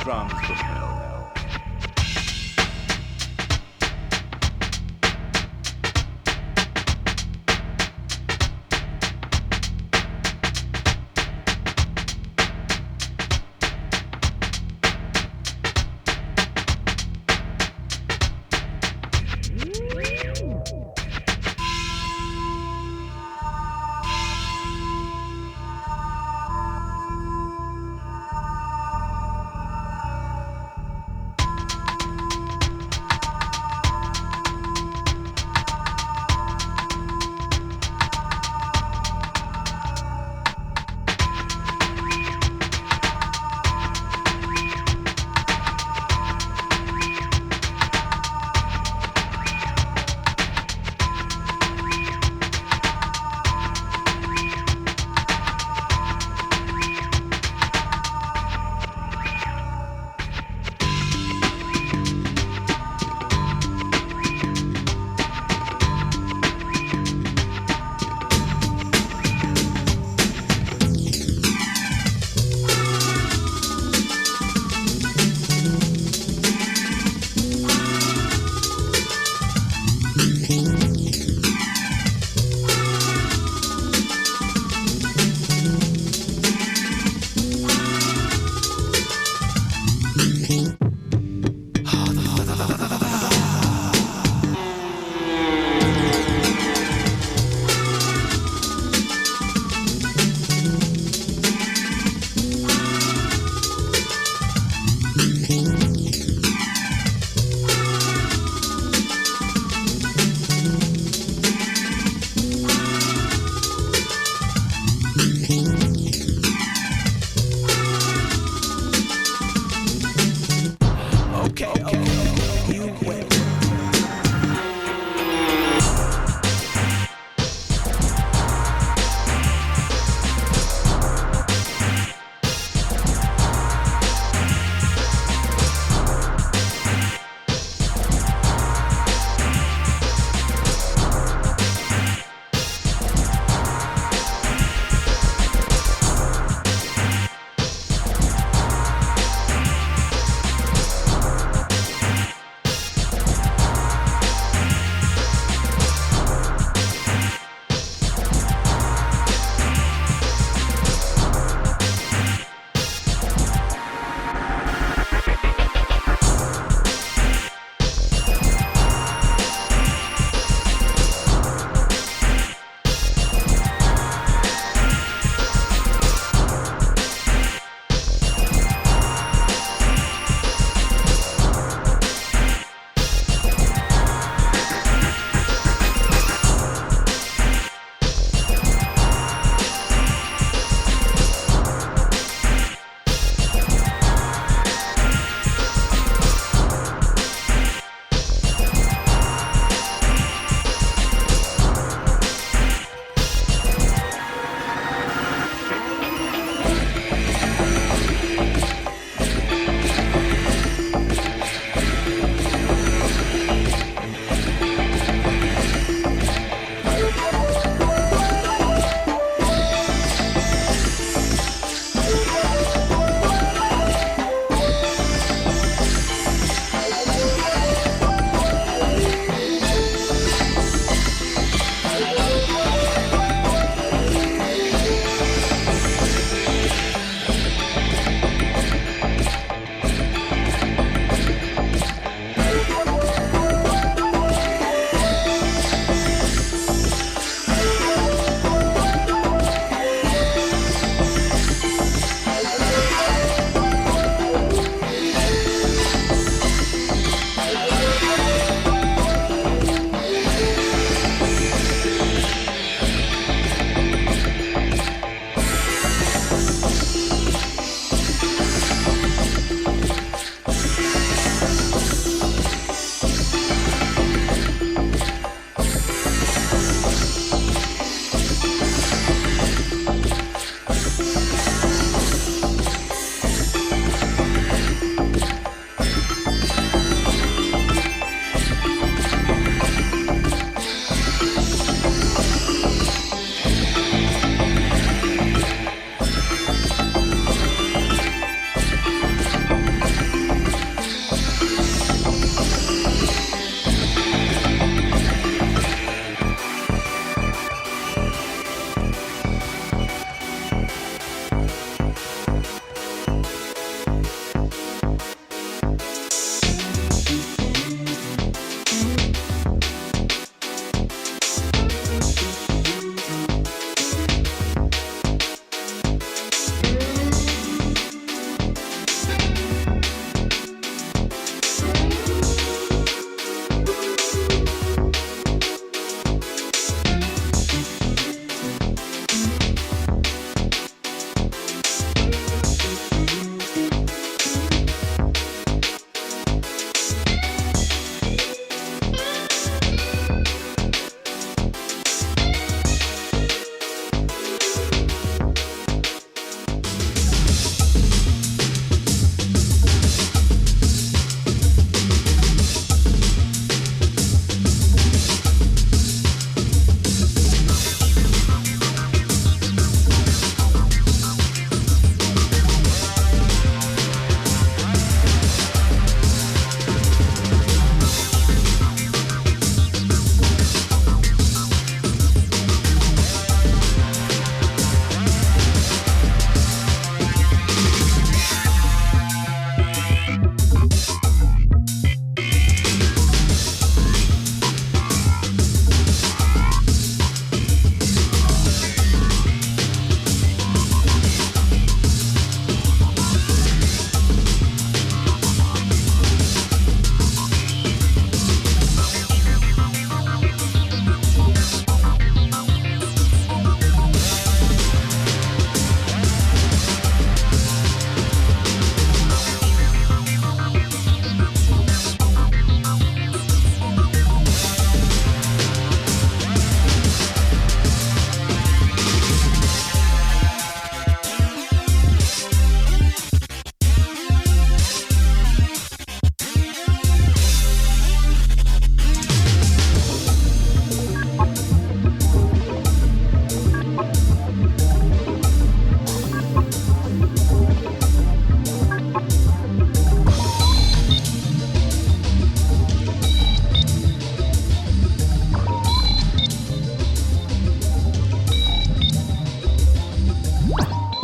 drums from hell.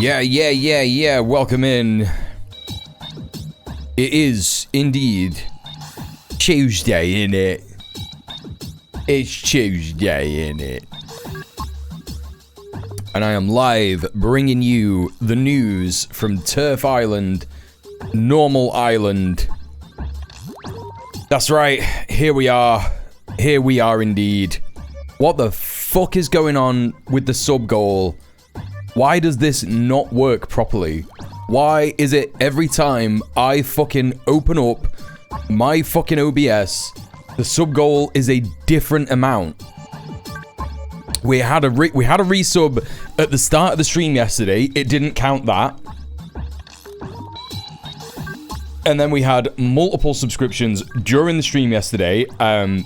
Yeah. Welcome in. It is indeed Tuesday, innit? It's Tuesday, innit? And I am live bringing you the news from Turf Island, Normal Island. That's right, here we are. Here we are indeed. What the fuck is going on with the sub goal? Why does this not work properly? Why is it every time I fucking open up my fucking OBS, the sub goal is a different amount? We had a resub at the start of the stream yesterday. It didn't count that. And then we had multiple subscriptions during the stream yesterday. 5.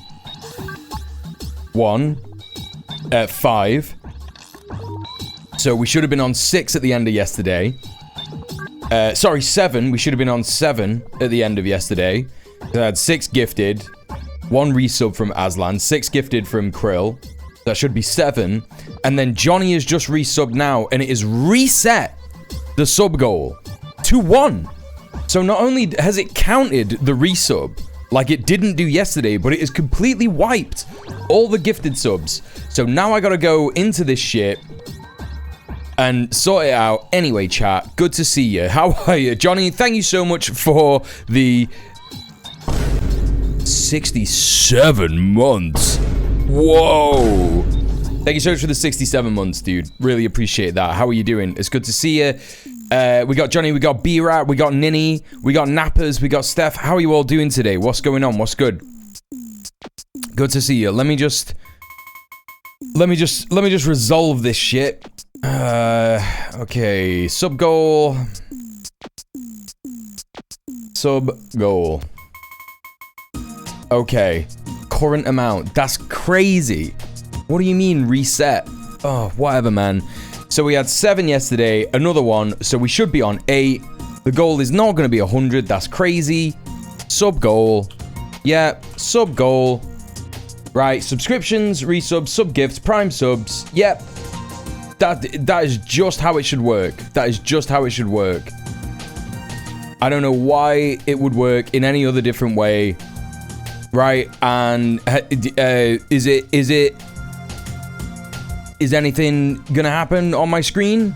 So we should have been on 6 at the end of yesterday. 7. We should have been on 7 at the end of yesterday. I had 6 gifted, 1 resub from Aslan, 6 gifted from Krill. That should be 7. And then Johnny has just resubbed now, and it has reset the sub goal to 1. So not only has it counted the resub like it didn't do yesterday, but it has completely wiped all the gifted subs. So now I gotta go into this shit and sort it out. Anyway, chat, good to see you. How are you? Johnny, thank you so much for the 67 months. Whoa. Thank you so much for the 67 months, dude. Really appreciate that. How are you doing? It's good to see you. We got Johnny, we got B-Rat, we got Ninny, we got Nappers, we got Steph. How are you all doing today? What's going on? What's good? Good to see you. Let me just resolve this shit. Okay, sub goal. Okay, current amount. That's crazy. What do you mean reset? Oh, whatever, man. So we had 7 yesterday, another 1, so we should be on 8. The goal is not going to be 100. That's crazy. Sub goal. Yeah, sub goal. Right, subscriptions, resubs, sub gifts, prime subs. Yep. That is just how it should work. That is just how it should work. I don't know why it would work in any other different way. Right, and is anything gonna happen on my screen?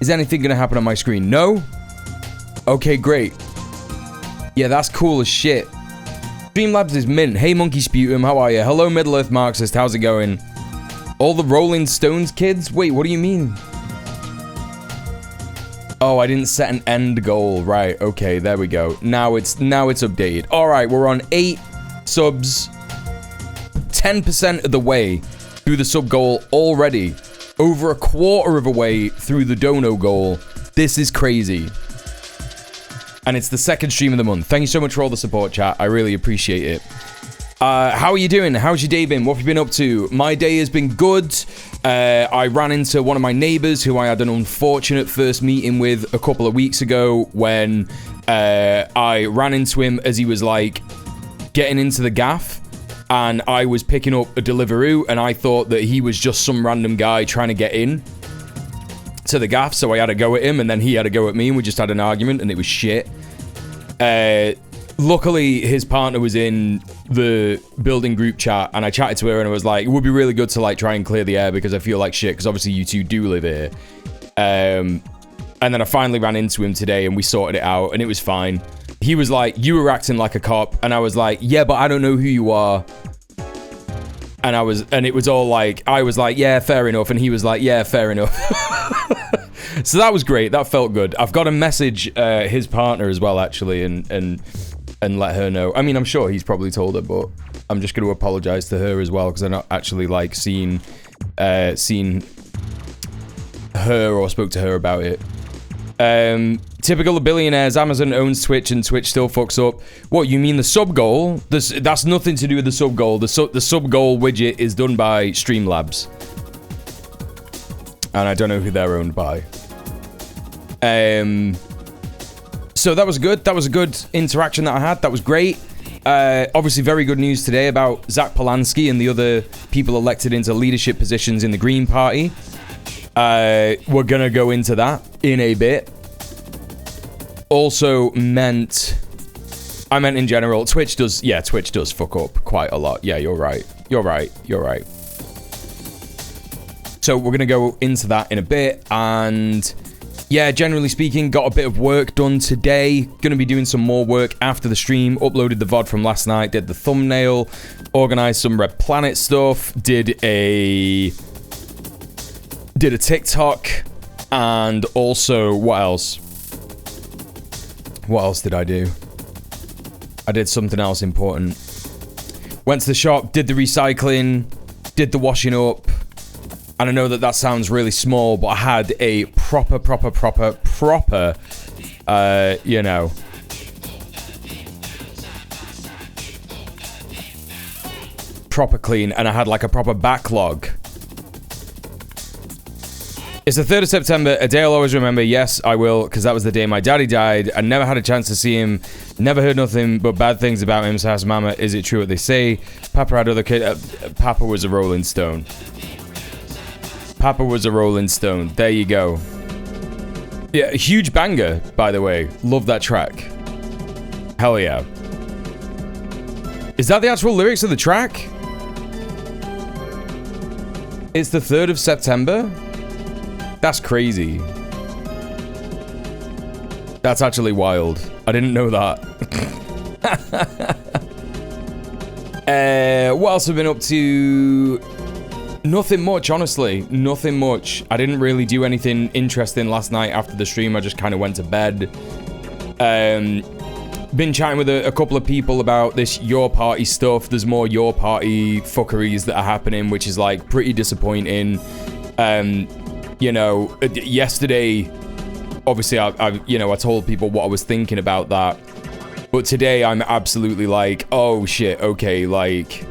Is anything gonna happen on my screen? No? Okay, great. Yeah, that's cool as shit. Streamlabs is mint. Hey, Monkey Sputum, how are you? Hello, Middle Earth Marxist, how's it going? All the Rolling Stones kids? Wait, what do you mean? Oh, I didn't set an end goal. Right, okay, there we go. Now it's updated. Alright, we're on 8 subs. 10% of the way through the sub goal already. Over a quarter of a way through the dono goal. This is crazy. And it's the 2nd stream of the month. Thank you so much for all the support, chat. I really appreciate it. How are you doing? How's your day been? What have you been up to? My day has been good. I ran into one of my neighbors who I had an unfortunate first meeting with a couple of weeks ago when I ran into him as he was like getting into the gaff. And I was picking up a Deliveroo, and I thought that he was just some random guy trying to get in to the gaff, so I had to go at him, and then he had to go at me, and we just had an argument, and it was shit. Luckily, his partner was in the building group chat, and I chatted to her, and I was like, it would be really good to, like, try and clear the air, because I feel like shit, because obviously you two do live here. And then I finally ran into him today, and we sorted it out, and it was fine. He was like, you were acting like a cop, and I was like, yeah, but I don't know who you are. And it was all like, I was like, yeah, fair enough, and he was like, yeah, fair enough. So that was great. That felt good. I've got to message his partner as well, actually, and let her know. I mean, I'm sure he's probably told her, but I'm just going to apologize to her as well, because I've not actually like seen her or spoke to her about it. Typical of billionaires, Amazon owns Twitch and Twitch still fucks up. What, you mean the sub goal? That's nothing to do with the sub goal. The sub goal widget is done by Streamlabs. And I don't know who they're owned by. So that was good. That was a good interaction that I had. That was great. Obviously very good news today about Zack Polanski and the other people elected into leadership positions in the Green Party. We're gonna go into that in a bit. Also I meant in general, Twitch does fuck up quite a lot. Yeah, you're right. So we're gonna go into that in a bit, and yeah, generally speaking, got a bit of work done today. Gonna be doing some more work after the stream. Uploaded the VOD from last night, did the thumbnail, organized some Red Planet stuff, did a TikTok, and also, what else? What else did I do? I did something else important. Went to the shop, did the recycling, did the washing up. And I know that sounds really small, but I had a proper, you know, proper clean, and I had like a proper backlog. It's the 3rd of September, a day I'll always remember. Yes, I will, because that was the day my daddy died. I never had a chance to see him, never heard nothing but bad things about him. So asked Mama, is it true what they say? Papa had other kids. Papa was a Rolling Stone. Papa was a Rolling Stone. There you go. Yeah, huge banger, by the way. Love that track. Hell yeah. Is that the actual lyrics of the track? It's the 3rd of September? That's crazy. That's actually wild. I didn't know that. What else have I been up to? Nothing much, honestly. Nothing much. I didn't really do anything interesting last night after the stream. I just kind of went to bed. Been chatting with a couple of people about this Your Party stuff. There's more Your Party fuckeries that are happening, which is like pretty disappointing. You know, yesterday, obviously, I told people what I was thinking about that. But today, I'm absolutely like, oh shit, okay, like,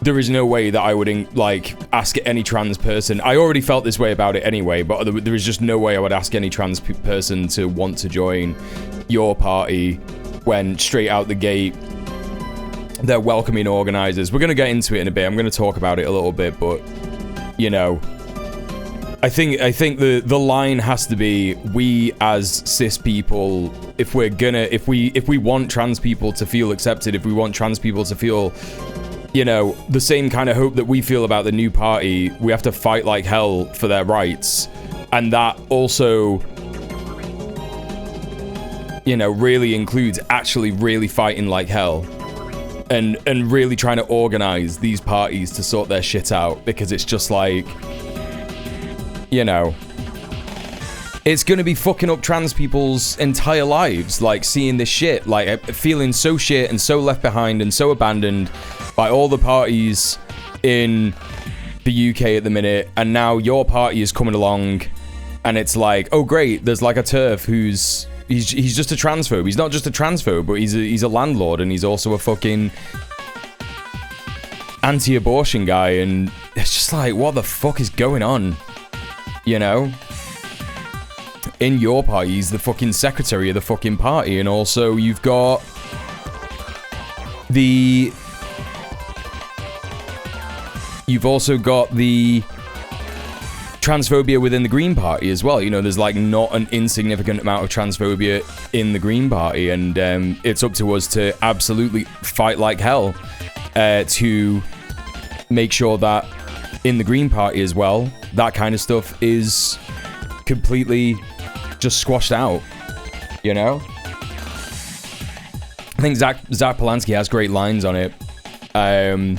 there is no way that I would, like, ask any trans person. I already felt this way about it anyway, but there is just no way I would ask any trans person to want to join Your Party when straight out the gate, they're welcoming organizers. We're going to get into it in a bit. I'm going to talk about it a little bit, but, you know, I think the line has to be, we as cis people, if we want trans people to feel accepted, if we want trans people to feel, you know, the same kind of hope that we feel about the new party, we have to fight like hell for their rights. And that also, you know, really includes actually really fighting like hell. And really trying to organize these parties to sort their shit out, because it's just like, you know, it's gonna be fucking up trans people's entire lives, like, seeing this shit, like, feeling so shit and so left behind and so abandoned by all the parties in the UK at the minute, and now Your Party is coming along, and it's like, oh great, there's like a TERF who's, he's just a transphobe. He's not just a transphobe, but he's a landlord, and he's also a fucking anti-abortion guy, and it's just like, what the fuck is going on? You know? In Your Party, he's the fucking secretary of the fucking party, and also you've got the... You've also got the transphobia within the Green Party as well. You know, there's like not an insignificant amount of transphobia in the Green Party, and it's up to us to absolutely fight like hell to make sure that in the Green Party as well, that kind of stuff is completely just squashed out, you know? I think Zack Polanski has great lines on it, and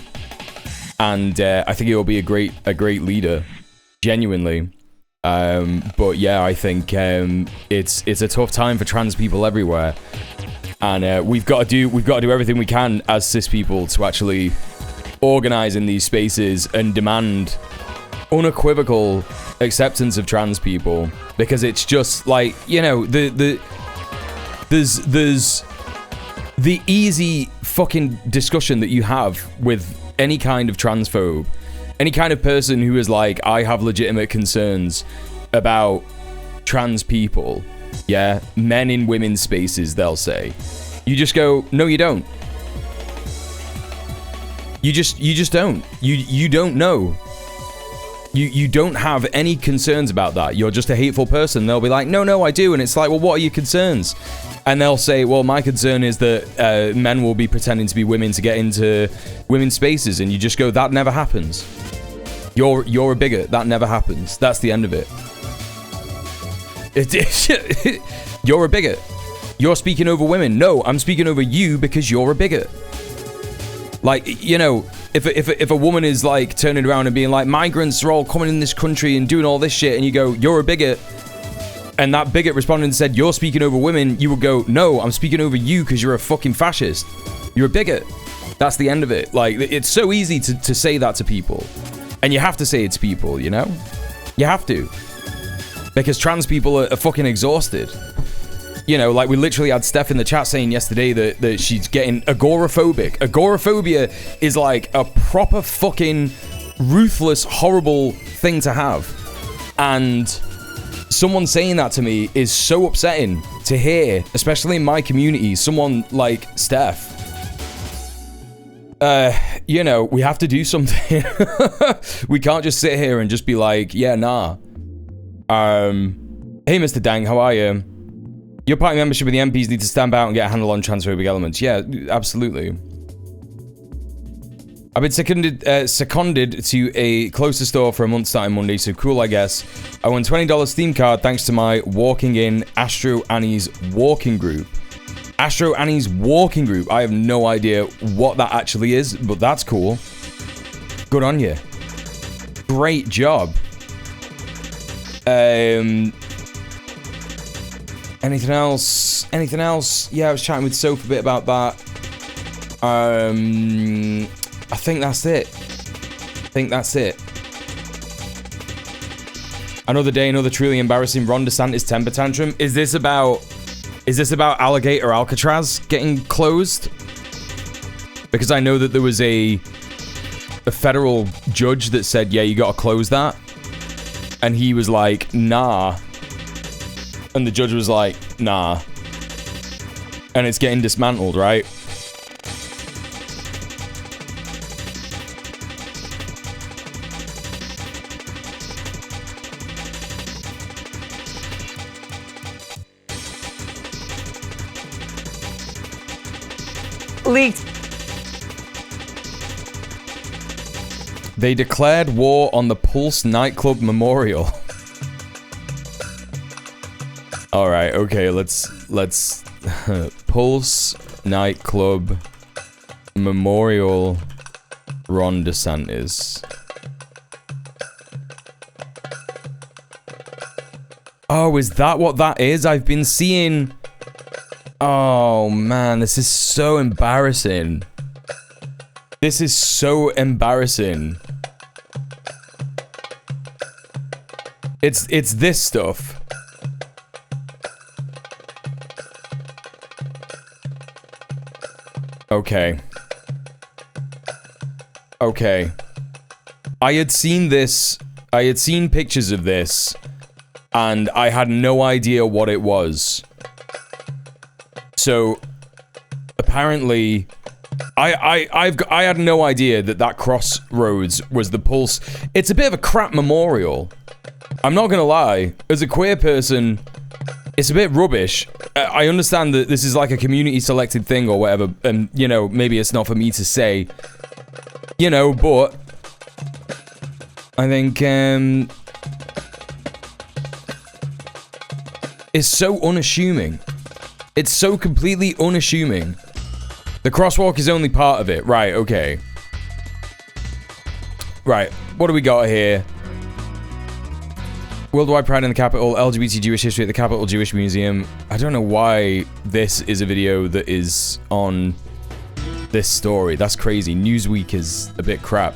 I think he'll be a great leader, genuinely. But yeah, I think it's a tough time for trans people everywhere, and we've got to do everything we can as cis people to actually organize in these spaces and demand unequivocal acceptance of trans people, because it's just like, you know, there's the easy fucking discussion that you have with any kind of transphobe, any kind of person who is like, I have legitimate concerns about trans people, yeah, men in women's spaces, they'll say. You just go, no you don't. You just don't. You don't know. You don't have any concerns about that. You're just a hateful person. They'll be like, no, I do. And it's like, well, what are your concerns? And they'll say, well, my concern is that men will be pretending to be women to get into women's spaces. And you just go, that never happens. You're a bigot. That never happens. That's the end of it. You're a bigot. You're speaking over women. No, I'm speaking over you because you're a bigot. Like, you know, if a woman is like turning around and being like, migrants are all coming in this country and doing all this shit, and you go, you're a bigot, and that bigot responded and said, you're speaking over women, you would go, no, I'm speaking over you because you're a fucking fascist. You're a bigot. That's the end of it. Like, it's so easy to say that to people. And you have to say it to people, you know? You have to. Because trans people are fucking exhausted. You know, like we literally had Steph in the chat saying yesterday that she's getting agoraphobic. Agoraphobia is like a proper fucking ruthless, horrible thing to have. And someone saying that to me is so upsetting to hear, especially in my community. Someone like Steph. You know, we have to do something. We can't just sit here and just be like, yeah, nah. Hey, Mr. Dang, how are you? Your party membership with the MPs need to stand out and get a handle on transphobic elements. Yeah, absolutely. I've been seconded to a closer store for a month starting Monday, so cool, I guess. I won $20 Steam card thanks to my walking in Astro Annie's walking group. Astro Annie's walking group. I have no idea what that actually is, but that's cool. Good on you. Great job. Anything else? Anything else? Yeah, I was chatting with Soph a bit about that. I think that's it. Another day, another truly embarrassing Ron DeSantis temper tantrum. Is this about Alligator Alcatraz getting closed? Because I know that there was a federal judge that said, yeah, you gotta close that. And he was like, nah. And the judge was like, nah. And it's getting dismantled, right? Leaked. They declared war on the Pulse nightclub memorial. All right, okay, let's Pulse nightclub memorial Ron DeSantis. Oh, is that what that is? I've been seeing... Oh, man, this is so embarrassing. This is so embarrassing. It's this stuff. Okay. Okay. I had seen this. I had seen pictures of this, and I had no idea what it was. So, apparently, I had no idea that crossroads was the Pulse. It's a bit of a crap memorial. I'm not gonna lie. As a queer person, it's a bit rubbish. I understand that this is like a community selected thing or whatever, and, you know, maybe it's not for me to say, you know, but I think, it's so unassuming. It's so completely unassuming. The crosswalk is only part of it. Right, okay. Right, what do we got here? Worldwide Pride in the Capital, LGBT Jewish History at the Capital Jewish Museum. I don't know why this is a video that is on this story. That's crazy. Newsweek is a bit crap.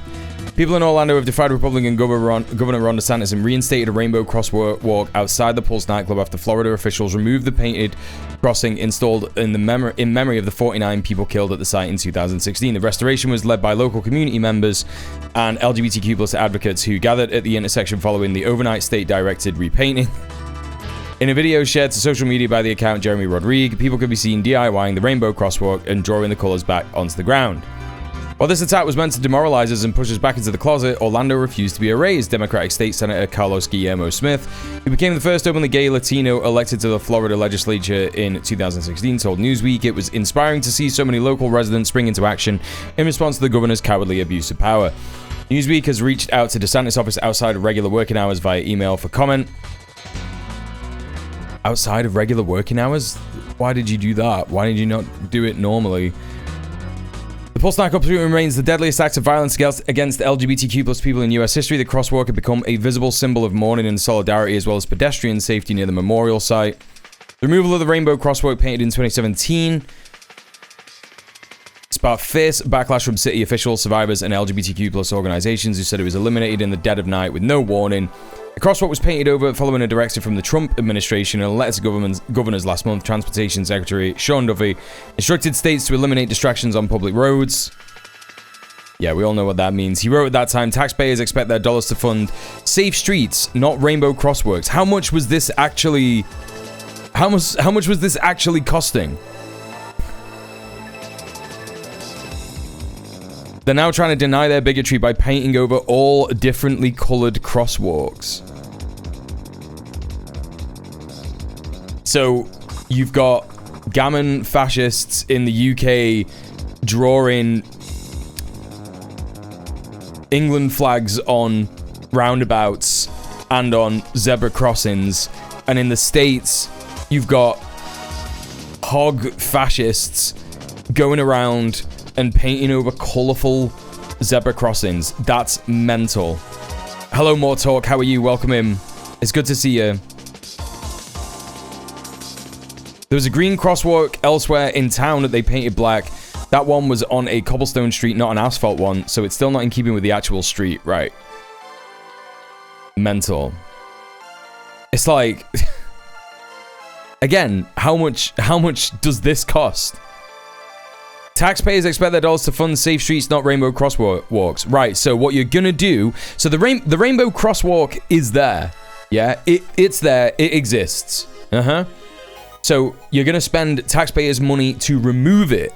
People in Orlando have defied Republican Governor Ron DeSantis and reinstated a rainbow crosswalk outside the Pulse nightclub after Florida officials removed the painted crossing installed in memory of the 49 people killed at the site in 2016. The restoration was led by local community members and LGBTQ+ advocates who gathered at the intersection following the overnight state-directed repainting. In a video shared to social media by the account Jeremy Rodriguez, people could be seen DIYing the rainbow crosswalk and drawing the colors back onto the ground. While this attack was meant to demoralize us and push us back into the closet, Orlando refused to be erased. Democratic State Senator Carlos Guillermo Smith, who became the first openly gay Latino elected to the Florida legislature in 2016, told Newsweek it was inspiring to see so many local residents spring into action in response to the governor's cowardly abuse of power. Newsweek has reached out to DeSantis' office outside of regular working hours via email for comment. Outside of regular working hours? Why did you do that? Why did you not do it normally? The Pulse Night opportunity remains the deadliest act of violence against LGBTQ plus people in US history. The crosswalk had become a visible symbol of mourning and solidarity, as well as pedestrian safety near the memorial site. The removal of the rainbow crosswalk, painted in 2017, sparked fierce backlash from city officials, survivors, and LGBTQ plus organizations who said it was eliminated in the dead of night with no warning. The crosswalk was painted over following a directive from the Trump administration. In a letter to governors last month, Transportation Secretary Sean Duffy instructed states to eliminate distractions on public roads. Yeah, we all know what that means. He wrote at that time, taxpayers expect their dollars to fund safe streets, not rainbow crosswalks. How much was this actually... How much was this actually costing? They're now trying to deny their bigotry by painting over all differently colored crosswalks. So, you've got gammon fascists in the UK drawing England flags on roundabouts and on zebra crossings. And in the States, you've got hog fascists going around and painting over colourful zebra crossings. That's mental. Hello, More Talk. How are you? Welcome in. It's good to see you. There was a green crosswalk elsewhere in town that they painted black. That one was on a cobblestone street, not an asphalt one, so it's still not in keeping with the actual street. Right. Mental. It's like... Again, how much does this cost? Taxpayers expect their dollars to fund safe streets, not rainbow crosswalks. Right, so what you're gonna do... So the rainbow crosswalk is there. Yeah, it's there. It exists. So you're gonna spend taxpayers' money to remove it,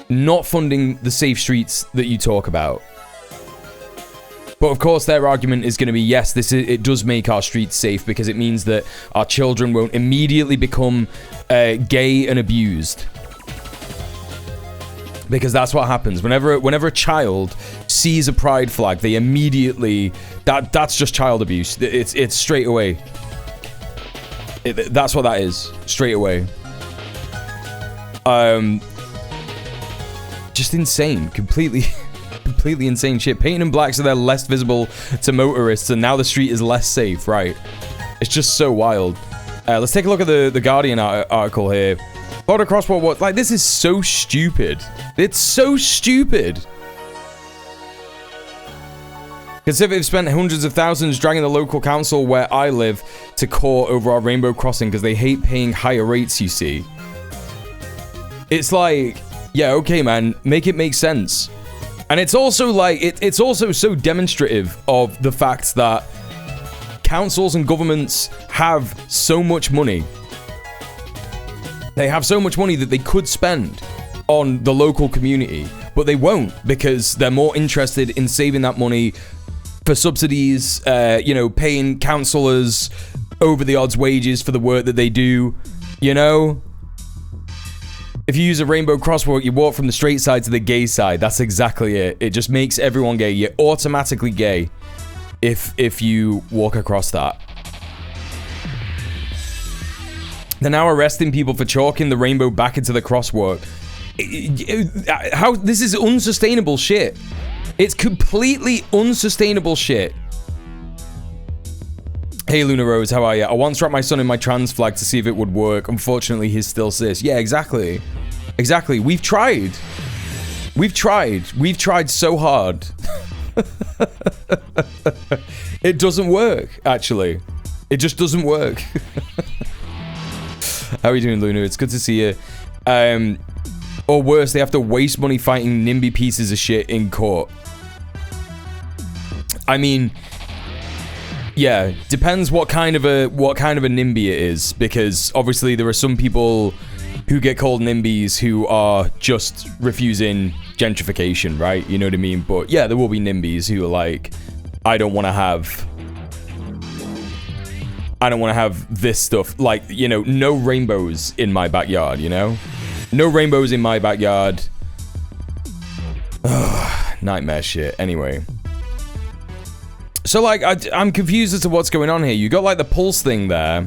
not funding the safe streets that you talk about. But of course, their argument is going to be, yes, it does make our streets safe because it means that our children won't immediately become gay and abused. Because that's what happens. Whenever a child sees a pride flag, they immediately... That's just child abuse. It's straight away. That's what that is. Straight away. Just insane. Completely insane shit. Painting them black so they're less visible to motorists, and now the street is less safe, right? It's just so wild. Let's take a look at the Guardian article here. Florida crosswalk, what? Like, this is so stupid. It's so stupid. Conservatives spent hundreds of thousands dragging the local council where I live to court over our rainbow crossing because they hate paying higher rates, you see. It's like, yeah, okay, man, make it make sense. And it's also like, it's also so demonstrative of the fact that councils and governments have so much money. They have so much money that they could spend on the local community, but they won't because they're more interested in saving that money for subsidies, you know, paying councillors over the odds wages for the work that they do, you know? If you use a rainbow crosswalk, you walk from the straight side to the gay side. That's exactly it. It just makes everyone gay. You're automatically gay if you walk across that. They're now arresting people for chalking the rainbow back into the crosswalk. How? This is unsustainable shit. It's completely unsustainable shit. Hey, Luna Rose, how are you? I once wrapped my son in my trans flag to see if it would work. Unfortunately, he's still cis. Yeah, exactly. Exactly. We've tried. We've tried so hard. It doesn't work, actually. It just doesn't work. How are you doing, Luna? It's good to see you. Or worse, they have to waste money fighting NIMBY pieces of shit in court. I mean, yeah, depends what kind of a NIMBY it is, because obviously there are some people who get called NIMBYs who are just refusing gentrification, right? You know what I mean? But yeah, there will be NIMBYs who are like, I don't want to have this stuff, like, you know, no rainbows in my backyard, you know? No rainbows in my backyard. Ugh, nightmare shit. Anyway. So, like, I'm confused as to what's going on here. You got, like, the Pulse thing there.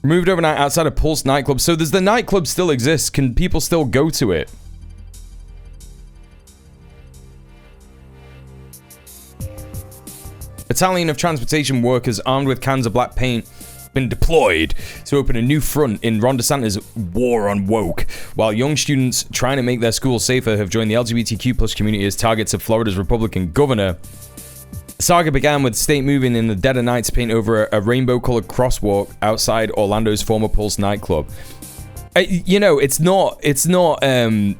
Moved overnight outside of Pulse nightclub. So, does the nightclub still exist? Can people still go to it? Battalion of transportation workers armed with cans of black paint been deployed to open a new front in Ron DeSantis' war on woke, while young students trying to make their schools safer have joined the LGBTQ plus community as targets of Florida's Republican governor. The saga began with the state moving in the dead of night to paint over a rainbow-colored crosswalk outside Orlando's former Pulse nightclub. You know, it's not, okay,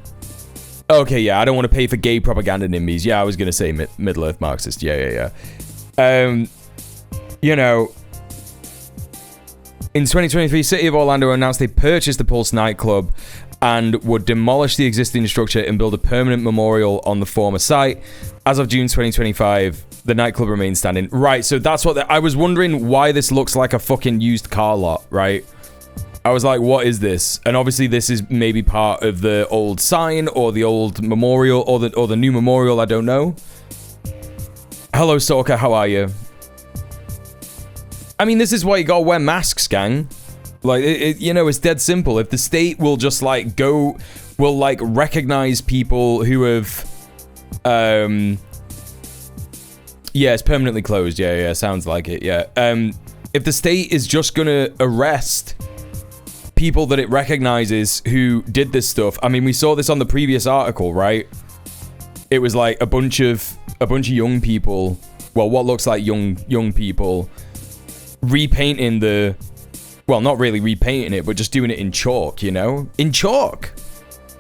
yeah, I don't want to pay for gay propaganda NIMBYs. Yeah, I was going to say Middle-earth Marxist. Yeah. You know, in 2023, City of Orlando announced they purchased the Pulse nightclub and would demolish the existing structure and build a permanent memorial on the former site. As of June 2025, the nightclub remains standing. Right, so that's what... I was wondering why this looks like a fucking used car lot, right? I was like, what is this? And obviously this is maybe part of the old sign or the old memorial or the new memorial, I don't know. Hello, Stalker, how are you? I mean, this is why you gotta wear masks, gang. Like, you know, it's dead simple. If the state will just, like, will, like, recognize people who have, yeah, it's permanently closed. Yeah, sounds like it, yeah. If the state is just gonna arrest people that it recognizes who did this stuff, I mean, we saw this on the previous article, right? It was, like, a bunch of young people, well, what looks like young people, repainting the, well, not really repainting it, but just doing it in chalk, you know? In chalk!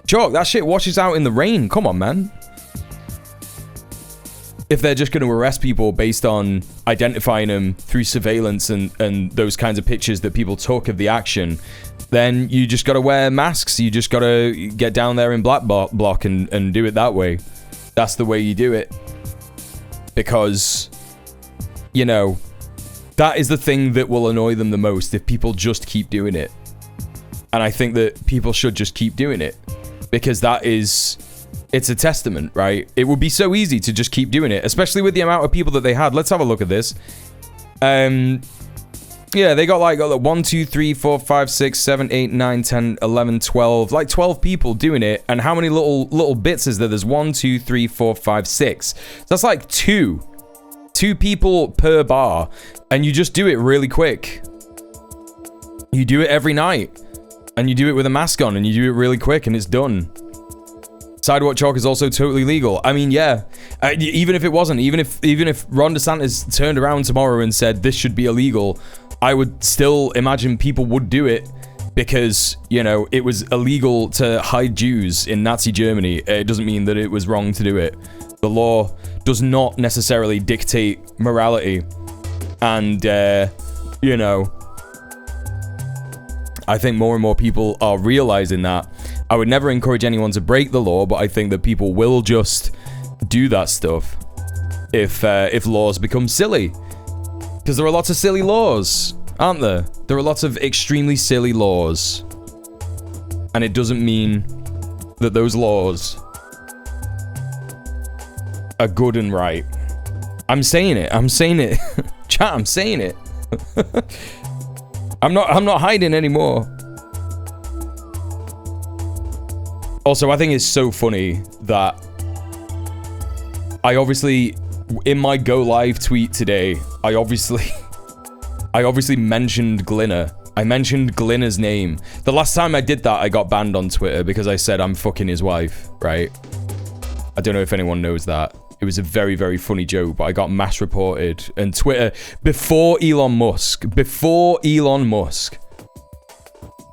Chalk, that shit washes out in the rain. Come on, man. If they're just going to arrest people based on identifying them through surveillance and those kinds of pictures that people took of the action, then you just got to wear masks. You just got to get down there in black block and do it that way. That's the way you do it. Because, you know, that is the thing that will annoy them the most if people just keep doing it. And I think that people should just keep doing it. Because that is... it's a testament, right? It would be so easy to just keep doing it, especially with the amount of people that they had. Let's have a look at this. Yeah, they got like 1, 2, 3, 4, 5, 6, 7, 8, 9, 10, 11, 12. Like 12 people doing it. And how many little bits is there? There's 1, 2, 3, 4, 5, 6. So that's like 2 people per bar. And you just do it really quick. You do it every night. And you do it with a mask on. And you do it really quick. And it's done. Sidewalk chalk is also totally legal. I mean, yeah. Even if it wasn't. Even if Ron DeSantis turned around tomorrow and said this should be illegal, I would still imagine people would do it because, you know, it was illegal to hide Jews in Nazi Germany. It doesn't mean that it was wrong to do it. The law does not necessarily dictate morality. And, you know, I think more and more people are realizing that. I would never encourage anyone to break the law, but I think that people will just do that stuff if laws become silly. Because there are lots of silly laws, aren't there? There are lots of extremely silly laws. And it doesn't mean that those laws are good and right. I'm saying it. Chat, I'm saying it. I'm not hiding anymore. Also, I think it's so funny that I obviously, in my go live tweet today, I obviously mentioned Glinner. I mentioned Glinner's name. The last time I did that, I got banned on Twitter because I said I'm fucking his wife, right? I don't know if anyone knows that. It was a very, very funny joke, but I got mass reported. And Twitter, before Elon Musk,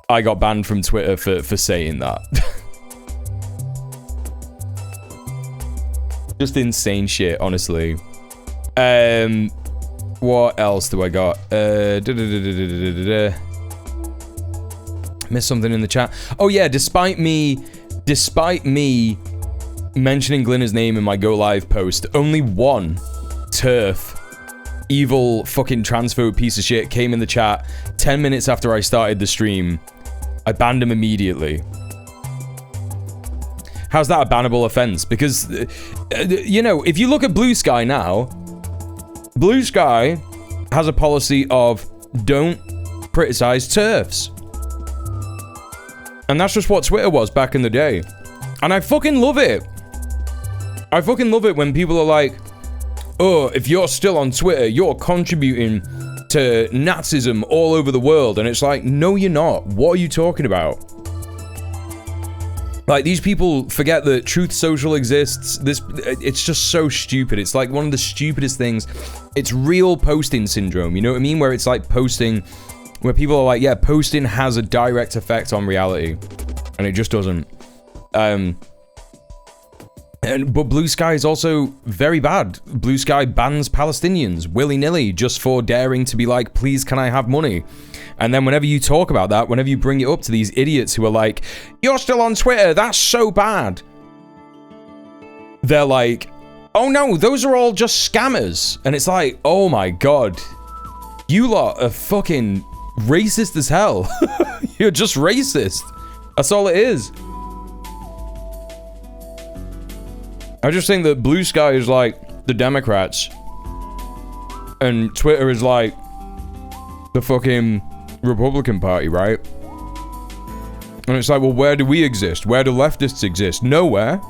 I got banned from Twitter for saying that. Just insane shit, honestly. What else do I got? Missed something in the chat. Oh yeah, despite me mentioning Glinner's name in my Go Live post, only one TERF, evil fucking transphobe piece of shit, came in the chat 10 minutes after I started the stream. I banned him immediately. How's that a bannable offense? Because, you know, if you look at Blue Sky now, Blue Sky has a policy of don't criticize TERFs. And that's just what Twitter was back in the day. And I fucking love it. I fucking love it when people are like, oh, if you're still on Twitter, you're contributing to Nazism all over the world. And it's like, no, you're not. What are you talking about? Like, these people forget that Truth Social exists. It's just so stupid. It's like one of the stupidest things. It's real posting syndrome, you know what I mean? Where it's like posting, where people are like, yeah, posting has a direct effect on reality. And it just doesn't. But Blue Sky is also very bad. Blue Sky bans Palestinians willy-nilly just for daring to be like, please, can I have money? And then whenever you talk about that, whenever you bring it up to these idiots who are like, you're still on Twitter, that's so bad. They're like, oh no, those are all just scammers. And it's like, oh my God, you lot are fucking racist as hell. You're just racist. That's all it is. I just think that Blue Sky is like the Democrats and Twitter is like the fucking Republican Party, right? And it's like, well, where do we exist? Where do leftists exist? Nowhere.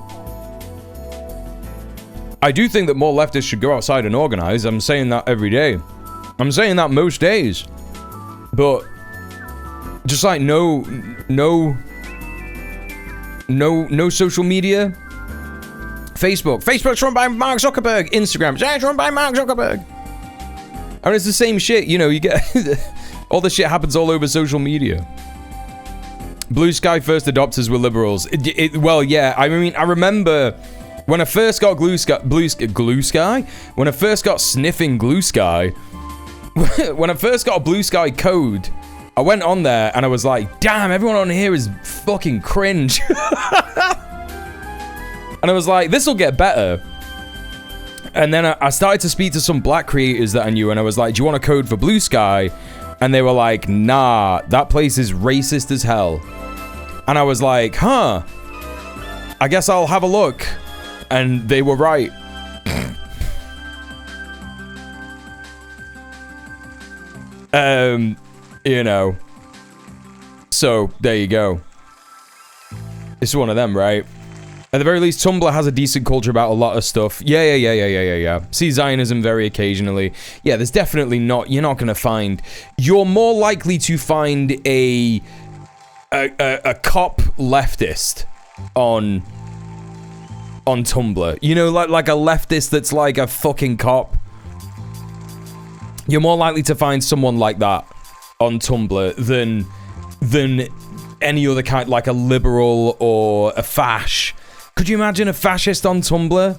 I do think that more leftists should go outside and organize. I'm saying that every day. I'm saying that most days. But just like no social media. Facebook's run by Mark Zuckerberg. Instagram's run by Mark Zuckerberg. And it's the same shit, you know, you get all the shit happens all over social media. Blue Sky first adopters were liberals. Well, yeah, I mean, I remember when I first got Glue Sky, when I first got sniffing Glue Sky, when I first got a Blue Sky code, I went on there and I was like, damn, everyone on here is fucking cringe. And I was like, this will get better. And then I started to speak to some black creators that I knew, and I was like, do you want a code for Blue Sky? And they were like, nah, that place is racist as hell. And I was like, huh, I guess I'll have a look. And they were right. You know. So, there you go. It's one of them, right? At the very least, Tumblr has a decent culture about a lot of stuff. Yeah. See Zionism very occasionally. Yeah, there's definitely not... You're not gonna find... You're more likely to find a cop leftist on Tumblr. You know, like a leftist that's like a fucking cop. You're more likely to find someone like that on Tumblr than any other kind, like a liberal or a fash. Could you imagine a fascist on Tumblr?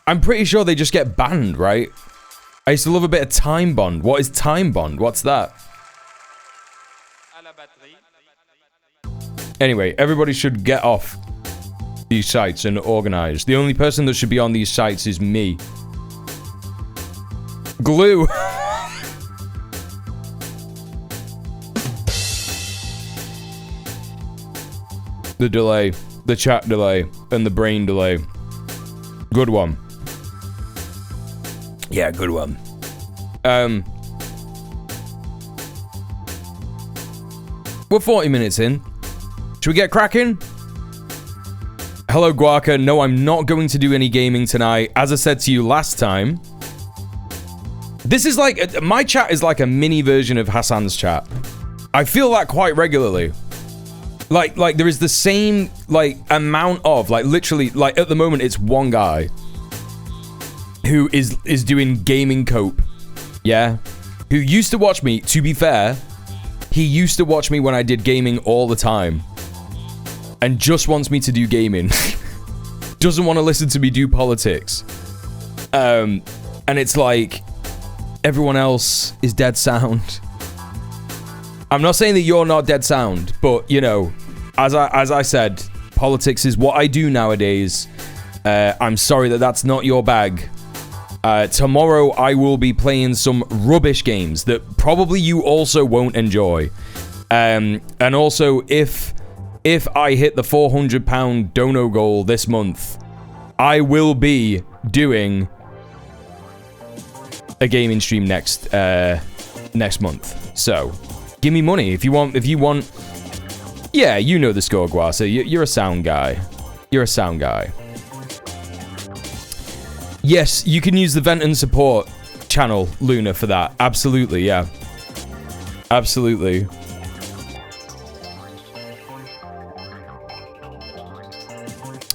I'm pretty sure they just get banned, right? I used to love a bit of Time Bond. What is Time Bond? What's that? Anyway, everybody should get off these sites and organize. The only person that should be on these sites is me. Glue. The delay. The chat delay and the brain delay. Good one. Yeah, good one. We're 40 minutes in. Should we get cracking? Hello, Guarka. No, I'm not going to do any gaming tonight. As I said to you last time, this is like... My chat is like a mini version of Hassan's chat. I feel that quite regularly. Like there is the same, like, amount of, like, literally, like, at the moment, it's one guy who is doing gaming cope, yeah? Who used to watch me, to be fair, he used to watch me when I did gaming all the time. And just wants me to do gaming. Doesn't want to listen to me do politics. And it's like, everyone else is dead sound. I'm not saying that you're not dead sound, but, you know, as I said, politics is what I do nowadays. I'm sorry that that's not your bag. Tomorrow I will be playing some rubbish games that probably you also won't enjoy. And also, if I hit the £400 dono goal this month, I will be doing a gaming stream next month. So, give me money if you want. Yeah, you know the score, Guasa. You're a sound guy. You're a sound guy. Yes, you can use the vent and support channel, Luna, for that. Absolutely, yeah. Absolutely.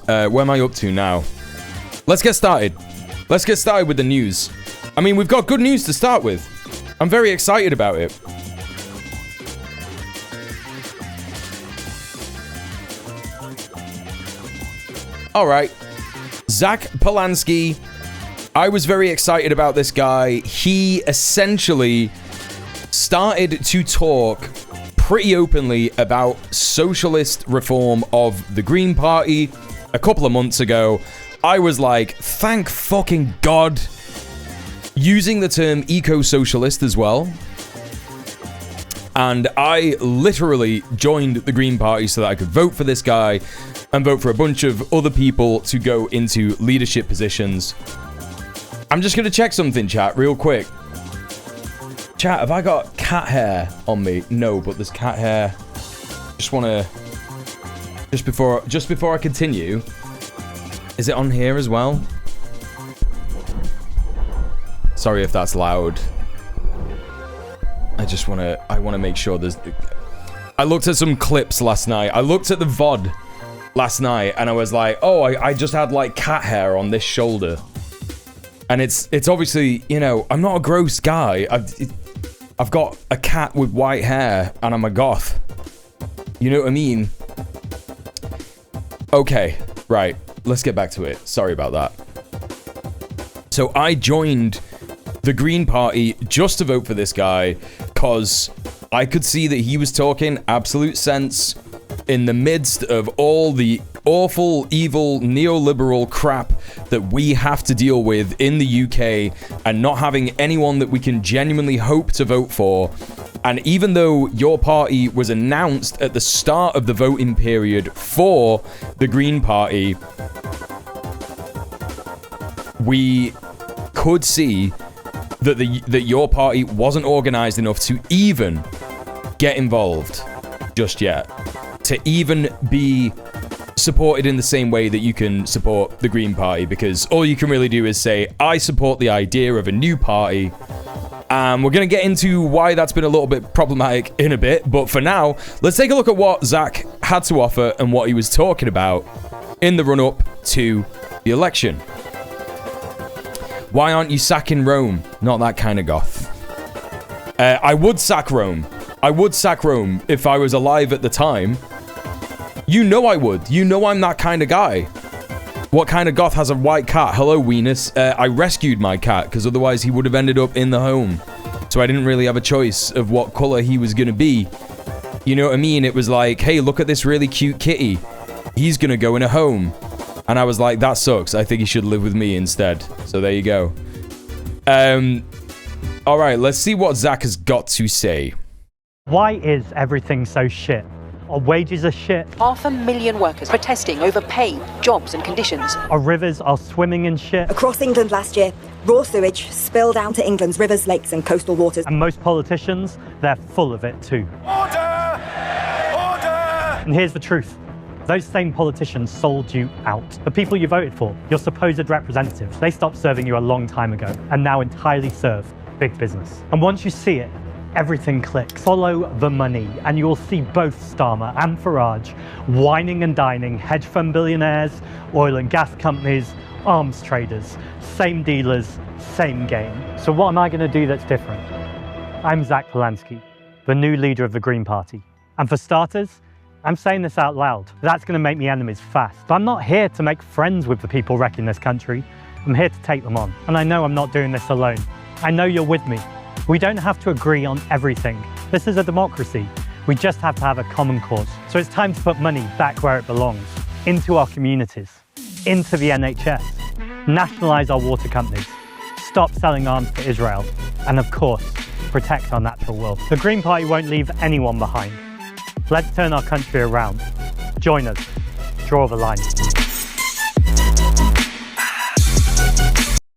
Where am I up to now? Let's get started. Let's get started with the news. I mean, we've got good news to start with. I'm very excited about it. All right. Zack Polanski. I was very excited about this guy. He essentially started to talk pretty openly about socialist reform of the Green Party a couple of months ago. I was like, thank fucking God. Using the term eco-socialist as well. And I literally joined the Green Party so that I could vote for this guy and vote for a bunch of other people to go into leadership positions. I'm just going to check something, chat, real quick. Chat, have I got cat hair on me? No, but there's cat hair. Just want to... Just before I continue... Is it on here as well? Sorry if that's loud. I want to make sure there's... I looked at some clips last night. I looked at the VOD last night and I was like, oh, I just had like cat hair on this shoulder. And it's obviously, you know, I'm not a gross guy. I've got a cat with white hair and I'm a goth. You know what I mean? Okay, right. Let's get back to it. Sorry about that. So I joined the Green Party just to vote for this guy because I could see that he was talking absolute sense in the midst of all the awful, evil, neoliberal crap that we have to deal with in the UK and not having anyone that we can genuinely hope to vote for. And even though your party was announced at the start of the voting period for the Green Party, we could see that your party wasn't organized enough to even get involved just yet. To even be supported in the same way that you can support the Green Party, because all you can really do is say, I support the idea of a new party. We're going to get into why that's been a little bit problematic in a bit, but for now, let's take a look at what Zack had to offer and what he was talking about in the run-up to the election. Why aren't you sacking Rome? Not that kind of goth. I would sack Rome. I would sack Rome if I was alive at the time. You know I would. You know I'm that kind of guy. What kind of goth has a white cat? Hello, Weenus. I rescued my cat because otherwise he would have ended up in the home. So I didn't really have a choice of what color he was going to be. You know what I mean? It was like, hey, look at this really cute kitty. He's going to go in a home. And I was like, that sucks. I think he should live with me instead. So there you go. All right, let's see what Zack has got to say. Why is everything so shit? Our wages are shit. 500,000 workers protesting over pay, jobs and conditions. Our rivers are swimming in shit. Across England last year, raw sewage spilled down to England's rivers, lakes and coastal waters. And most politicians, they're full of it too. Order! Order! And here's the truth. Those same politicians sold you out. The people you voted for, your supposed representatives, they stopped serving you a long time ago and now entirely serve big business. And once you see it, everything clicks. Follow the money and you'll see both Starmer and Farage whining and dining hedge fund billionaires, oil and gas companies, arms traders, same dealers, same game. So what am I going to do that's different? I'm Zack Polanski, the new leader of the Green Party. And for starters, I'm saying this out loud. That's going to make me enemies fast. But I'm not here to make friends with the people wrecking this country. I'm here to take them on. And I know I'm not doing this alone. I know you're with me. We don't have to agree on everything. This is a democracy. We just have to have a common cause. So it's time to put money back where it belongs. into our communities, into the NHS, nationalise our water companies, stop selling arms to Israel, and of course, protect our natural world. The Green Party won't leave anyone behind. Let's turn our country around. Join us. Draw the line.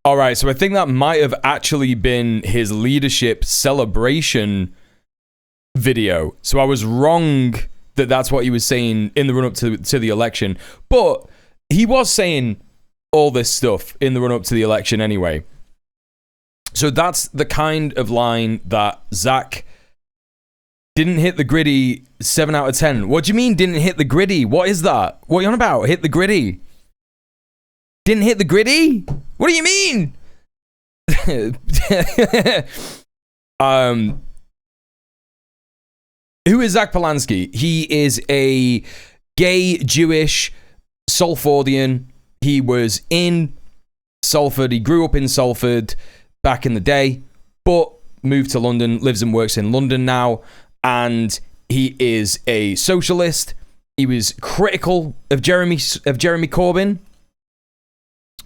All right, so I think that might have actually been his leadership celebration video. So I was wrong that that's what he was saying in the run-up to the election. But he was saying all this stuff in the run-up to the election anyway. So that's the kind of line that Zack didn't hit the gritty 7 out of 10. What do you mean didn't hit the gritty? What is that? What are you on about? Hit the gritty? Didn't hit the gritty? What do you mean? Who is Zack Polanski? He is a gay Jewish Salfordian. He was in Salford. He grew up in Salford back in the day, but moved to London, lives and works in London now, and he is a socialist. He was critical of Jeremy Corbyn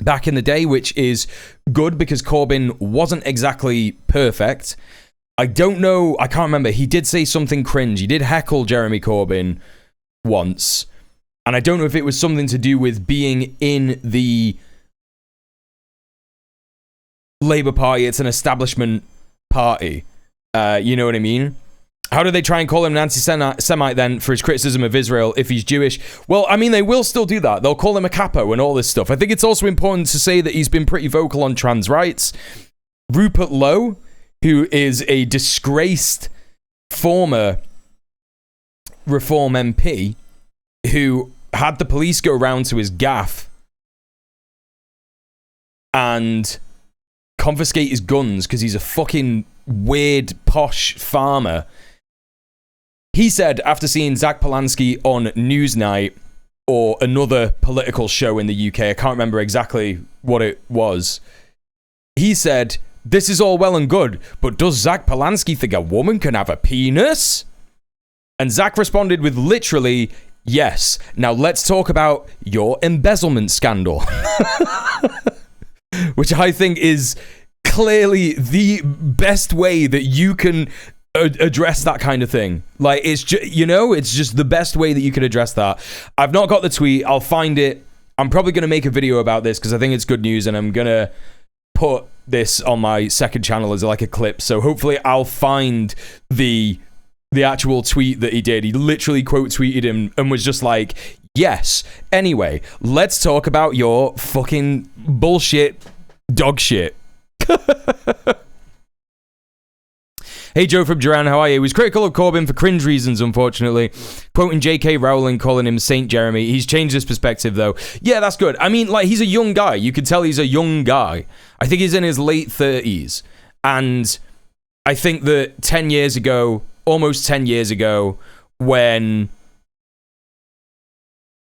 back in the day, which is good because Corbyn wasn't exactly perfect. I don't know, I can't remember. He did say something cringe. He did heckle Jeremy Corbyn once, and I don't know if it was something to do with being in the Labour Party. It's an establishment party. You know what I mean? How do they try and call him an anti-Semite then for his criticism of Israel if he's Jewish? Well, I mean, they will still do that. They'll call him a capo and all this stuff. I think it's also important to say that he's been pretty vocal on trans rights. Rupert Lowe, who is a disgraced former Reform MP, who had the police go round to his gaff and confiscate his guns because he's a fucking weird, posh farmer. He said after seeing Zack Polanski on Newsnight or another political show in the UK, I can't remember exactly what it was, he said, "This is all well and good, but does Zack Polanski think a woman can have a penis?" And Zack responded with literally, "Yes. Now let's talk about your embezzlement scandal." Which I think is clearly the best way that you can address that kind of thing. Like, it's just, you know, it's just the best way that you can address that. I've not got the tweet. I'll find it. I'm probably going to make a video about this because I think it's good news, and I'm going to put this on my second channel as like a clip. So hopefully I'll find the actual tweet that he did. He literally quote tweeted him and was just like, "Yes. Anyway, let's talk about your fucking bullshit dog shit." Hey Joe from Duran, how are you? He was critical of Corbyn for cringe reasons, unfortunately. Quoting J.K. Rowling, calling him Saint Jeremy. He's changed his perspective, though. Yeah, that's good. I mean, like, he's a young guy. You could tell he's a young guy. I think he's in his late 30s. And I think that 10 years ago, almost 10 years ago, when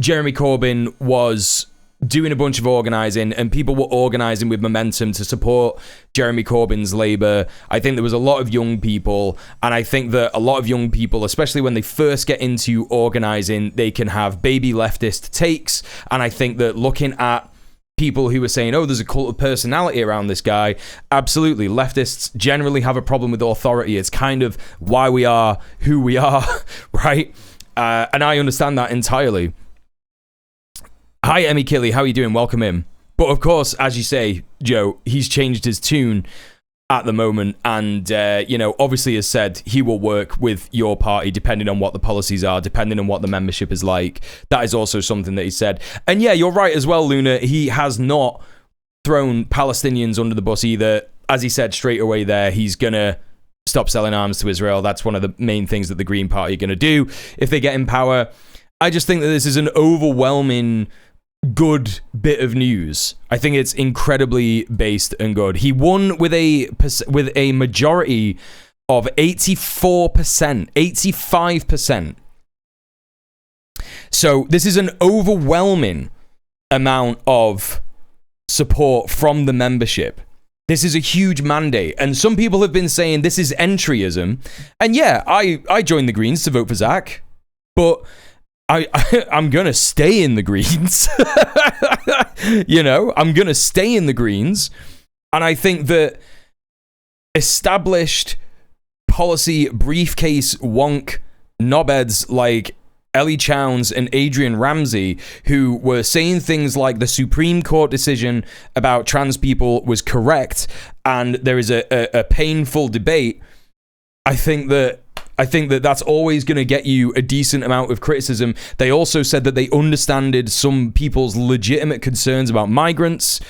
Jeremy Corbyn was doing a bunch of organising and people were organising with momentum to support Jeremy Corbyn's Labour, I think there was a lot of young people, and I think that a lot of young people, especially when they first get into organising, they can have baby leftist takes, and I think that looking at people who were saying, oh, there's a cult of personality around this guy, absolutely, leftists generally have a problem with authority. It's kind of why we are who we are, right? And I understand that entirely. Hi, Emmy Killy. How are you doing? Welcome in. But of course, as you say, Joe, he's changed his tune at the moment. And, you know, obviously has said he will work with your party depending on what the policies are, depending on what the membership is like. That is also something that he said. And yeah, you're right as well, Luna. He has not thrown Palestinians under the bus either. As he said straight away there, he's going to stop selling arms to Israel. That's one of the main things that the Green Party are going to do if they get in power. I just think that this is an overwhelming good bit of news. I think it's incredibly based and good. He won with a majority of 84%, 85%. So this is an overwhelming amount of support from the membership. This is a huge mandate, and some people have been saying this is entryism. And yeah, I joined the Greens to vote for Zack, but I'm gonna stay in the Greens. You know, I'm gonna stay in the Greens, and I think that established policy briefcase wonk knobheads like Ellie Chowns and Adrian Ramsey, who were saying things like the Supreme Court decision about trans people was correct, and there is a painful debate. I think that that's always going to get you a decent amount of criticism. They also said that they understood some people's legitimate concerns about migrants.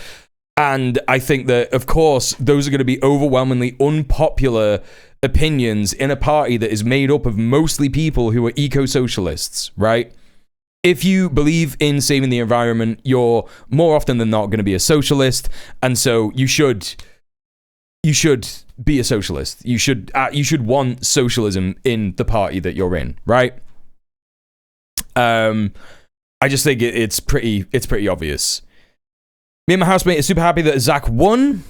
And I think that, of course, those are going to be overwhelmingly unpopular opinions in a party that is made up of mostly people who are eco-socialists, right? If you believe in saving the environment, you're more often than not going to be a socialist. And so you should be a socialist. You should want socialism in the party that you're in, right? I just think it's pretty obvious. Me and my housemate are super happy that Zack won.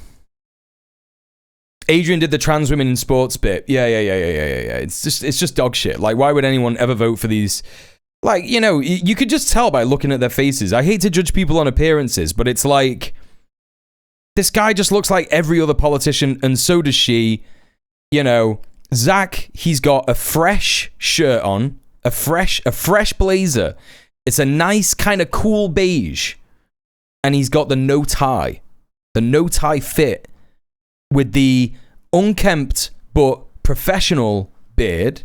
Adrian did the trans women in sports bit. Yeah. It's just dog shit. Like, why would anyone ever vote for these? Like, you know, you could just tell by looking at their faces. I hate to judge people on appearances, but it's like, this guy just looks like every other politician, and so does she. You know, Zack, he's got a fresh shirt on, a fresh blazer. It's a nice kind of cool beige. And he's got the no tie fit with the unkempt but professional beard.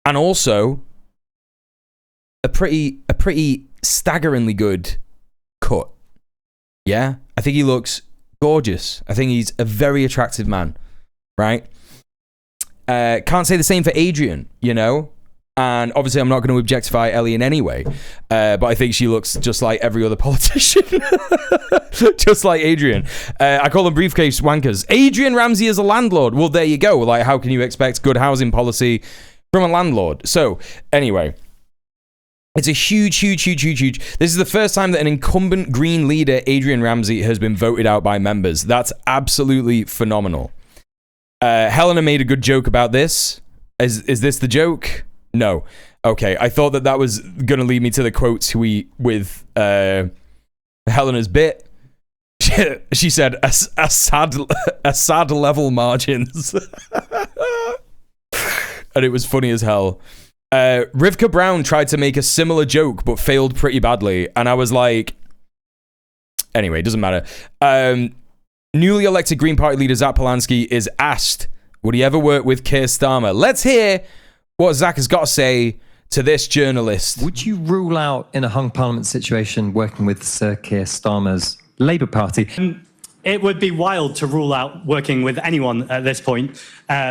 And also a pretty staggeringly good cut. Yeah, I think he looks gorgeous. I think he's a very attractive man, right? Can't say the same for Adrian, you know? And obviously I'm not going to objectify Ellie in any way, but I think she looks just like every other politician. Just like Adrian. I call them briefcase wankers. Adrian Ramsey is a landlord. Well, there you go. Like, how can you expect good housing policy from a landlord? So, anyway, it's a huge. This is the first time that an incumbent Green leader, Adrian Ramsey, has been voted out by members. That's absolutely phenomenal. Helena made a good joke about this. Is this the joke? No. Okay, I thought that was going to lead me to the quotes with Helena's bit. She said, a sad level margins. And it was funny as hell. Rivka Brown tried to make a similar joke, but failed pretty badly. And I was like... Anyway, it doesn't matter. Newly elected Green Party leader Zack Polanski is asked, would he ever work with Keir Starmer? Let's hear what Zack has got to say to this journalist. Would you rule out, in a hung parliament situation, working with Sir Keir Starmer's Labour Party? It would be wild to rule out working with anyone at this point,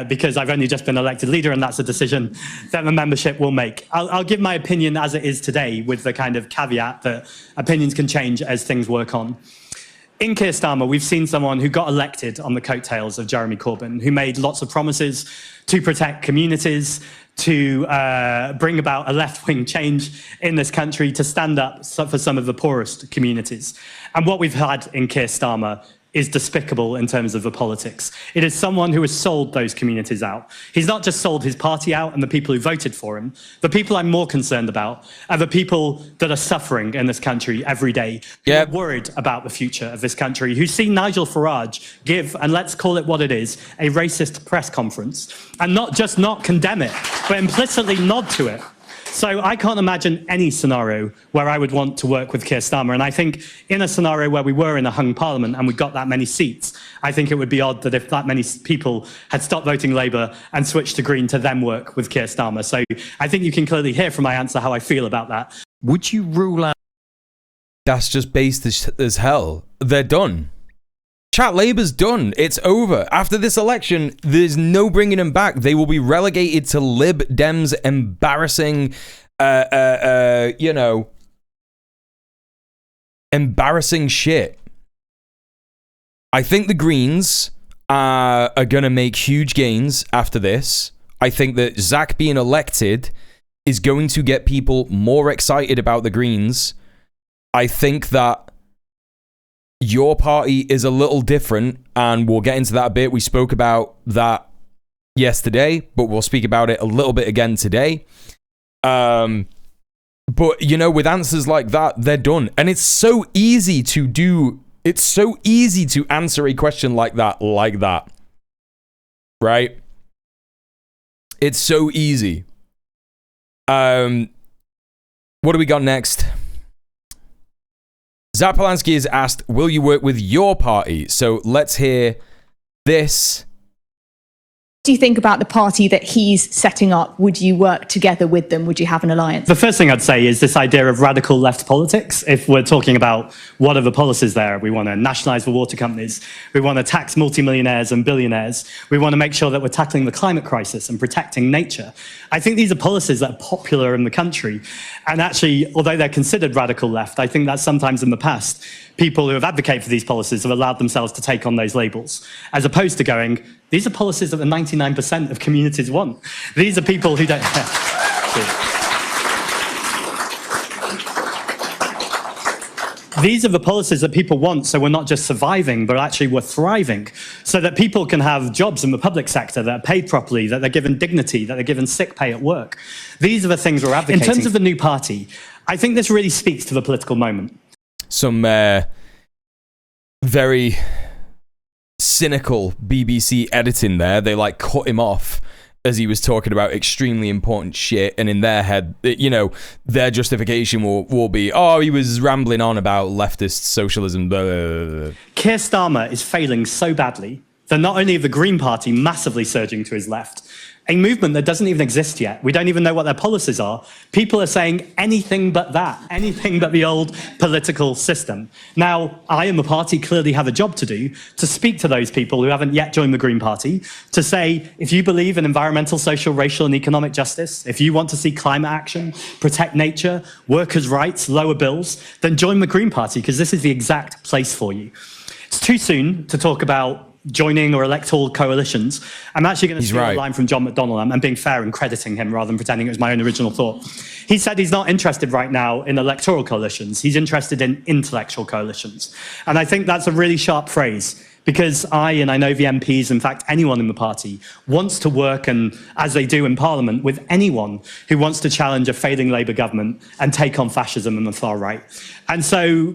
because I've only just been elected leader, and that's a decision that the membership will make. I'll give my opinion as it is today, with the kind of caveat that opinions can change as things work on. In Keir Starmer, we've seen someone who got elected on the coattails of Jeremy Corbyn, who made lots of promises to protect communities, to bring about a left-wing change in this country, to stand up for some of the poorest communities. And what we've had in Keir Starmer is despicable in terms of the politics. It is someone who has sold those communities out. He's not just sold his party out and the people who voted for him. The people I'm more concerned about are the people that are suffering in this country every day, who are worried about the future of this country, who see Nigel Farage give, and let's call it what it is, a racist press conference, and not just not condemn it, but implicitly nod to it. So I can't imagine any scenario where I would want to work with Keir Starmer. And I think in a scenario where we were in a hung parliament and we got that many seats, I think it would be odd that if that many people had stopped voting Labour and switched to Green, to then work with Keir Starmer. So I think you can clearly hear from my answer how I feel about that. Would you rule out... That's just based as hell. They're done. Chat, Labour's done. It's over. After this election, there's no bringing them back. They will be relegated to Lib Dems' embarrassing, embarrassing shit. I think the Greens are going to make huge gains after this. I think that Zack being elected is going to get people more excited about the Greens. I think that your party is a little different, and we'll get into that a bit. We spoke about that yesterday, but we'll speak about it a little bit again today. But, you know, with answers like that, they're done. And it's so easy to do... It's so easy to answer a question like that. Right? It's so easy. What do we got next? Zack Polanski is asked, will you work with your party? So let's hear this. Do you think about the party that he's setting up? Would you work together with them? Would you have an alliance? The first thing I'd say is this idea of radical left politics. If we're talking about what are the policies there, we want to nationalise the water companies. We want to tax multimillionaires and billionaires. We want to make sure that we're tackling the climate crisis and protecting nature. I think these are policies that are popular in the country. And actually, although they're considered radical left, I think that sometimes in the past, people who have advocated for these policies have allowed themselves to take on those labels, as opposed to going, these are policies that the 99% of communities want. These are people who don't... These are the policies that people want, so we're not just surviving, but actually we're thriving, so that people can have jobs in the public sector that are paid properly, that they're given dignity, that they're given sick pay at work. These are the things we're advocating. In terms of the new party, I think this really speaks to the political moment. Some very cynical BBC editing there. They like cut him off as he was talking about extremely important shit, and in their head, you know, their justification will be, oh, he was rambling on about leftist socialism. Blah, blah, blah. Keir Starmer is failing so badly that not only are the Green Party massively surging to his left, a movement that doesn't even exist yet. We don't even know what their policies are. People are saying anything but that, anything but the old political system. Now, I and the party clearly have a job to do to speak to those people who haven't yet joined the Green Party, to say, if you believe in environmental, social, racial and economic justice, if you want to see climate action, protect nature, workers' rights, lower bills, then join the Green Party, because this is the exact place for you. It's too soon to talk about joining or electoral coalitions. I'm actually going to steal a line from John McDonnell. I'm being fair and crediting him rather than pretending it was my own original thought. He said he's not interested right now in electoral coalitions. He's interested in intellectual coalitions. And I think that's a really sharp phrase, because I know the MPs, in fact, anyone in the party, wants to work, and as they do in Parliament, with anyone who wants to challenge a failing Labour government and take on fascism and the far right. And so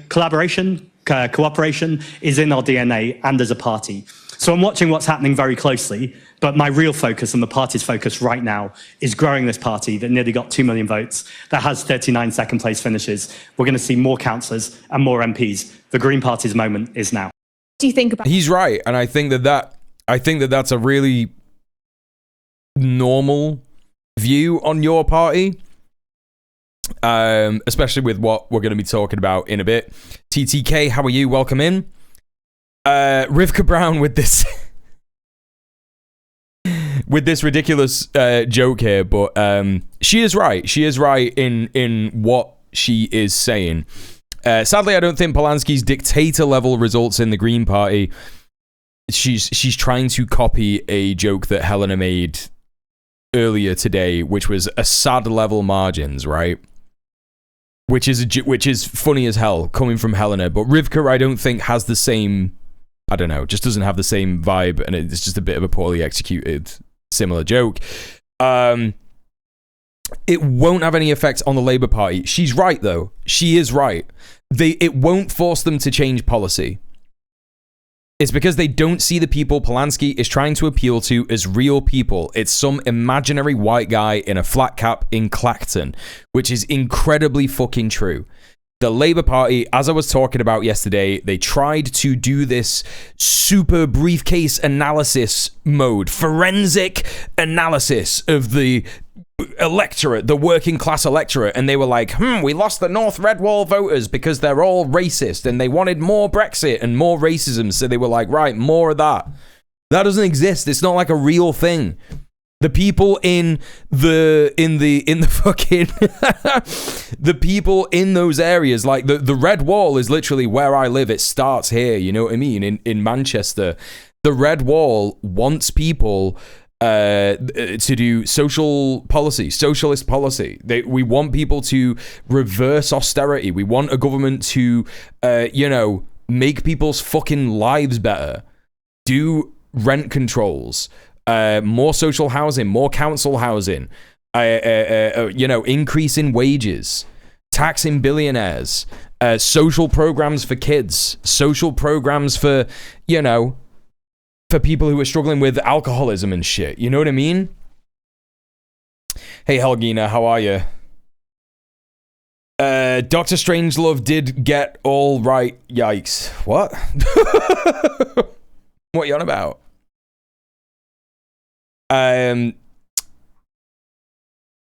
collaboration, cooperation is in our DNA and as a party. So I'm watching what's happening very closely, but my real focus and the party's focus right now is growing this party that nearly got 2 million votes, that has 39 second place finishes. We're going to see more councillors and more MPs. The Green Party's moment is now. Do you think about... He's right, and I think that's a really normal view on your party. Especially with what we're going to be talking about in a bit. TTK, how are you? Welcome in. Rivka Brown with this with this ridiculous joke here, but she is right. She is right in what she is saying. Sadly, I don't think Polanski's dictator level results in the Green Party. She's trying to copy a joke that Helena made earlier today, which was Assad level margins, right? Which is funny as hell coming from Helena, but Rivka I don't think has the same, I don't know, just doesn't have the same vibe, and it's just a bit of a poorly executed similar joke. It won't have any effect on the Labour Party. She's right though. She is right. It won't force them to change policy. It's because they don't see the people Polanski is trying to appeal to as real people. It's some imaginary white guy in a flat cap in Clacton, which is incredibly fucking true. The Labour Party, as I was talking about yesterday, they tried to do this super briefcase analysis mode, forensic analysis of the electorate, the working class electorate, and they were like, we lost the North Red Wall voters because they're all racist and they wanted more Brexit and more racism, so they were like, right, more of that. That doesn't exist. It's not like a real thing. The people in the fucking the people in those areas, like the Red Wall is literally where I live. It starts here, you know what I mean? In Manchester, the Red Wall wants people to do social policy, socialist policy. We want people to reverse austerity. We want a government to, make people's fucking lives better. Do rent controls, more social housing, more council housing. You know, increasing wages, taxing billionaires, social programs for kids, social programs for, you know, for people who are struggling with alcoholism and shit. You know what I mean? Hey, Helgina, how are you? Dr. Strangelove did get all right. Yikes. What? What are you on about?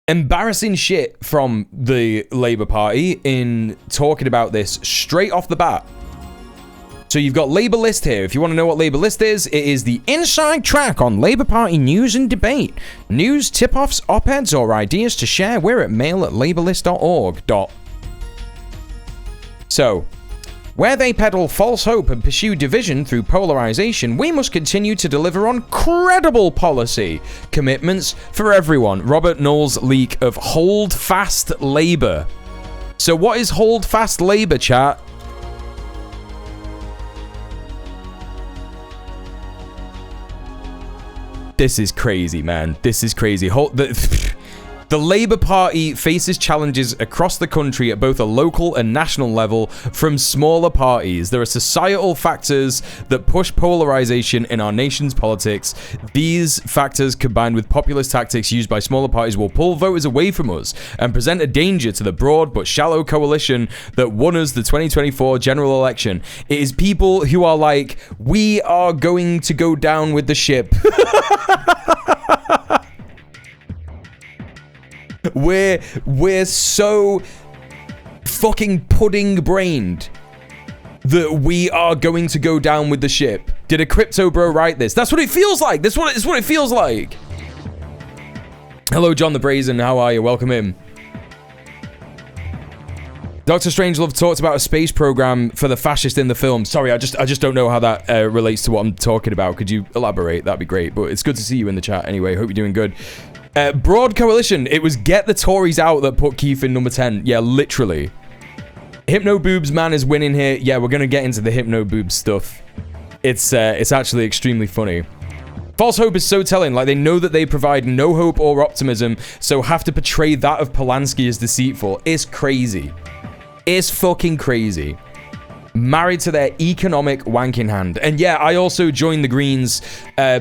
Embarrassing shit from the Labour Party in talking about this straight off the bat. So you've got Labour List here. If you want to know what Labour List is, it is the inside track on Labour Party news and debate. News, tip-offs, op-eds, or ideas to share. We're at mail@labourlist.org. So, where they peddle false hope and pursue division through polarization, we must continue to deliver on credible policy commitments for everyone. Robert Knoll's leak of Hold Fast Labour. So what is Hold Fast Labour, chat? This is crazy, man. This is crazy. The Labour Party faces challenges across the country at both a local and national level from smaller parties. There are societal factors that push polarization in our nation's politics. These factors, combined with populist tactics used by smaller parties, will pull voters away from us and present a danger to the broad but shallow coalition that won us the 2024 general election. It is people who are like, we are going to go down with the ship. We're so fucking pudding-brained that we are going to go down with the ship. Did a crypto bro write this? That's what it feels like. That's what it feels like. Hello, John the Brazen. How are you? Welcome in. Dr. Strangelove talked about a space program for the fascist in the film. Sorry, I just don't know how that relates to what I'm talking about. Could you elaborate? That'd be great. But it's good to see you in the chat anyway. Hope you're doing good. Broad coalition. It was Get the Tories Out that put Keith in number 10. Yeah, literally. Hypno Boobs man is winning here. Yeah, we're gonna get into the Hypno Boobs stuff. It's actually extremely funny. False hope is so telling. Like, they know that they provide no hope or optimism, so have to portray that of Polanski as deceitful. It's crazy. It's fucking crazy. Married to their economic wanking hand. And yeah, I also joined the Greens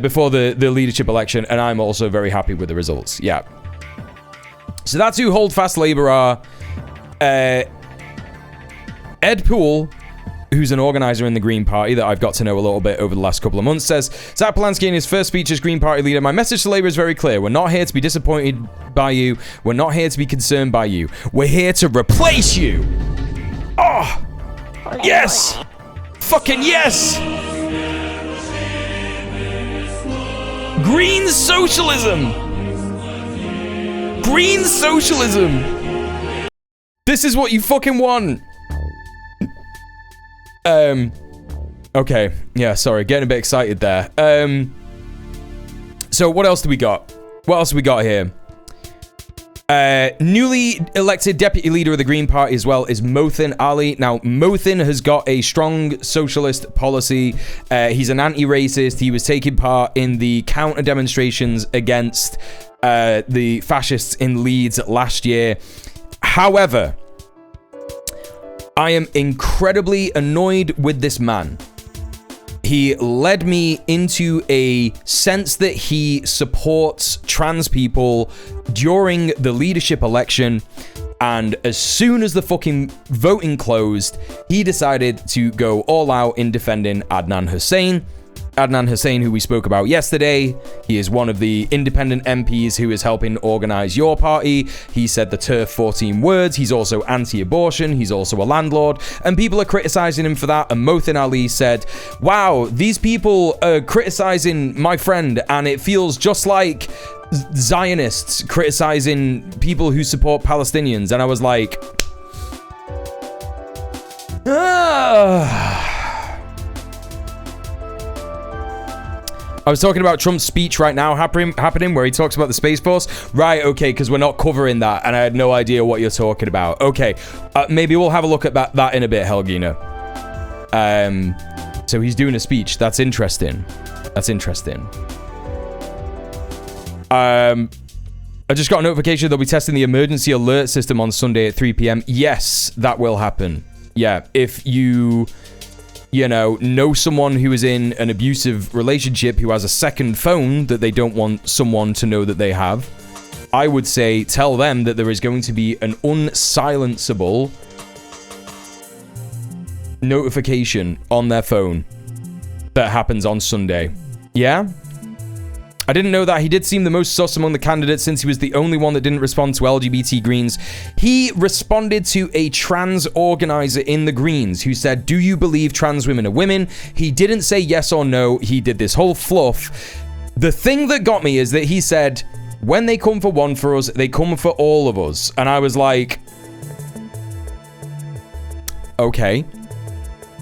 before the leadership election, and I'm also very happy with the results. Yeah. So that's who Hold Fast Labour are. Ed Poole, who's an organizer in the Green Party that I've got to know a little bit over the last couple of months, says, Zack Polanski in his first speech as Green Party leader, my message to Labour is very clear. We're not here to be disappointed by you. We're not here to be concerned by you. We're here to replace you. Oh! Yes! Fucking yes! Green socialism! Green socialism! This is what you fucking want! Okay. Yeah, sorry. Getting a bit excited there. So what else do we got? What else do we got here? Newly elected deputy leader of the Green Party as well is Mothin Ali. Now, Mothin has got a strong socialist policy. He's an anti-racist. He was taking part in the counter demonstrations against the fascists in Leeds last year. However, I am incredibly annoyed with this man. He led me into a sense that he supports trans people during the leadership election, and as soon as the fucking voting closed, he decided to go all out in defending Adnan Hussein. Adnan Hussein, who we spoke about yesterday, he is one of the independent MPs who is helping organize your party. He said the TERF 14 words. He's also anti-abortion. He's also a landlord. And people are criticizing him for that. And Mothin Ali said, wow, these people are criticizing my friend, and it feels just like Zionists criticizing people who support Palestinians. And I was like, I was talking about Trump's speech right now happening where he talks about the Space Force. Right, okay, because we're not covering that, and I had no idea what you're talking about. Okay, maybe we'll have a look at that in a bit, Helgina. So he's doing a speech. That's interesting. That's interesting. I just got a notification they'll be testing the emergency alert system on Sunday at 3 p.m. Yes, that will happen. Yeah, if you know someone who is in an abusive relationship who has a second phone that they don't want someone to know that they have, I would say tell them that there is going to be an unsilenceable notification on their phone that happens on Sunday. Yeah? I didn't know that. He did seem the most sus among the candidates since he was the only one that didn't respond to LGBT Greens. He responded to a trans organizer in the Greens who said, "Do you believe trans women are women?" He didn't say yes or no. He did this whole fluff. The thing that got me is that he said, when they come for one for us, they come for all of us. And I was like, okay.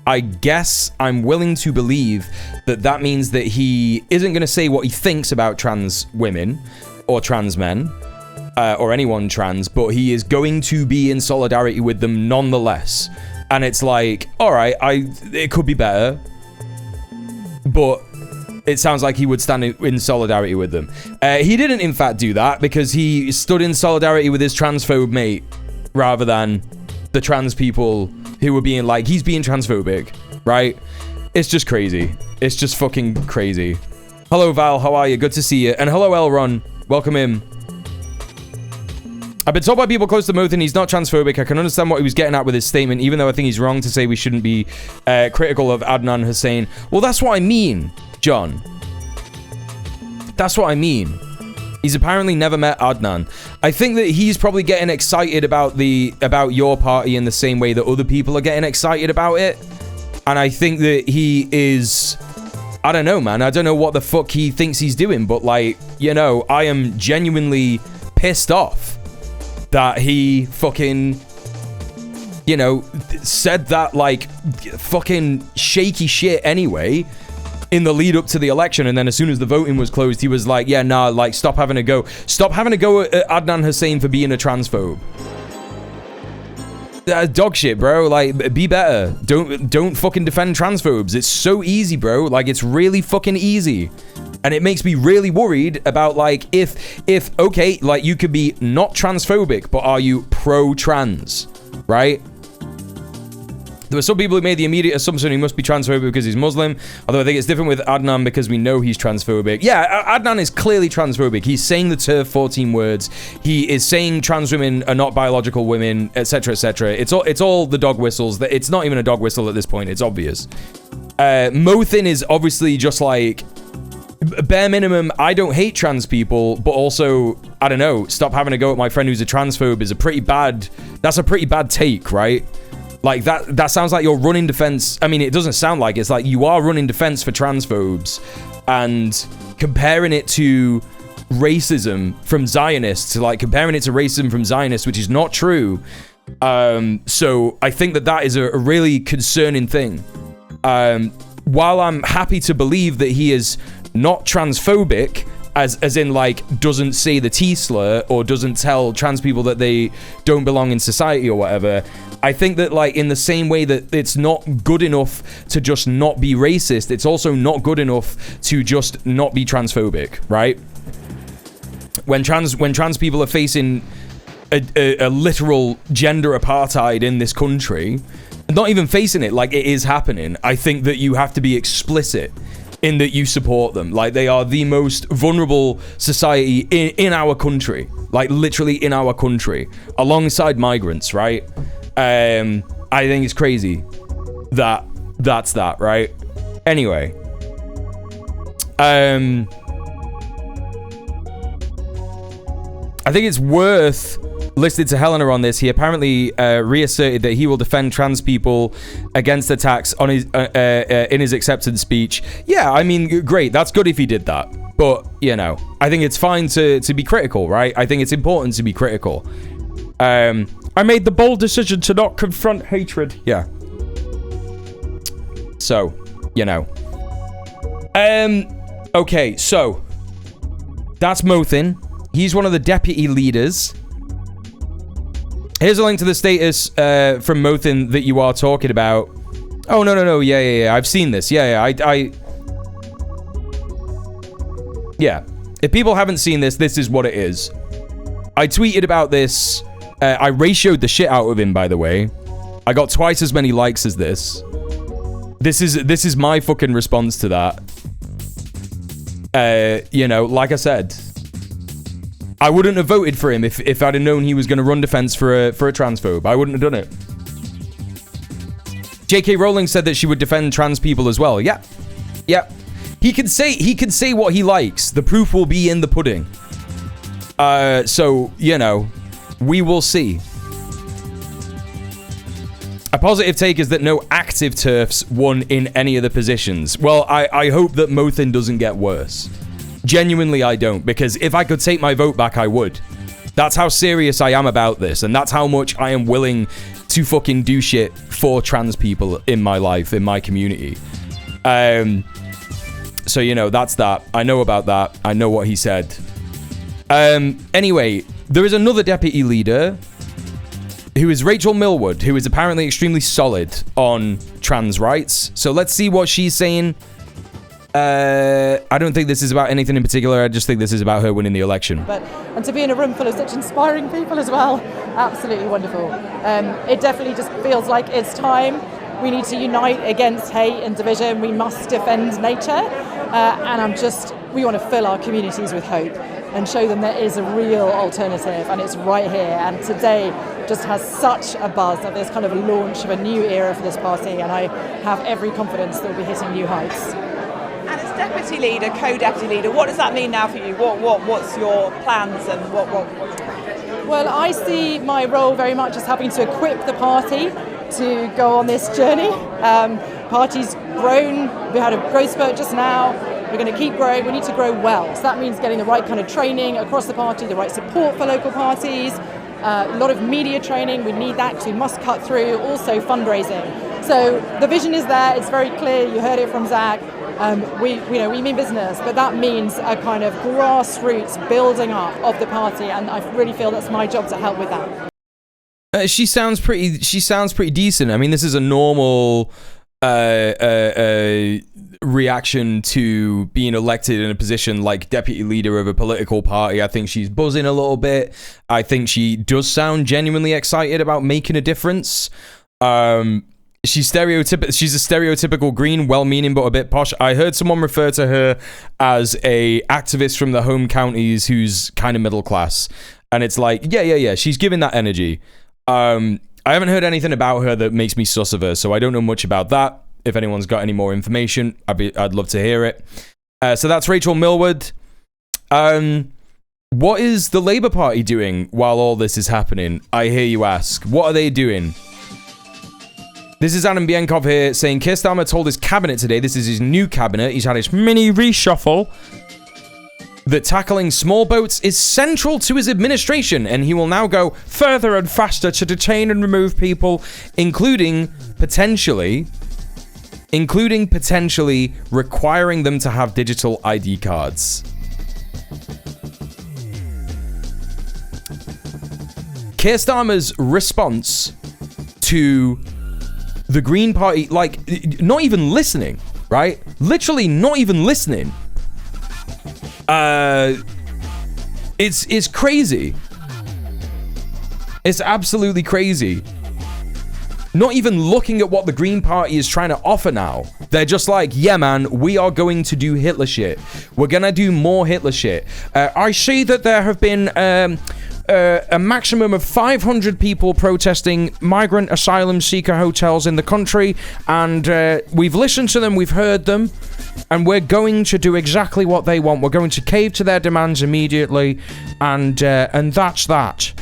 I guess I'm willing to believe that that means that he isn't going to say what he thinks about trans women or trans men or anyone trans, but he is going to be in solidarity with them nonetheless. And it's like, all right, it could be better, but it sounds like he would stand in solidarity with them. He didn't, in fact, do that because he stood in solidarity with his transphobe mate rather than the trans people who were being like, he's being transphobic, right? It's just crazy. It's just fucking crazy. Hello, Val. How are you? Good to see you. And hello, Elron. Welcome in. I've been told by people close to Mothin he's not transphobic. I can understand what he was getting at with his statement, even though I think he's wrong to say we shouldn't be critical of Adnan Hussein. Well, that's what I mean, John. That's what I mean. He's apparently never met Adnan. I think that he's probably getting excited about your party in the same way that other people are getting excited about it. And I think that he is... I don't know, man. I don't know what the fuck he thinks he's doing. But, like, you know, I am genuinely pissed off that he fucking... you know, said that, like, fucking shaky shit anyway in the lead up to the election, and then as soon as the voting was closed, he was like, yeah, nah, like, stop having a go at Adnan Hussein for being a transphobe. Dog shit, bro. Like, be better. Don't fucking defend transphobes. It's so easy, bro. Like, it's really fucking easy. And it makes me really worried about, like, if okay, like, you could be not transphobic, but are you pro-trans, right? There were some people who made the immediate assumption he must be transphobic because he's Muslim, although I think it's different with Adnan because we know he's transphobic. Yeah, Adnan is clearly transphobic. He's saying the TERF 14 words. He is saying trans women are not biological women, etc., etc. It's all the dog whistles. It's not even a dog whistle at this point. It's obvious. Mothin is obviously just like, bare minimum, I don't hate trans people, but also, I don't know, stop having a go at my friend who's a transphobe is that's a pretty bad take, right? Like, that sounds like you're running defense. I mean, it doesn't sound like it's like you are running defense for transphobes and comparing it to racism from Zionists, like comparing it to racism from Zionists, which is not true. So I think that is a really concerning thing. While I'm happy to believe that he is not transphobic, as in, like, doesn't say the T slur or doesn't tell trans people that they don't belong in society or whatever, I think that, like, in the same way that it's not good enough to just not be racist, it's also not good enough to just not be transphobic, right? When trans people are facing a literal gender apartheid in this country, not even facing it, like, it is happening, I think that you have to be explicit in that you support them. Like, they are the most vulnerable society in our country, like, literally in our country, alongside migrants, right? I think it's crazy that's that, right? Anyway, I think it's worth listed to Helena on this. He apparently reasserted that he will defend trans people against attacks on his in his acceptance speech. Yeah, I mean, great. That's good if he did that. But, you know, I think it's fine to be critical, right? I think it's important to be critical. I made the bold decision to not confront hatred. Yeah. So, you know. Okay, so that's Mothin. He's one of the deputy leaders. Here's a link to the status from Mothin that you are talking about. Oh, no. Yeah. I've seen this. Yeah. Yeah. If people haven't seen this, this is what it is. I tweeted about this. I ratioed the shit out of him, by the way. I got twice as many likes as this. This is my fucking response to that. You know, like I said, I wouldn't have voted for him if I'd have known he was going to run defense for a transphobe. I wouldn't have done it. J.K. Rowling said that she would defend trans people as well. Yeah. Yeah. He can say what he likes. The proof will be in the pudding. So, you know, we will see. A positive take is that no active TERFs won in any of the positions. Well, I hope that Mothin doesn't get worse. Genuinely, I don't, because if I could take my vote back, I would. That's how serious I am about this, and that's how much I am willing to fucking do shit for trans people in my life, in my community. So, you know, that's that. I know about that. I know what he said. Anyway, there is another deputy leader who is Rachel Millward, who is apparently extremely solid on trans rights. So let's see what she's saying. I don't think this is about anything in particular. I just think this is about her winning the election. And to be in a room full of such inspiring people as well, absolutely wonderful. It definitely just feels like it's time. We need to unite against hate and division. We must defend nature. And we want to fill our communities with hope and show them there is a real alternative, and it's right here. And today just has such a buzz of this kind of a launch of a new era for this party, and I have every confidence that we'll be hitting new heights. And as deputy leader, co-deputy leader, what does that mean now for you? What's your plans and what? Well, I see my role very much as having to equip the party to go on this journey. Party's grown. We had a growth spurt just now. We're going to keep growing. We need to grow well. So that means getting the right kind of training across the party, the right support for local parties, a lot of media training. We need that because we must cut through. Also fundraising. So the vision is there. It's very clear. You heard it from Zack. We mean business, but that means a kind of grassroots building up of the party, and I really feel that's my job to help with that. She sounds pretty decent. I mean, this is a normal reaction to being elected in a position like deputy leader of a political party. I think she's buzzing a little bit. I think she does sound genuinely excited about making a difference. She's a stereotypical green, well-meaning but a bit posh. I heard someone refer to her as a activist from the home counties who's kind of middle class, and it's like, yeah. She's giving that energy. I haven't heard anything about her that makes me sus of her, so I don't know much about that. If anyone's got any more information, I'd love to hear it. So that's Rachel Millward. What is the Labour Party doing while all this is happening? I hear you ask. What are they doing? This is Adam Bienkov here saying Keir Starmer told his cabinet today, this is his new cabinet, he's had his mini reshuffle, that tackling small boats is central to his administration, and he will now go further and faster to detain and remove people, including potentially requiring them to have digital ID cards. Keir Starmer's response to the Green Party, like, not even listening, right? Literally not even listening. It's crazy. It's absolutely crazy. Not even looking at what the Green Party is trying to offer now. They're just like, yeah, man, we are going to do Hitler shit. We're gonna do more Hitler shit. I see that there have been a maximum of 500 people protesting migrant asylum seeker hotels in the country, and we've listened to them, we've heard them, and we're going to do exactly what they want. We're going to cave to their demands immediately, and that's that.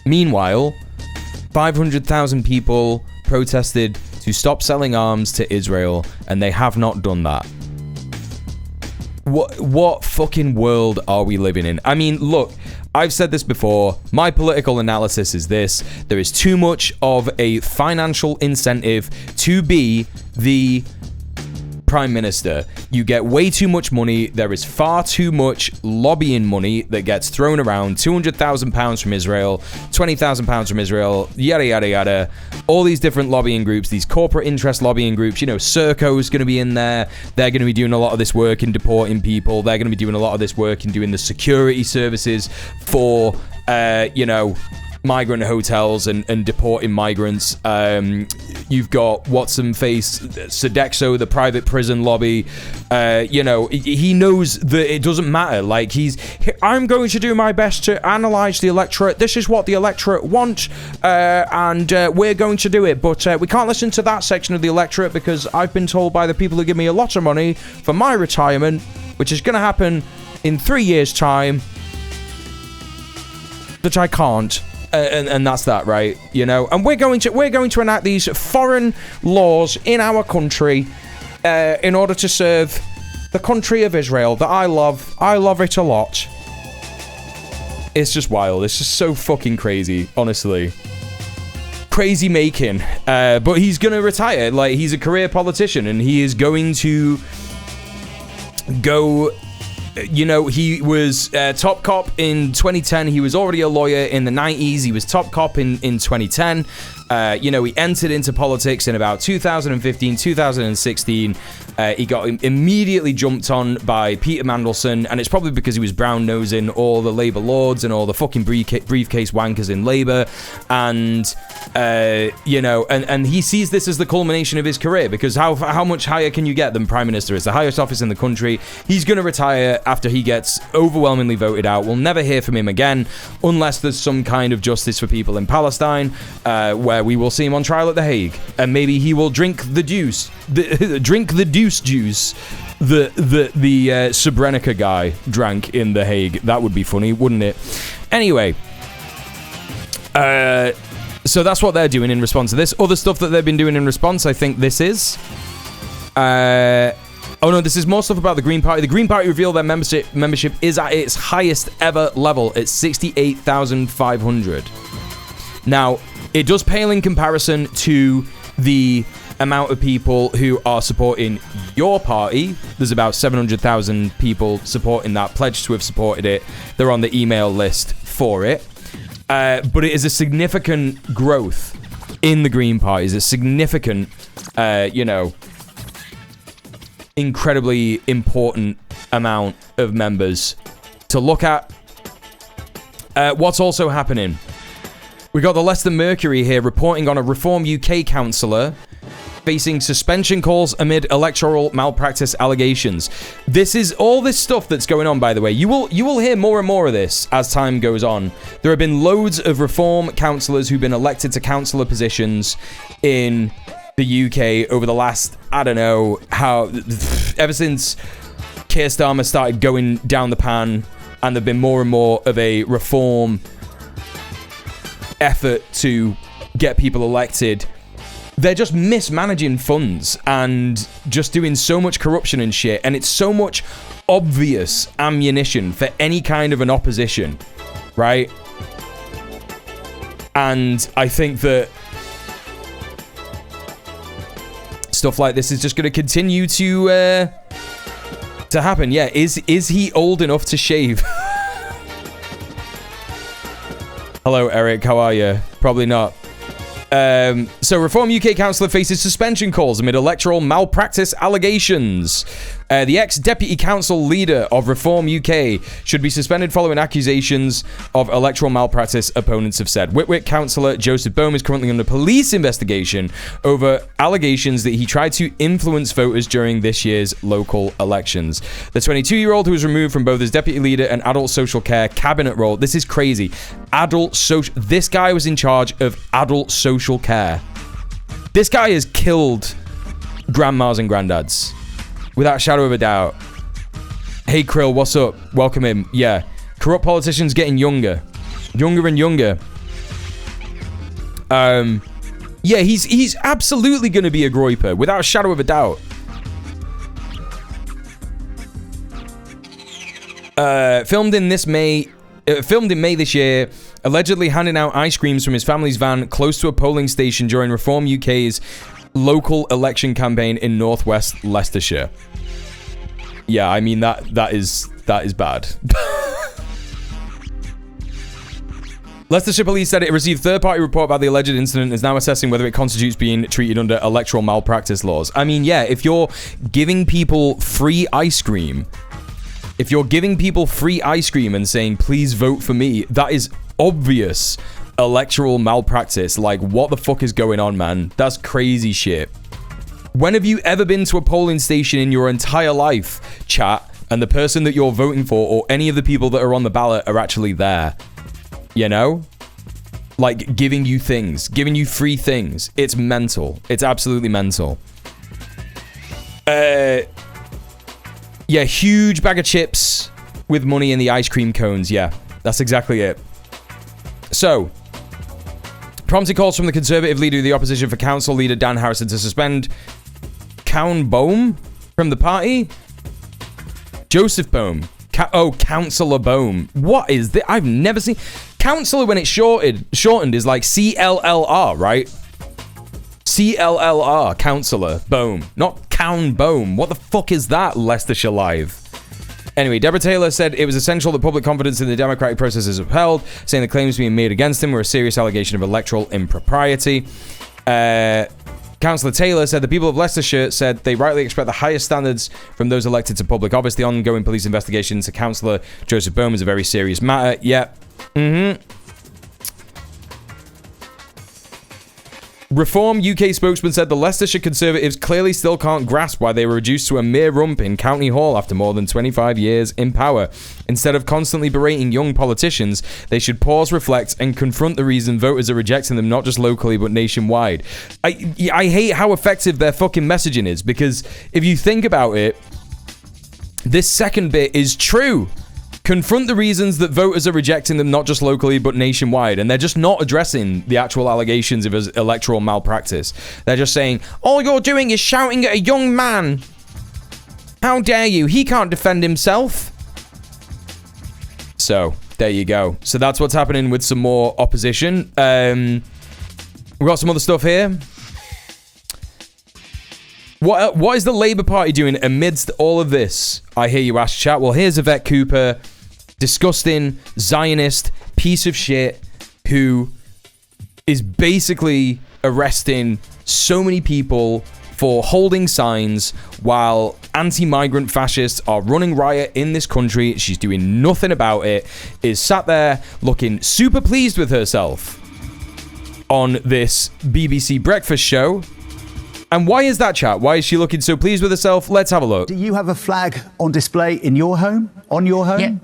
Meanwhile, 500,000 people protested to stop selling arms to Israel, and they have not done that. What fucking world are we living in? I mean, look, I've said this before. My political analysis is this. There is too much of a financial incentive to be the Prime Minister, you get way too much money. There is far too much lobbying money that gets thrown around. £200,000 from Israel, £20,000 from Israel, yada, yada, yada. All these different lobbying groups, these corporate interest lobbying groups. You know, Serco's going to be in there. They're going to be doing a lot of this work in deporting people. They're going to be doing a lot of this work in doing the security services for, you know, migrant hotels and deporting migrants. You've got what's-some-face, Sodexo, the private prison lobby. You know, he knows that it doesn't matter. Like, I'm going to do my best to analyze the electorate. This is what the electorate want, and we're going to do it. But we can't listen to that section of the electorate because I've been told by the people who give me a lot of money for my retirement, which is going to happen in 3 years' time, that I can't. And that's that, right? You know, and we're going to enact these foreign laws in our country in order to serve the country of Israel that I love. I love it a lot. It's just wild. It's just so fucking crazy, honestly. Crazy making. But he's gonna retire. Like, he's a career politician, and he is going to go. You know, he was top cop in 2010. He was already a lawyer in the 90s. He was top cop in 2010. You know, he entered into politics in about 2015, 2016. He got immediately jumped on by Peter Mandelson, and it's probably because he was brown-nosing all the Labour lords and all the fucking briefcase wankers in Labour. And, you know, and he sees this as the culmination of his career, because how much higher can you get than Prime Minister? It's the highest office in the country. He's going to retire after he gets overwhelmingly voted out. We'll never hear from him again unless there's some kind of justice for people in Palestine, where we will see him on trial at The Hague, and maybe he will drink the juice that the Srebrenica guy drank in The Hague. That would be funny, wouldn't it? Anyway, so that's what they're doing in response to this. Other stuff that they've been doing in response, I think this is oh no, this is more stuff about the Green Party. The Green Party revealed their membership is at its highest ever level at 68,500. Now, it does pale in comparison to the amount of people who are supporting your party. There's about 700,000 people supporting that, pledged to have supported it. They're on the email list for it. But it is a significant growth in the Green Party. It's a significant, you know, incredibly important amount of members to look at. What's also happening? We got the Leicester Mercury here reporting on a Reform UK councillor facing suspension calls amid electoral malpractice allegations. This is all this stuff that's going on, by the way. You will hear more and more of this as time goes on. There have been loads of Reform councillors who've been elected to councillor positions in the UK over the last, I don't know how, ever since Keir Starmer started going down the pan, and there've been more and more of a Reform effort to get people elected. They're just mismanaging funds and just doing so much corruption and shit, and it's so much obvious ammunition for any kind of an opposition, right? And I think that stuff like this is just going to continue to happen. Yeah, is he old enough to shave? Hello, Eric. How are you? Probably not. So Reform UK councillor faces suspension calls amid electoral malpractice allegations. The ex-deputy council leader of Reform UK should be suspended following accusations of electoral malpractice, opponents have said. Whitwick councillor Joseph Bohm is currently under police investigation over allegations that he tried to influence voters during this year's local elections. The 22-year-old, who was removed from both his deputy leader and adult social care cabinet role. This is crazy. This guy was in charge of adult social care. This guy has killed grandmas and granddads, without a shadow of a doubt. Hey Krill, what's up? Welcome in. Yeah, corrupt politicians getting younger and younger. Yeah, he's absolutely going to be a groiper, without a shadow of a doubt. Filmed in May this year, allegedly handing out ice creams from his family's van close to a polling station during Reform UK's local election campaign in northwest Leicestershire. Yeah, I mean that is bad. Leicestershire Police said it received third-party report about the alleged incident and is now assessing whether it constitutes being treated under electoral malpractice laws. I mean, yeah, if you're giving people free ice cream, and saying, please vote for me, that is obvious electoral malpractice. Like, what the fuck is going on, man? That's crazy shit. When have you ever been to a polling station in your entire life, chat, and the person that you're voting for or any of the people that are on the ballot are actually there? You know? Like, giving you free things. It's mental. It's absolutely mental. Yeah, huge bag of chips with money in the ice cream cones. Yeah, that's exactly it. So, prompted calls from the Conservative leader of the opposition for council leader Dan Harrison to suspend Count Bohm from the party. Joseph Bohm. Councillor Bohm. What is this? I've never seen... Councillor, when it's shortened is like CLLR, right? CLLR, Councillor Bohm. Not Count Bohm. What the fuck is that, Leicestershire Live? Anyway, Deborah Taylor said it was essential that public confidence in the democratic process is upheld, saying the claims being made against him were a serious allegation of electoral impropriety. Councillor Taylor said the people of Leicestershire said they rightly expect the highest standards from those elected to public office. The ongoing police investigation into Councillor Joseph Bohm is a very serious matter. Yeah. Reform UK spokesman said the Leicestershire Conservatives clearly still can't grasp why they were reduced to a mere rump in County Hall after more than 25 years in power. Instead of constantly berating young politicians, they should pause, reflect, and confront the reason voters are rejecting them not just locally but nationwide. I hate how effective their fucking messaging is, because if you think about it, this second bit is true. Confront the reasons that voters are rejecting them not just locally but nationwide, and they're just not addressing the actual allegations of electoral malpractice. They're just saying, all you're doing is shouting at a young man. How dare you? He can't defend himself. So, there you go. So that's what's happening with some more opposition. We've got some other stuff here. What is the Labour Party doing amidst all of this? I hear you ask, chat. Well, here's Yvette Cooper, disgusting Zionist piece of shit who is basically arresting so many people for holding signs while anti-migrant fascists are running riot in this country. She's doing nothing about it, is sat there looking super pleased with herself on this BBC breakfast show. And why is that, chat? Why is she looking so pleased with herself? Let's have a look. Do you have a flag on display in your home? On your home? Yeah.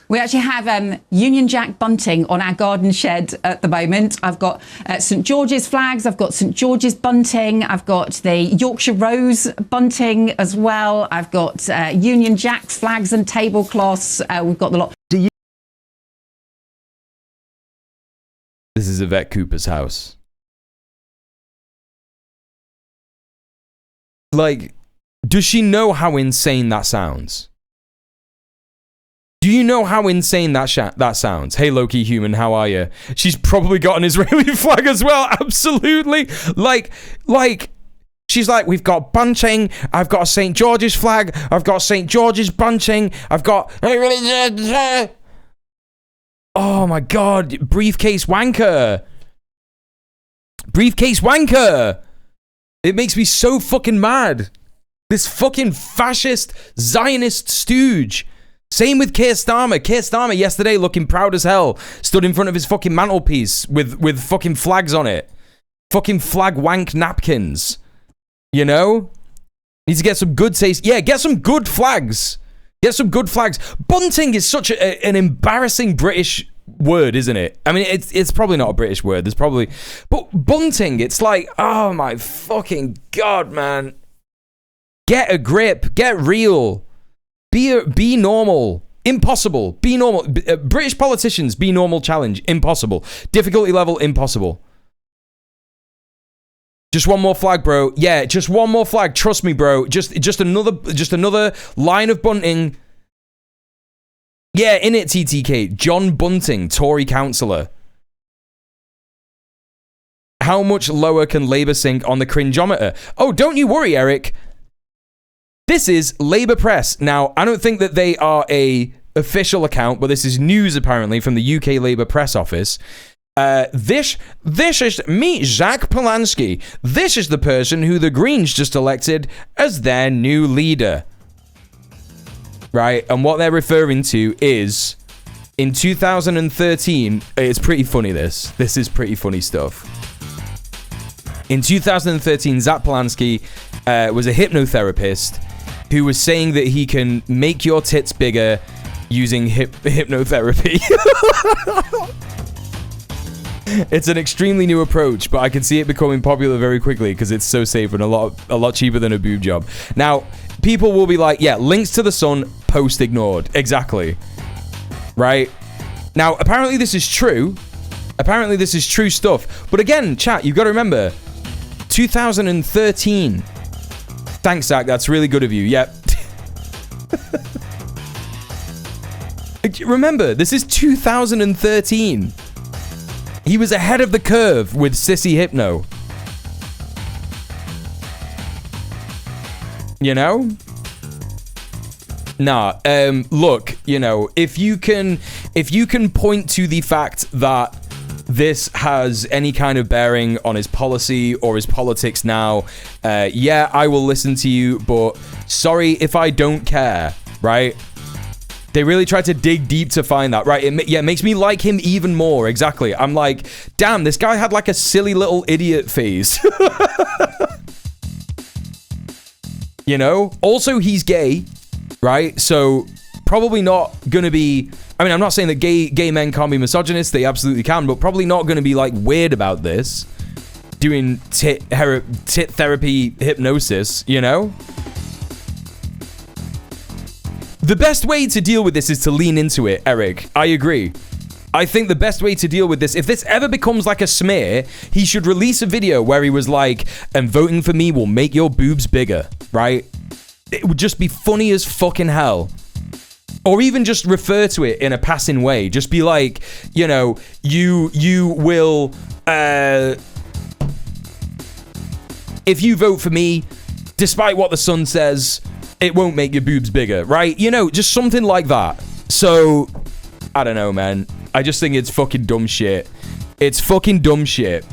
We actually have Union Jack bunting on our garden shed at the moment. I've got St George's flags. I've got St George's bunting. I've got the Yorkshire Rose bunting as well. I've got Union Jack's flags and tablecloths. We've got the lot. This is Yvette Cooper's house. Like, does she know how insane that sounds? Do you know how insane that sounds? Hey, Loki Human, how are you? She's probably got an Israeli flag as well. Absolutely. Like, she's like, we've got bunting. I've got a St. George's flag. I've got St. George's bunting. I've got... Oh, my God. Briefcase wanker. Briefcase wanker. It makes me so fucking mad. This fucking fascist Zionist stooge. Same with Keir Starmer. Keir Starmer yesterday looking proud as hell. Stood in front of his fucking mantelpiece with fucking flags on it. Fucking flag wank napkins. You know? Needs to get some good taste. Yeah, get some good flags. Get some good flags. Bunting is such an embarrassing British word, isn't it? I mean, it's probably not a British word. There's probably... But bunting, it's like, oh my fucking God, man. Get a grip. Get real. Be normal. Impossible. Be normal. British politicians, be normal challenge. Impossible. Difficulty level, impossible. Just one more flag, bro. Yeah, just one more flag. Trust me, bro. Just another line of bunting. Yeah, in it, TTK. John Bunting, Tory councillor. How much lower can Labour sink on the cringeometer? Oh, don't you worry, Eric. This is Labour Press. Now, I don't think that they are a official account, but this is news apparently from the UK Labour Press Office. This is me, Zack Polanski. This is the person who the Greens just elected as their new leader. Right, and what they're referring to is in 2013, it's pretty funny this is pretty funny stuff. In 2013, Zack Polanski was a hypnotherapist who was saying that he can make your tits bigger using hypnotherapy. It's an extremely new approach, but I can see it becoming popular very quickly because it's so safe and a lot cheaper than a boob job. Now, people will be like, yeah, links to the Sun, post ignored. Exactly. Right? Now, apparently this is true. Apparently this is true stuff. But again, chat, you've got to remember, 2013. Thanks, Zach. That's really good of you. Yep. Remember, this is 2013. He was ahead of the curve with Sissy Hypno. You know? Nah, look, you know, if you can point to the fact that this has any kind of bearing on his policy or his politics now, yeah, I will listen to you, but sorry if I don't care, right? They really tried to dig deep to find that, right? It makes me like him even more, exactly. I'm like, damn, this guy had like a silly little idiot phase. You know? Also, he's gay, right? So, probably not gonna be... I mean, I'm not saying that gay men can't be misogynists. They absolutely can, but probably not gonna be, like, weird about this. Doing tit therapy hypnosis, you know? The best way to deal with this is to lean into it, Eric. I agree. I think the best way to deal with this, if this ever becomes like a smear, he should release a video where he was like, and voting for me will make your boobs bigger, right? It would just be funny as fucking hell. Or even just refer to it in a passing way. Just be like, you know, you will, if you vote for me, despite what the Sun says, it won't make your boobs bigger, right? You know, just something like that. So, I don't know, man. I just think it's fucking dumb shit. It's fucking dumb shit.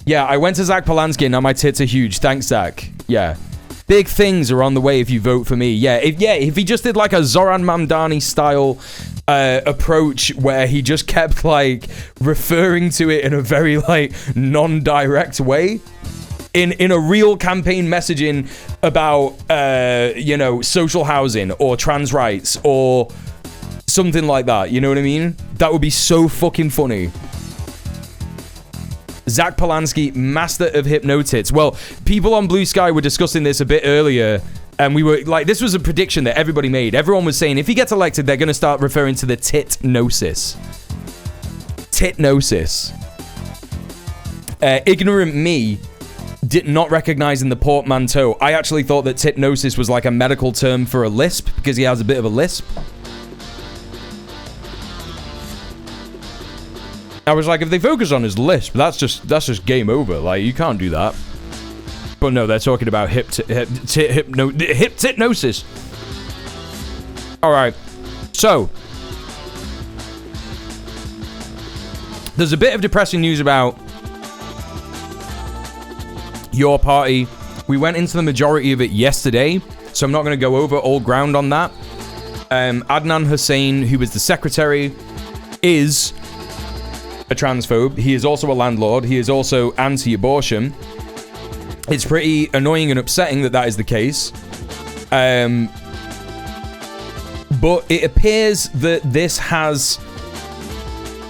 Yeah, I went to Zack Polanski and now my tits are huge. Thanks, Zach. Yeah. Big things are on the way if you vote for me. Yeah, if he just did like a Zoran Mamdani style approach where he just kept like referring to it in a very like non-direct way. In a real campaign messaging about, you know, social housing or trans rights or something like that. You know what I mean? That would be so fucking funny. Zack Polanski, master of hypnotits. Well, people on Blue Sky were discussing this a bit earlier, and we were like, this was a prediction that everybody made. Everyone was saying if he gets elected, they're going to start referring to the titnosis. Titnosis. Ignorant me did not recognize in the portmanteau. I actually thought that titnosis was like a medical term for a lisp because he has a bit of a lisp. I was like, if they focus on his lisp, that's just game over. Like, you can't do that. But no, they're talking about titnosis. All right. So, there's a bit of depressing news about your party. We went into the majority of it yesterday, so I'm not going to go over all ground on that. Adnan Hussein, who was the secretary, is a transphobe. He is also a landlord. He is also anti-abortion. It's pretty annoying and upsetting that that is the case. But it appears that this has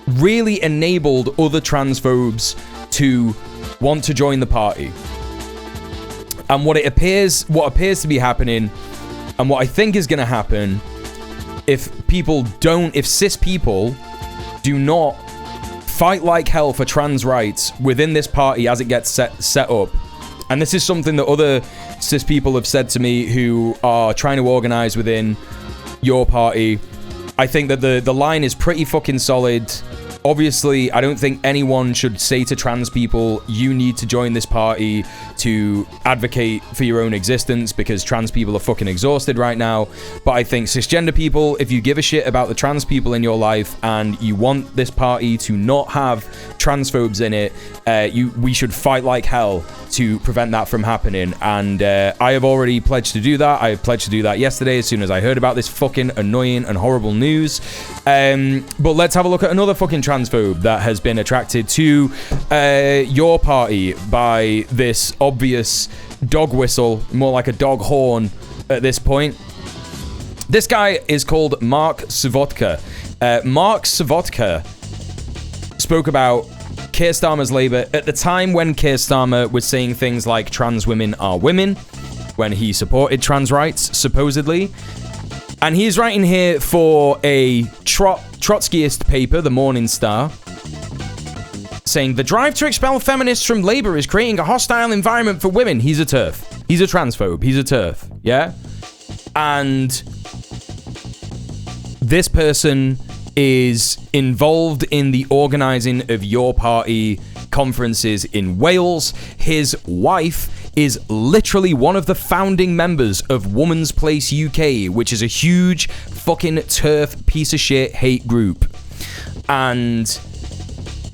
really enabled other transphobes to want to join the party. And what appears to be happening, and what I think is going to happen, if cis people do not fight like hell for trans rights within this party as it gets set up, and this is something that other cis people have said to me who are trying to organize within your party, I think that the line is pretty fucking solid. Obviously, I don't think anyone should say to trans people, you need to join this party to advocate for your own existence, because trans people are fucking exhausted right now. But I think cisgender people, if you give a shit about the trans people in your life and you want this party to not have transphobes in it, we should fight like hell to prevent that from happening. And I have already pledged to do that. I pledged to do that yesterday as soon as I heard about this fucking annoying and horrible news. But let's have a look at another fucking transphobe that has been attracted to your party by this obvious dog whistle, more like a dog horn at this point. This guy is called Mark Savotka. Mark Savotka spoke about Keir Starmer's Labour at the time when Keir Starmer was saying things like trans women are women, when he supported trans rights, supposedly. And he's writing here for a Trotskyist paper, the Morning Star, saying, the drive to expel feminists from Labour is creating a hostile environment for women. He's a TERF. He's a transphobe. He's a TERF. Yeah? And this person is involved in the organising of your party conferences in Wales. His wife is literally one of the founding members of Woman's Place UK, which is a huge fucking TERF piece of shit hate group. And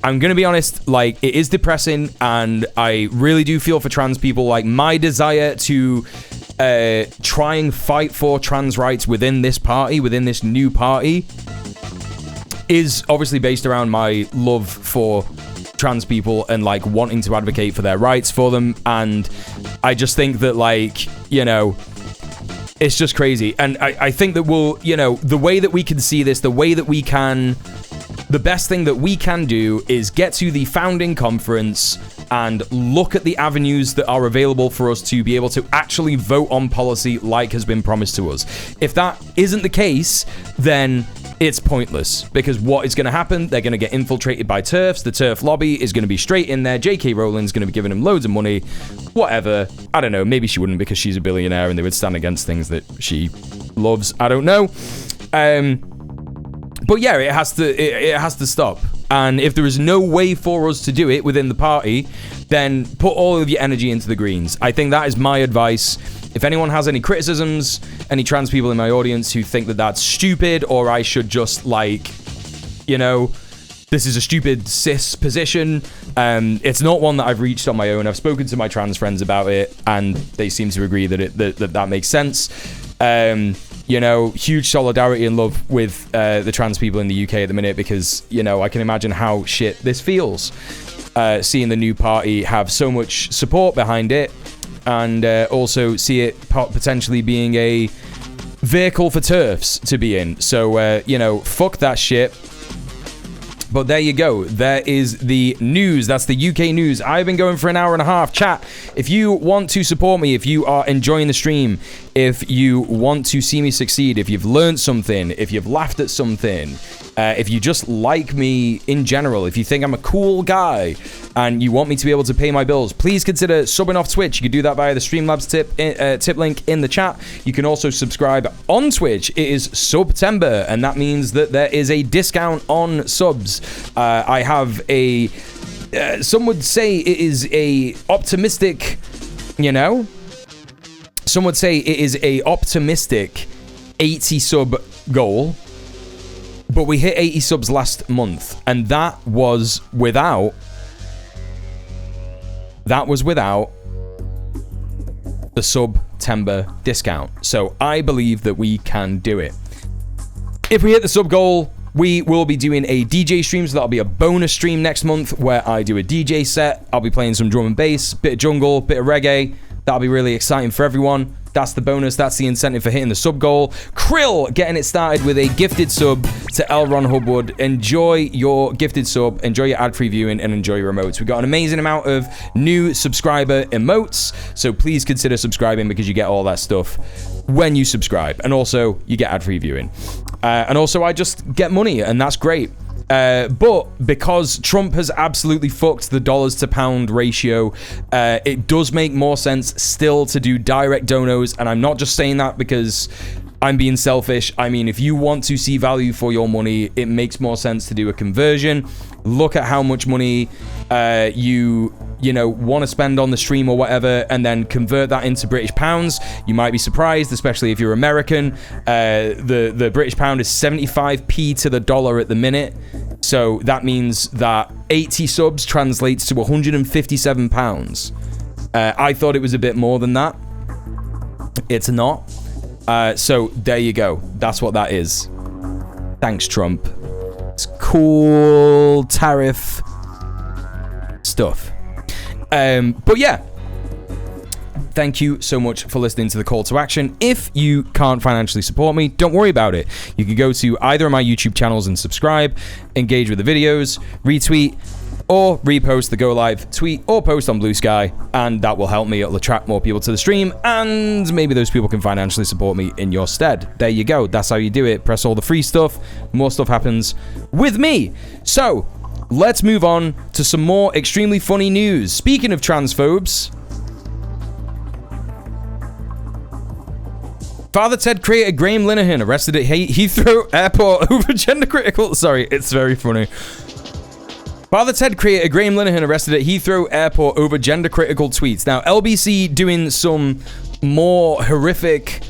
I'm gonna be honest, like, it is depressing, and I really do feel for trans people. Like, my desire to try and fight for trans rights within this party, within this new party, is obviously based around my love for trans people and, like, wanting to advocate for their rights for them. And I just think that, like, you know, it's just crazy. And I think that we'll, you know, the way that we can see this, the way that we can, the best thing that we can do is get to the founding conference and look at the avenues that are available for us to be able to actually vote on policy like has been promised to us. If that isn't the case, then it's pointless, because what is going to happen? They're going to get infiltrated by TERFs. The TERF lobby is going to be straight in there. J.K. Rowling's going to be giving them loads of money. Whatever. I don't know. Maybe she wouldn't, because she's a billionaire and they would stand against things that she loves. I don't know. But yeah, it has to stop. And if there is no way for us to do it within the party, then put all of your energy into the Greens. I think that is my advice. If anyone has any criticisms, any trans people in my audience who think that that's stupid, or I should just, like, you know, this is a stupid cis position, it's not one that I've reached on my own. I've spoken to my trans friends about it, and they seem to agree that that makes sense. You know, huge solidarity and love with the trans people in the UK at the minute, because, you know, I can imagine how shit this feels, seeing the new party have so much support behind it, and also see it potentially being a vehicle for TERFs to be in. So, you know, fuck that shit. But there you go. There is the news. That's the UK news. I've been going for an hour and a half. Chat, if you want to support me, if you are enjoying the stream, if you want to see me succeed, if you've learned something, if you've laughed at something, if you just like me in general, if you think I'm a cool guy and you want me to be able to pay my bills, please consider subbing off Twitch. You can do that via the Streamlabs tip link in the chat. You can also subscribe on Twitch. It is Subtember, and that means that there is a discount on subs. I have a some would say it is a optimistic, you know, some would say it is a optimistic 80 sub goal. But we hit 80 subs last month, and that was without the Subtember discount. So I believe that we can do it. If we hit the sub goal, we will be doing a DJ stream, so that'll be a bonus stream next month where I do a DJ set. I'll be playing some drum and bass, bit of jungle, bit of reggae. That'll be really exciting for everyone. That's the bonus. That's the incentive for hitting the sub goal. Krill getting it started with a gifted sub to Elron Hubwood. Enjoy your gifted sub, enjoy your ad-free viewing, and enjoy your emotes. We've got an amazing amount of new subscriber emotes, so please consider subscribing, because you get all that stuff when you subscribe. And also, you get ad-free viewing. And also, I just get money, and that's great. But because Trump has absolutely fucked the dollars to pound ratio, it does make more sense still to do direct donos. And I'm not just saying that because I'm being selfish. I mean, if you want to see value for your money, it makes more sense to do a conversion. Look at how much money you know, want to spend on the stream or whatever, and then convert that into British pounds. You might be surprised, especially if you're American. The British pound is 75p to the dollar at the minute. So that means that 80 subs translates to 157 pounds. I thought it was a bit more than that. It's not. So there you go. That's what that is. Thanks, Trump. It's cool tariff stuff. But yeah, thank you so much for listening to the call to action. If you can't financially support me, don't worry about it. You can go to either of my YouTube channels and subscribe, engage with the videos, retweet, or repost the go live tweet or post on Blue Sky, and that will help me. It'll attract more people to the stream, and maybe those people can financially support me in your stead. There you go. That's how you do it. Press all the free stuff. More stuff happens with me. So let's move on to some more extremely funny news. Speaking of transphobes, Father Ted creator Graham Linehan arrested at Heathrow Airport over gender critical. Sorry, it's very funny. Father Ted creator Graham Linehan arrested at Heathrow Airport over gender critical tweets. Now, LBC doing some more horrific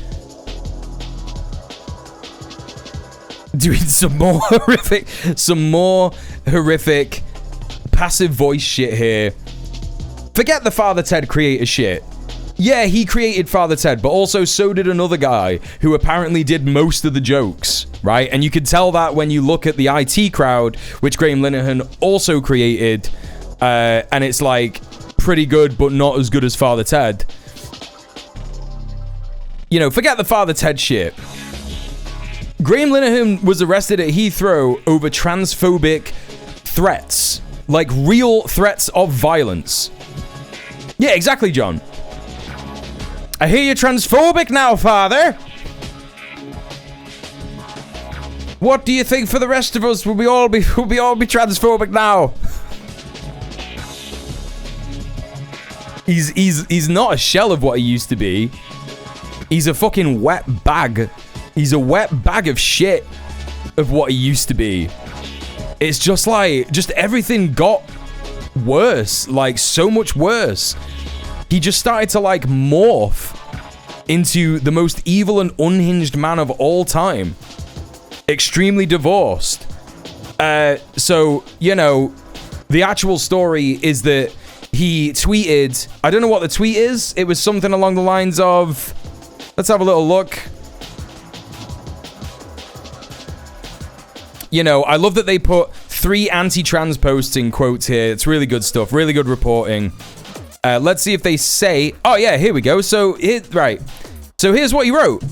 passive voice shit here. Forget the Father Ted creator shit. Yeah, he created Father Ted, but also so did another guy who apparently did most of the jokes, right? And you can tell that when you look at the IT crowd, which Graham Linehan also created, and it's like pretty good, but not as good as Father Ted. You know, forget the Father Ted shit. Graham Linehan was arrested at Heathrow over transphobic threats, like real threats of violence. Yeah, exactly, John. I hear you're transphobic now, Father. What do you think for the rest of us? Will we all be transphobic now? He's not a shell of what he used to be. He's a fucking wet bag. He's a wet bag of shit of what he used to be. It's just like, just everything got worse, like so much worse. He just started to like morph into the most evil and unhinged man of all time. Extremely divorced. So, you know, the actual story is that he tweeted, I don't know what the tweet is. It was something along the lines of, let's have a little look. You know, I love that they put 3 anti-trans posts in quotes here. It's really good stuff, really good reporting. Let's see if they say... Oh, yeah, here we go. So, right. So, here's what he wrote.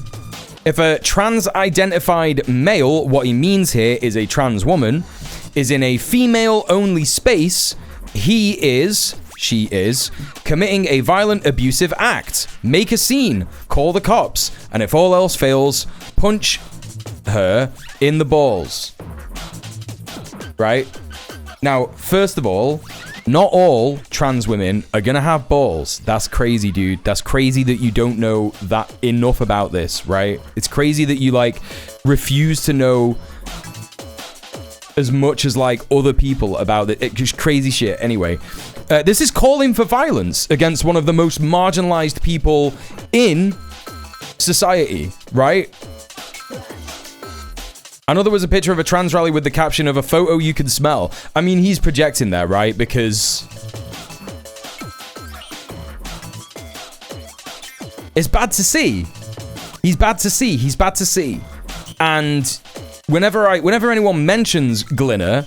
If a trans-identified male, what he means here is a trans woman, is in a female-only space, she is, committing a violent, abusive act. Make a scene. Call the cops. And if all else fails, punch her in the balls. Right? Now, first of all... Not all trans women are gonna have balls. That's crazy, dude. That's crazy that you don't know that enough about this, right? It's crazy that you, like, refuse to know as much as, like, other people about it. It's just crazy shit. Anyway, this is calling for violence against one of the most marginalized people in society, right? I know there was a picture of a trans rally with the caption of a photo you can smell. I mean, he's projecting there, right? Because it's bad to see. He's bad to see. He's bad to see. And whenever anyone mentions Glinner,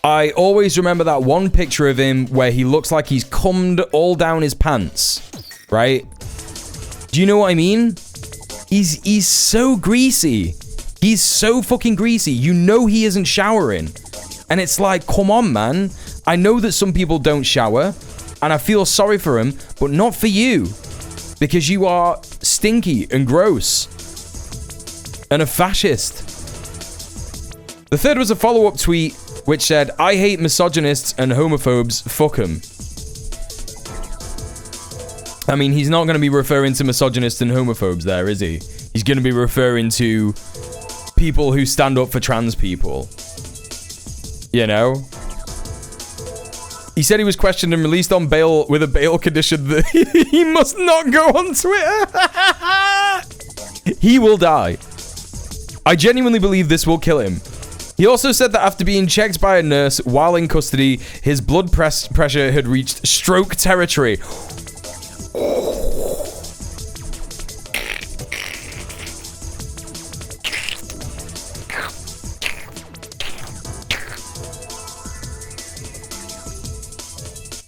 I always remember that one picture of him where he looks like he's cummed all down his pants, right? Do you know what I mean? He's so greasy. He's so fucking greasy. You know he isn't showering. And it's like, come on, man. I know that some people don't shower, and I feel sorry for him, but not for you. Because you are stinky and gross. And a fascist. The third was a follow-up tweet, which said, I hate misogynists and homophobes. Fuck them. I mean, he's not going to be referring to misogynists and homophobes there, is he? He's going to be referring to people who stand up for trans people. You know? He said he was questioned and released on bail with a bail condition that he must not go on Twitter. He will die. I genuinely believe this will kill him. He also said that after being checked by a nurse while in custody, his blood pressure had reached stroke territory.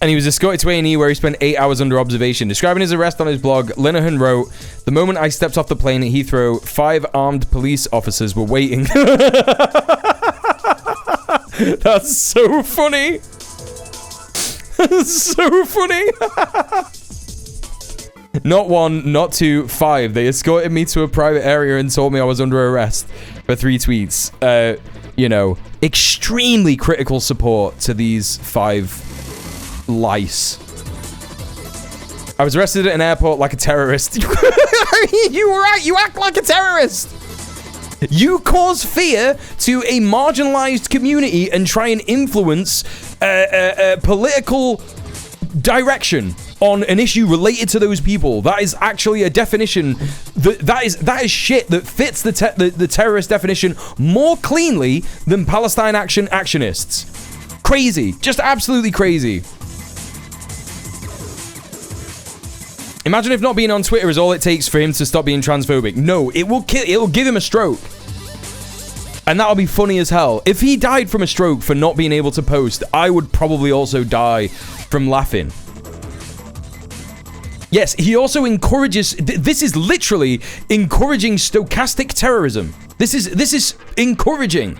And he was escorted to A&E where he spent 8 hours under observation. Describing his arrest on his blog, Linehan wrote, "The moment I stepped off the plane at Heathrow, 5 armed police officers were waiting." That's so funny. That's so funny. Not 1, not 2, 5. They escorted me to a private area and told me I was under arrest for 3 tweets. You know, extremely critical support to these 5 lice. I was arrested at an airport like a terrorist. You were right. You act like a terrorist. You cause fear to a marginalized community and try and influence political direction on an issue related to those people. That is actually a definition that is shit that fits the terrorist definition more cleanly than Palestine actionists. Crazy. Just absolutely crazy. Imagine if not being on Twitter is all it takes for him to stop being transphobic. No, it will give him a stroke. And that'll be funny as hell. If he died from a stroke for not being able to post, I would probably also die from laughing. Yes, he also encourages... This is literally encouraging stochastic terrorism. This is encouraging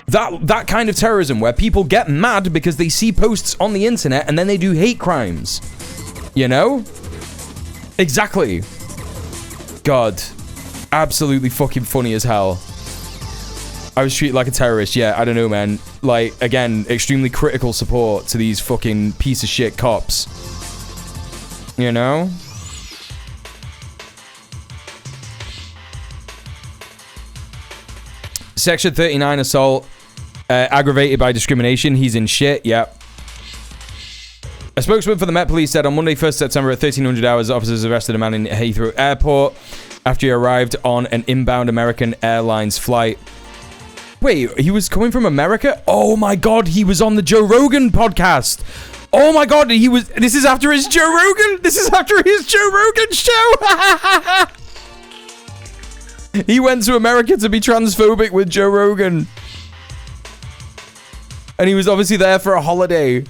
that kind of terrorism where people get mad because they see posts on the internet and then they do hate crimes. You know? Exactly. God. Absolutely fucking funny as hell. I was treated like a terrorist. Yeah, I don't know, man. Like, again, extremely critical support to these fucking piece of shit cops. You know? Section 39 assault. Aggravated by discrimination. He's in shit. Yep. A spokesman for the Met Police said on Monday, 1st September at 1300 hours, officers arrested a man in Heathrow Airport after he arrived on an inbound American Airlines flight. Wait, he was coming from America? Oh my God, he was on the Joe Rogan podcast. Oh my God, this is after his Joe Rogan. This is after his Joe Rogan show. He went to America to be transphobic with Joe Rogan. And he was obviously there for a holiday.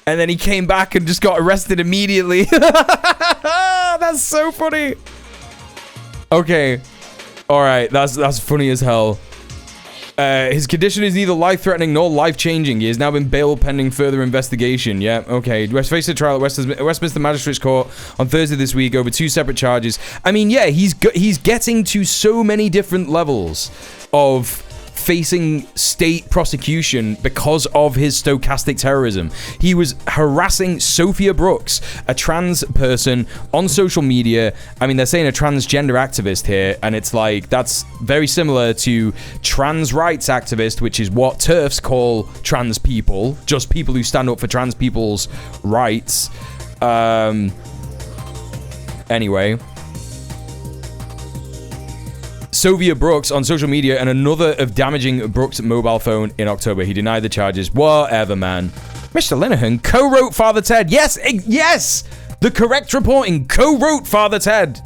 And then he came back and just got arrested immediately. That's so funny. Okay. All right. That's funny as hell. His condition is neither life-threatening nor life-changing. He has now been bail pending further investigation. Yeah, okay. West faced a trial at Westminster Magistrates Court on Thursday this week over 2 separate charges. I mean, yeah, he's getting to so many different levels of facing state prosecution because of his stochastic terrorism. He was harassing Sophia Brooks, a trans person, on social media. I mean, they're saying a transgender activist here, and it's like, that's very similar to trans rights activist, which is what TERFs call trans people, just people who stand up for trans people's rights. Anyway, Sophia Brooks on social media and another of damaging Brooks' mobile phone in October. He denied the charges. Whatever, man. Mr. Linehan co-wrote Father Ted. Yes, yes! The correct reporting. Co-wrote Father Ted.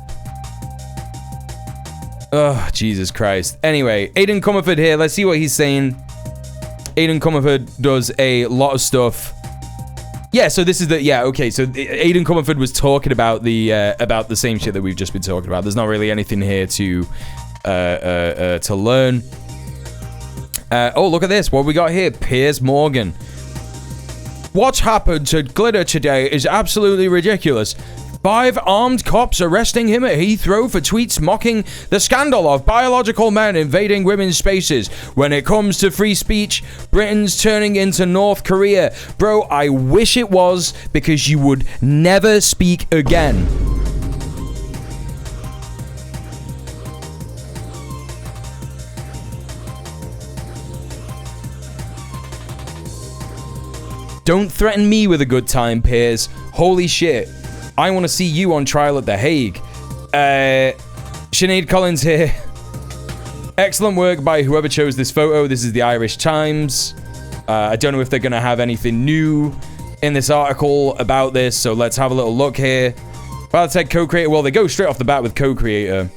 Oh, Jesus Christ. Anyway, Aidan Comerford here. Let's see what he's saying. Aidan Comerford does a lot of stuff. Yeah, so this is the... Yeah, okay. So Aidan Comerford was talking about the same shit that we've just been talking about. There's not really anything here to learn. Oh, look at this. What we got here? Piers Morgan. What's happened to Glinner today is absolutely ridiculous. 5 armed cops arresting him at Heathrow for tweets mocking the scandal of biological men invading women's spaces. When it comes to free speech, Britain's turning into North Korea. Bro, I wish it was, because you would never speak again. Don't threaten me with a good time, Piers. Holy shit. I want to see you on trial at The Hague. Sinead Collins here. Excellent work by whoever chose this photo. This is the Irish Times. I don't know if they're going to have anything new in this article about this, so let's have a little look here. Father Ted co-creator. Well, they go straight off the bat with co-creator.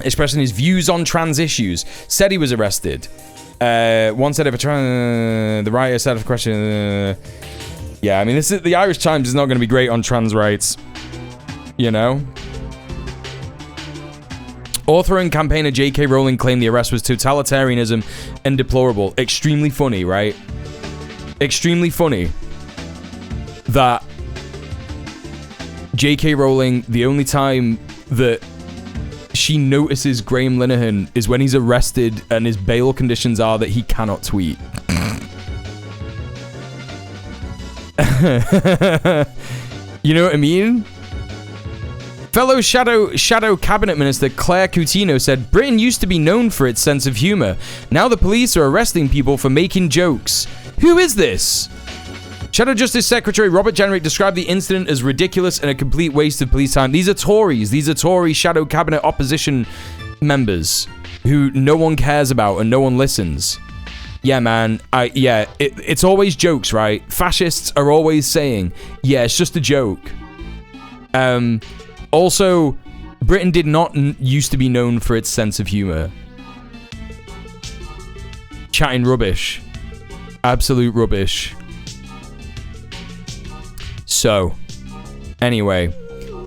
Expressing his views on trans issues. Said he was arrested. One said if a the writer said a question. Yeah, I mean, this is the Irish Times is not going to be great on trans rights. You know? Author and campaigner J.K. Rowling claimed the arrest was totalitarianism and deplorable. Extremely funny, right? Extremely funny that J.K. Rowling, the only time that she notices Graham Linehan is when he's arrested and his bail conditions are that he cannot tweet. You know what I mean? Fellow Shadow Cabinet Minister Claire Coutinho said, Britain used to be known for its sense of humour. Now the police are arresting people for making jokes. Who is this? Shadow Justice Secretary Robert Jenrick described the incident as ridiculous and a complete waste of police time. These are Tories. These are Tory Shadow Cabinet opposition members who no one cares about and no one listens. Yeah, man. It's always jokes, right? Fascists are always saying, yeah, it's just a joke. Also, Britain did not used to be known for its sense of humor. Chatting rubbish. Absolute rubbish. So, anyway.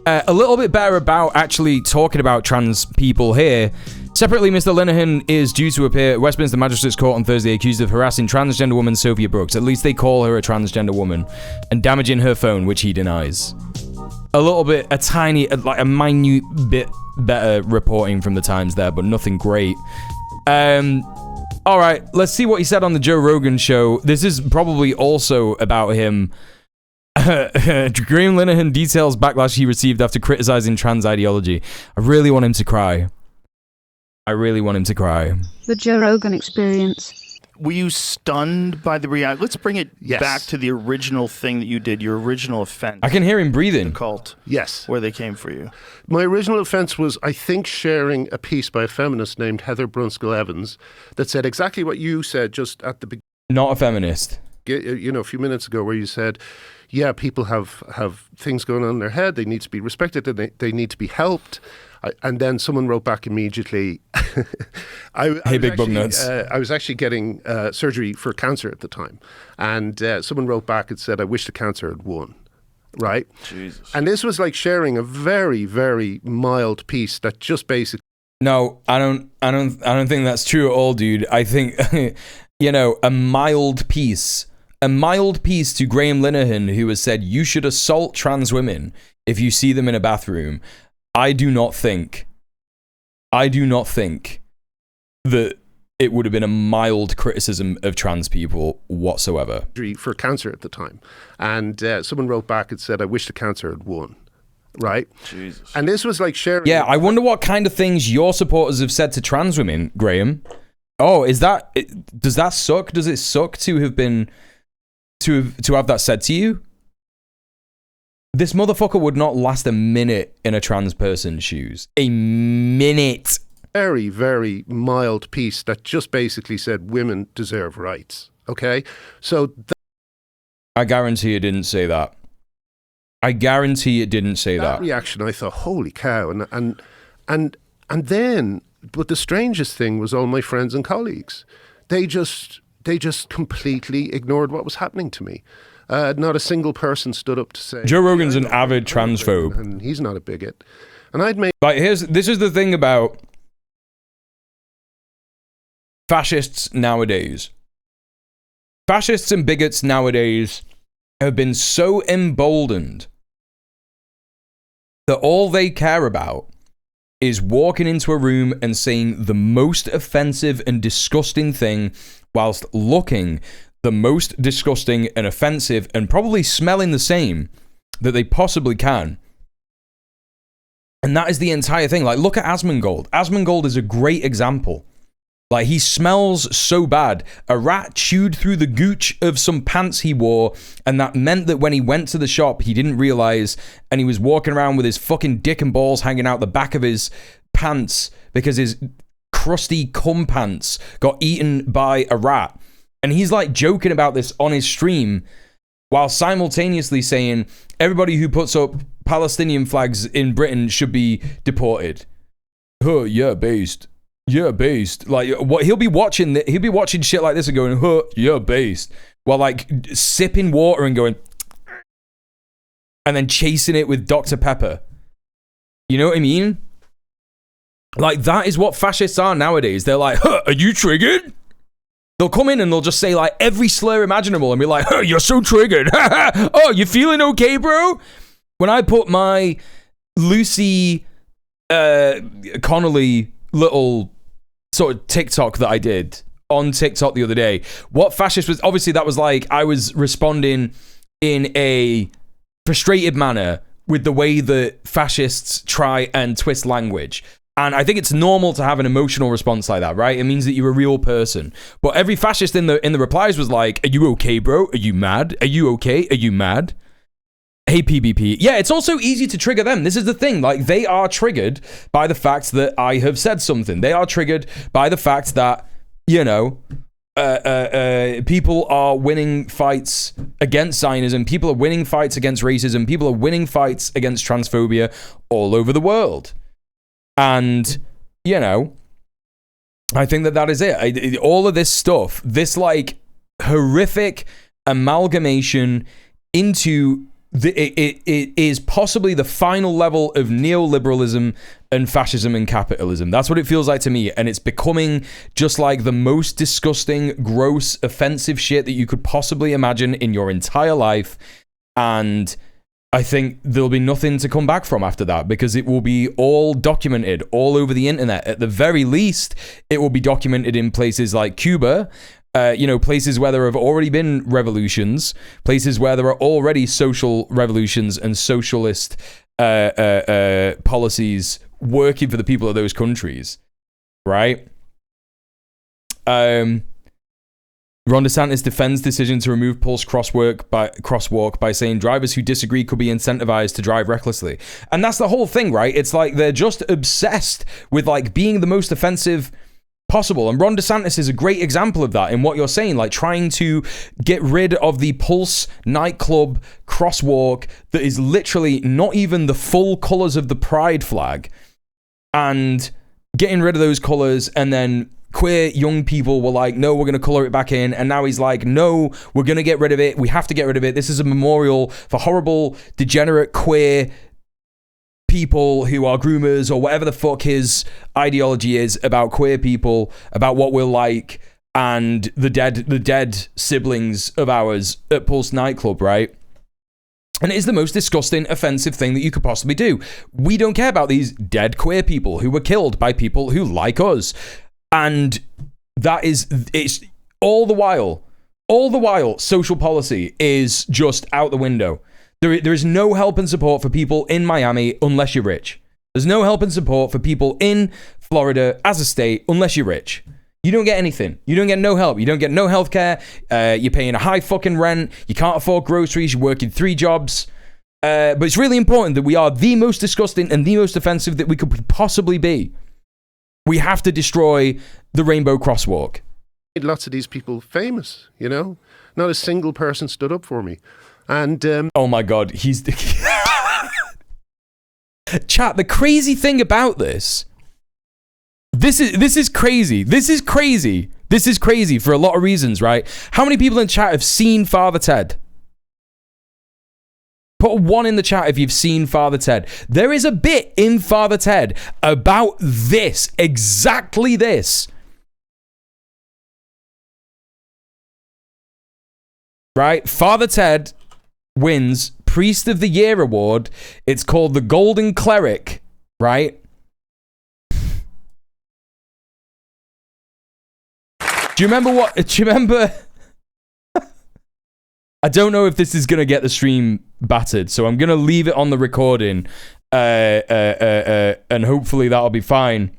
A little bit better about actually talking about trans people here. Separately, Mr. Linehan is due to appear at Westminster Magistrates Court on Thursday accused of harassing transgender woman Sophia Brooks. At least they call her a transgender woman. And damaging her phone, which he denies. A little bit, a minute bit better reporting from the Times there, but nothing great. Alright, let's see what he said on the Joe Rogan show. This is probably also about him. Graham Linehan details backlash he received after criticizing trans ideology. I really want him to cry. The Joe Rogan experience. Were you stunned by the reality? Let's bring it back to the original thing that you did, your original offense. I can hear him breathing. The cult. Yes. Where they came for you. My original offense was, I think, sharing a piece by a feminist named Heather Brunskill Evans that said exactly what you said just at the beginning. Not a feminist. You know, a few minutes ago, where you said, yeah, people have things going on in their head. They need to be respected and they need to be helped. And then someone wrote back immediately. Hey, big bug nuts. I was actually getting surgery for cancer at the time. And someone wrote back and said, I wish the cancer had won. Right? Jesus. And this was like sharing a very, very mild piece that just basically... No, I don't think that's true at all, dude. I think, you know, a mild piece to Graham Linehan, who has said you should assault trans women if you see them in a bathroom. I do not think that it would have been a mild criticism of trans people whatsoever. For cancer at the time. And someone wrote back and said, I wish the cancer had won. Right? Jesus. And this was like sharing... Yeah, I wonder what kind of things your supporters have said to trans women, Graham. Oh, does that suck? Does it suck to have been... to have that said to you? This motherfucker would not last a minute in a trans person's shoes. A minute. Very, very mild piece that just basically said women deserve rights. Okay? So... I guarantee it didn't say that. That reaction, I thought, holy cow. And then, but the strangest thing was all my friends and colleagues. They just completely ignored what was happening to me. Not a single person stood up to say... Joe Rogan's an avid transphobe. And he's not a bigot. And I'd made... Like, this is the thing about fascists nowadays. Fascists and bigots nowadays have been so emboldened that all they care about is walking into a room and saying the most offensive and disgusting thing whilst looking the most disgusting and offensive and probably smelling the same that they possibly can. And that is the entire thing. Like, look at Asmongold. Asmongold is a great example Like, he smells so bad. A rat chewed through the gooch of some pants he wore, and that meant that when he went to the shop, he didn't realize, and he was walking around with his fucking dick and balls hanging out the back of his pants because his crusty cum pants got eaten by a rat. And he's like joking about this on his stream while simultaneously saying everybody who puts up Palestinian flags in Britain should be deported. Huh, yeah, based. Yeah, based. Like, what he'll be watching shit like this and going, huh, yeah, based. While like sipping water and going, and then chasing it with Dr. Pepper. You know what I mean? Like, that is what fascists are nowadays. They're like, huh, are you triggered? They'll come in and they'll just say like every slur imaginable and be like, huh, you're so triggered. Oh, you feeling okay, bro? When I put my Lucy Connolly little sort of TikTok that I did on TikTok the other day, what fascist was, obviously that was like, I was responding in a frustrated manner with the way that fascists try and twist language. And I think it's normal to have an emotional response like that, right? It means that you're a real person. But every fascist in the replies was like, are you okay, bro? Are you mad? Are you okay? Are you mad? Hey, PBP. Yeah, it's also easy to trigger them. This is the thing. Like, they are triggered by the fact that I have said something. They are triggered by the fact that, you know, people are winning fights against Zionism. People are winning fights against racism. People are winning fights against transphobia all over the world. And, you know, I think that is it. All of this stuff, this like horrific amalgamation into it is possibly the final level of neoliberalism and fascism and capitalism. That's what it feels like to me. And it's becoming just like the most disgusting, gross, offensive shit that you could possibly imagine in your entire life. And I think there'll be nothing to come back from after that, because it will be all documented all over the internet. At the very least, it will be documented in places like Cuba, you know, places where there have already been revolutions, places where there are already social revolutions and socialist policies working for the people of those countries, right? Ron DeSantis defends decision to remove Pulse crosswalk by saying drivers who disagree could be incentivized to drive recklessly. And that's the whole thing, right? It's like they're just obsessed with like being the most offensive possible. And Ron DeSantis is a great example of that in what you're saying, like trying to get rid of the Pulse nightclub crosswalk that is literally not even the full colors of the pride flag, and getting rid of those colors. And then queer young people were like, no, we're going to color it back in. And now he's like, no, we're going to get rid of it. We have to get rid of it. This is a memorial for horrible, degenerate, queer people who are groomers, or whatever the fuck his ideology is about queer people, about what we're like, and the dead siblings of ours at Pulse nightclub, right? And it is the most disgusting, offensive thing that you could possibly do. We don't care about these dead queer people who were killed by people who like us. And that is, it's all the while, social policy is just out the window. There is no help and support for people in Miami unless you're rich. There's no help and support for people in Florida as a state unless you're rich. You don't get anything. You don't get no help. You don't get no healthcare. You're paying a high fucking rent. You can't afford groceries. You're working 3 jobs. But it's really important that we are the most disgusting and the most offensive that we could possibly be. We have to destroy the Rainbow Crosswalk. Lots of these people famous, you know? Not a single person stood up for me. And oh my God, he's chat. The crazy thing about this is crazy. This is crazy for a lot of reasons, right? How many people in chat have seen Father Ted? Put a 1 in the chat if you've seen Father Ted. There is a bit in Father Ted about this, exactly this. Right? Father Ted wins Priest of the Year award. It's called the Golden Cleric, right? Do you remember I don't know if this is going to get the stream battered, so I'm going to leave it on the recording, and hopefully that'll be fine.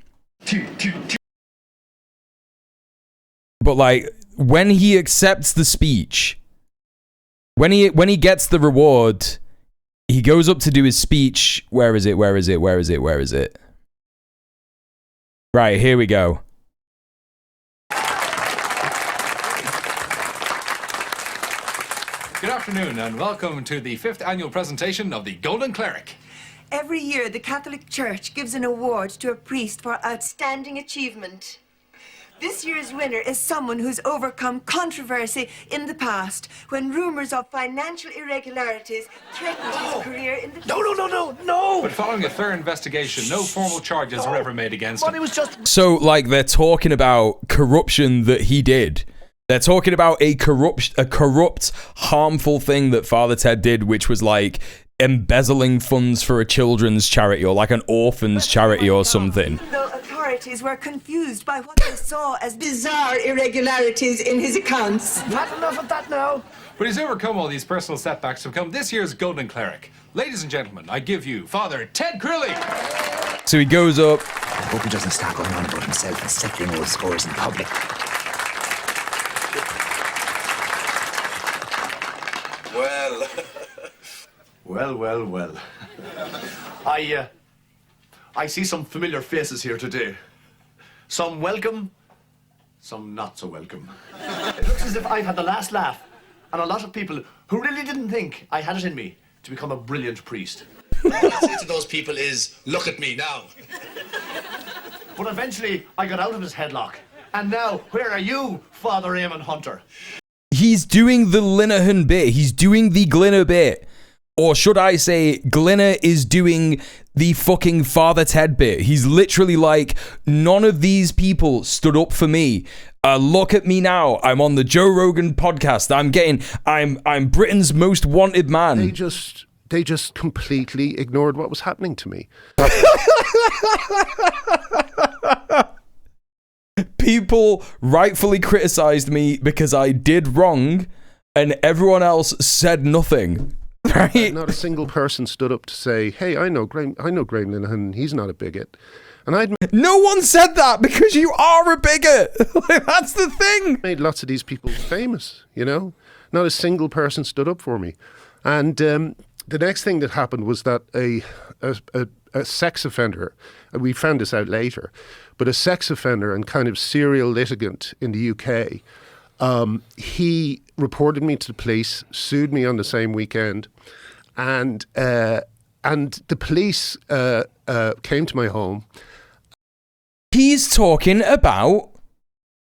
But like when he accepts the speech, when he gets the reward, he goes up to do his speech. Where is it? Right, here we go. Good afternoon and welcome to the 5th annual presentation of the Golden Cleric. Every year, the Catholic Church gives an award to a priest for outstanding achievement. This year's winner is someone who's overcome controversy in the past when rumors of financial irregularities threatened his career in the No! But following a thorough investigation, no formal charges were ever made against him. It was just... So, like, they're talking about corruption that he did. They're talking about a corrupt, harmful thing that Father Ted did, which was like embezzling funds for a children's charity or like an orphan's charity or something. Though authorities were confused by what they saw as bizarre irregularities in his accounts. Not enough of that now. But he's overcome all these personal setbacks to become this year's Golden Cleric. Ladies and gentlemen, I give you Father Ted Crowley. So he goes up. I hope he doesn't start going on about himself and settling old scores in public. Well. I see some familiar faces here today. Some welcome, some not so welcome. It looks as if I've had the last laugh, and a lot of people who really didn't think I had it in me to become a brilliant priest. What I say to those people is, look at me now. But eventually, I got out of his headlock. And now, where are you, Father Eamon Hunter? He's doing the Linehan bit. He's doing the Glinner bit. Or should I say, Glinner is doing the fucking Father Ted bit. He's literally like, none of these people stood up for me. Look at me now. I'm on the Joe Rogan podcast. I'm Britain's most wanted man. They just completely ignored what was happening to me. People rightfully criticized me because I did wrong, and everyone else said nothing. Right? Not a single person stood up to say, "Hey, I know Graham Linehan. He's not a bigot." And no one said that because you are a bigot. That's the thing. Made lots of these people famous. You know, not a single person stood up for me. And the next thing that happened was that a sex offender. We found this out later, but a sex offender and kind of serial litigant in the UK. He reported me to the police, sued me on the same weekend, and the police came to my home. He's talking about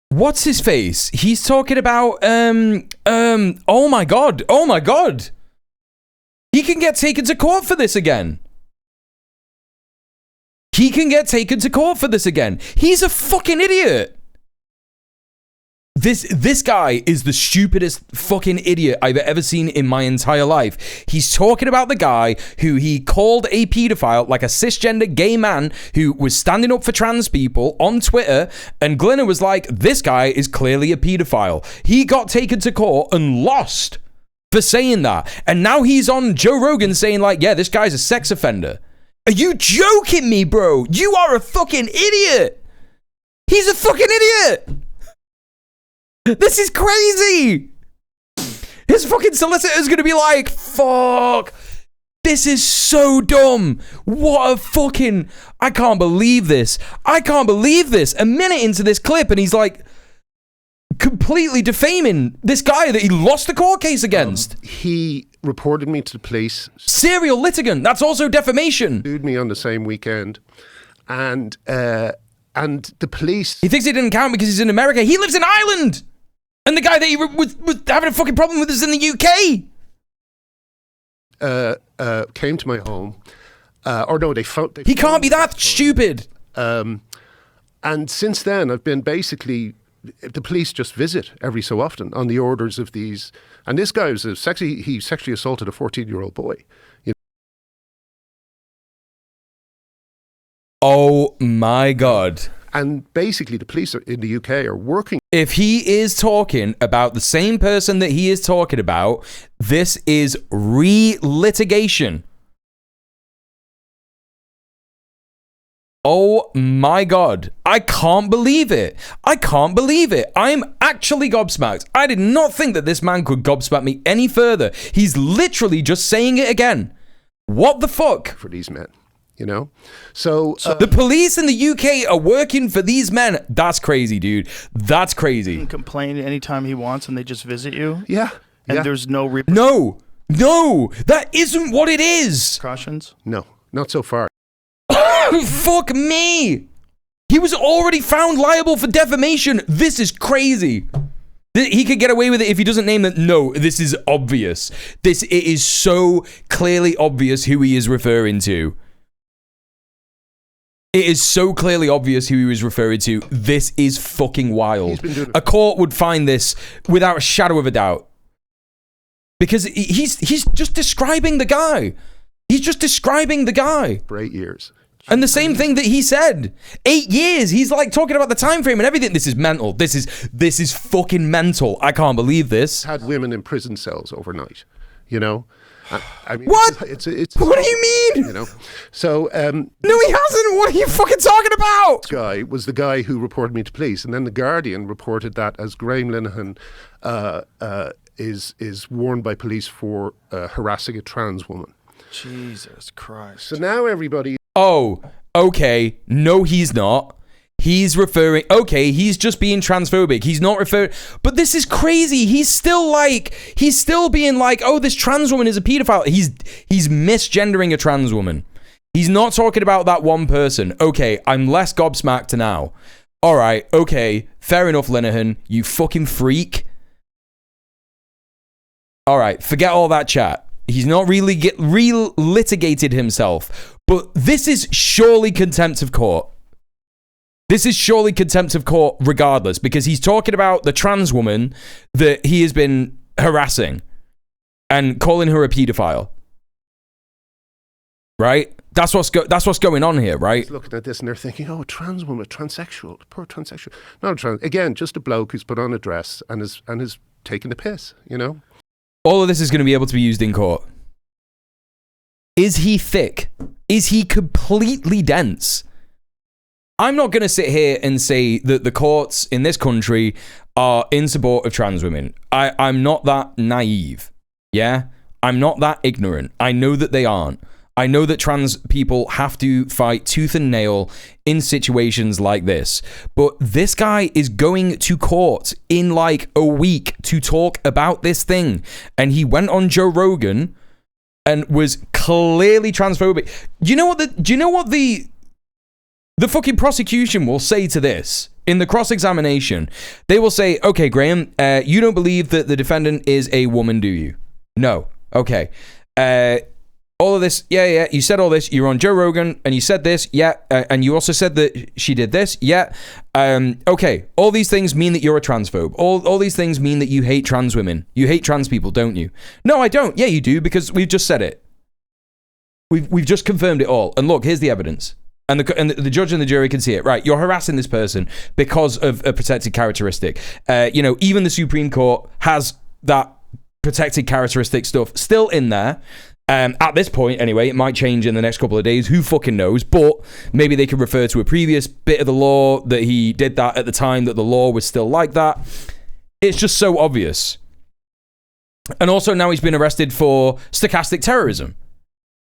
what's his face? He's talking about oh my god. He can get taken to court for this again. He's a fucking idiot. This guy is the stupidest fucking idiot I've ever seen in my entire life. He's talking about the guy who he called a paedophile, like a cisgender gay man who was standing up for trans people on Twitter, and Glinner was like, this guy is clearly a paedophile. He got taken to court and lost for saying that. And now he's on Joe Rogan saying like, yeah, this guy's a sex offender. Are you joking me, bro? You are a fucking idiot. He's a fucking idiot. This is crazy. His fucking solicitor's gonna be like, fuck. This is so dumb. What a fucking... I can't believe this. A minute into this clip and he's like completely defaming this guy that he lost the court case against. He reported me to the police. Serial litigant. That's also defamation. Sued me on the same weekend. And the police... He thinks it didn't count because he's in America. He lives in Ireland. And the guy that he was having a fucking problem with is in the UK. Came to my home. Or no, they found... He can't be that stupid. And since then, I've been basically... The police just visit every so often on the orders of these... And this guy was he sexually assaulted a 14-year-old boy. You know? Oh my God. And basically the police in the UK are working. If he is talking about the same person that he is talking about, this is re-litigation. Oh my God. I can't believe it. I can't believe it. I'm actually gobsmacked. I did not think that this man could gobsmack me any further. He's literally just saying it again. What the fuck? For these men, you know? So the police in the UK are working for these men. That's crazy, dude. That's crazy. He can complain anytime he wants and they just visit you? Yeah. And there's no No, that isn't what it is. Repercussions? No, not so far. Fuck me. He was already found liable for defamation. This is crazy. He could get away with it if he doesn't name that. No, this is obvious. It is so clearly obvious who he is referring to. It is so clearly obvious who he was referring to. This is fucking wild. A court would find this without a shadow of a doubt. Because he's just describing the guy. He's just describing the guy. For 8 years. And the same thing that he said. 8 years. He's like talking about the time frame and everything. This is mental. This is fucking mental. I can't believe this. Had women in prison cells overnight, you know? I mean, what? It's what do you mean? You know? So no, he hasn't. What are you fucking talking about? This guy was the guy who reported me to police, and then the Guardian reported that as Graham Linehan is warned by police for harassing a trans woman. Jesus Christ. So now everybody... Oh, okay. No, he's not. He's referring... Okay, he's just being transphobic. He's not referring... But this is crazy. He's still being like, oh, this trans woman is a pedophile. He's misgendering a trans woman. He's not talking about that one person. Okay, I'm less gobsmacked now. All right, okay. Fair enough, Linehan. You fucking freak. All right, forget all that chat. He's not really litigated himself. But this is surely contempt of court. This is surely contempt of court regardless, because he's talking about the trans woman that he has been harassing and calling her a pedophile. Right? That's what's going on here, right? Looking at this and they're thinking, oh, a trans woman, transsexual, poor transsexual. Not a trans, again, just a bloke who's put on a dress and is taking the piss, you know? All of this is going to be able to be used in court. Is he thick? Is he completely dense? I'm not going to sit here and say that the courts in this country are in support of trans women. I'm not that naive. Yeah? I'm not that ignorant. I know that they aren't. I know that trans people have to fight tooth and nail in situations like this. But this guy is going to court in like a week to talk about this thing. And he went on Joe Rogan and was clearly transphobic. Do you know what the fucking prosecution will say to this? In the cross-examination, they will say, okay, Graham, you don't believe that the defendant is a woman, do you? No. Okay. All of this, yeah, you said all this, you're on Joe Rogan, and you said this, yeah, and you also said that she did this, yeah. Okay, all these things mean that you're a transphobe. All these things mean that you hate trans women. You hate trans people, don't you? No, I don't. Yeah, you do, because we've just said it. We've just confirmed it all. And look, here's the evidence. And the judge and the jury can see it. Right, you're harassing this person because of a protected characteristic. Even the Supreme Court has that protected characteristic stuff still in there. At this point, anyway, it might change in the next couple of days. Who fucking knows? But maybe they could refer to a previous bit of the law that he did that at the time that the law was still like that. It's just so obvious. And also now he's been arrested for stochastic terrorism.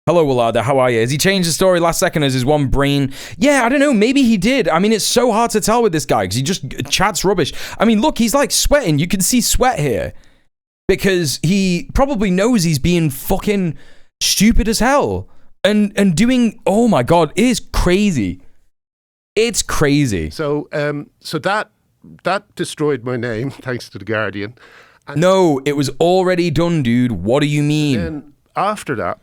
Hello, Willada, how are you? Has he changed the story last second as his one brain? Yeah, I don't know. Maybe he did. I mean, it's so hard to tell with this guy because he just chats rubbish. I mean, look, he's like sweating. You can see sweat here because he probably knows he's being fucking stupid as hell and doing, oh my God, it is crazy. It's crazy. So that destroyed my name, thanks to the Guardian. And no, it was already done, dude. What do you mean? And after that,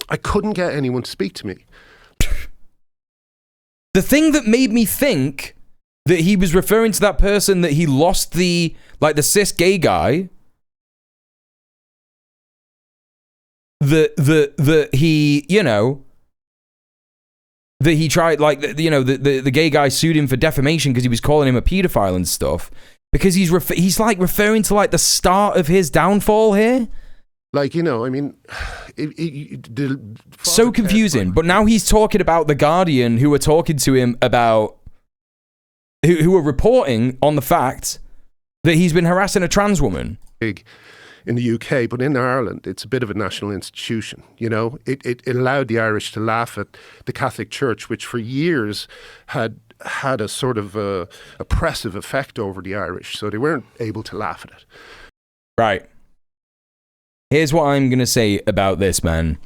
I couldn't get anyone to speak to me. The thing that made me think that he was referring to that person that he lost the cis gay guy, that he tried, the gay guy sued him for defamation because he was calling him a pedophile and stuff, because he's referring to like the start of his downfall here. Like, you know, I mean, so confusing. But now he's talking about The Guardian, who were talking to him about, who were reporting on the fact that he's been harassing a trans woman. Big in the UK, but in Ireland, it's a bit of a national institution. You know, it allowed the Irish to laugh at the Catholic Church, which for years had a sort of oppressive effect over the Irish, so they weren't able to laugh at it. Right. Here's what I'm going to say about this, man.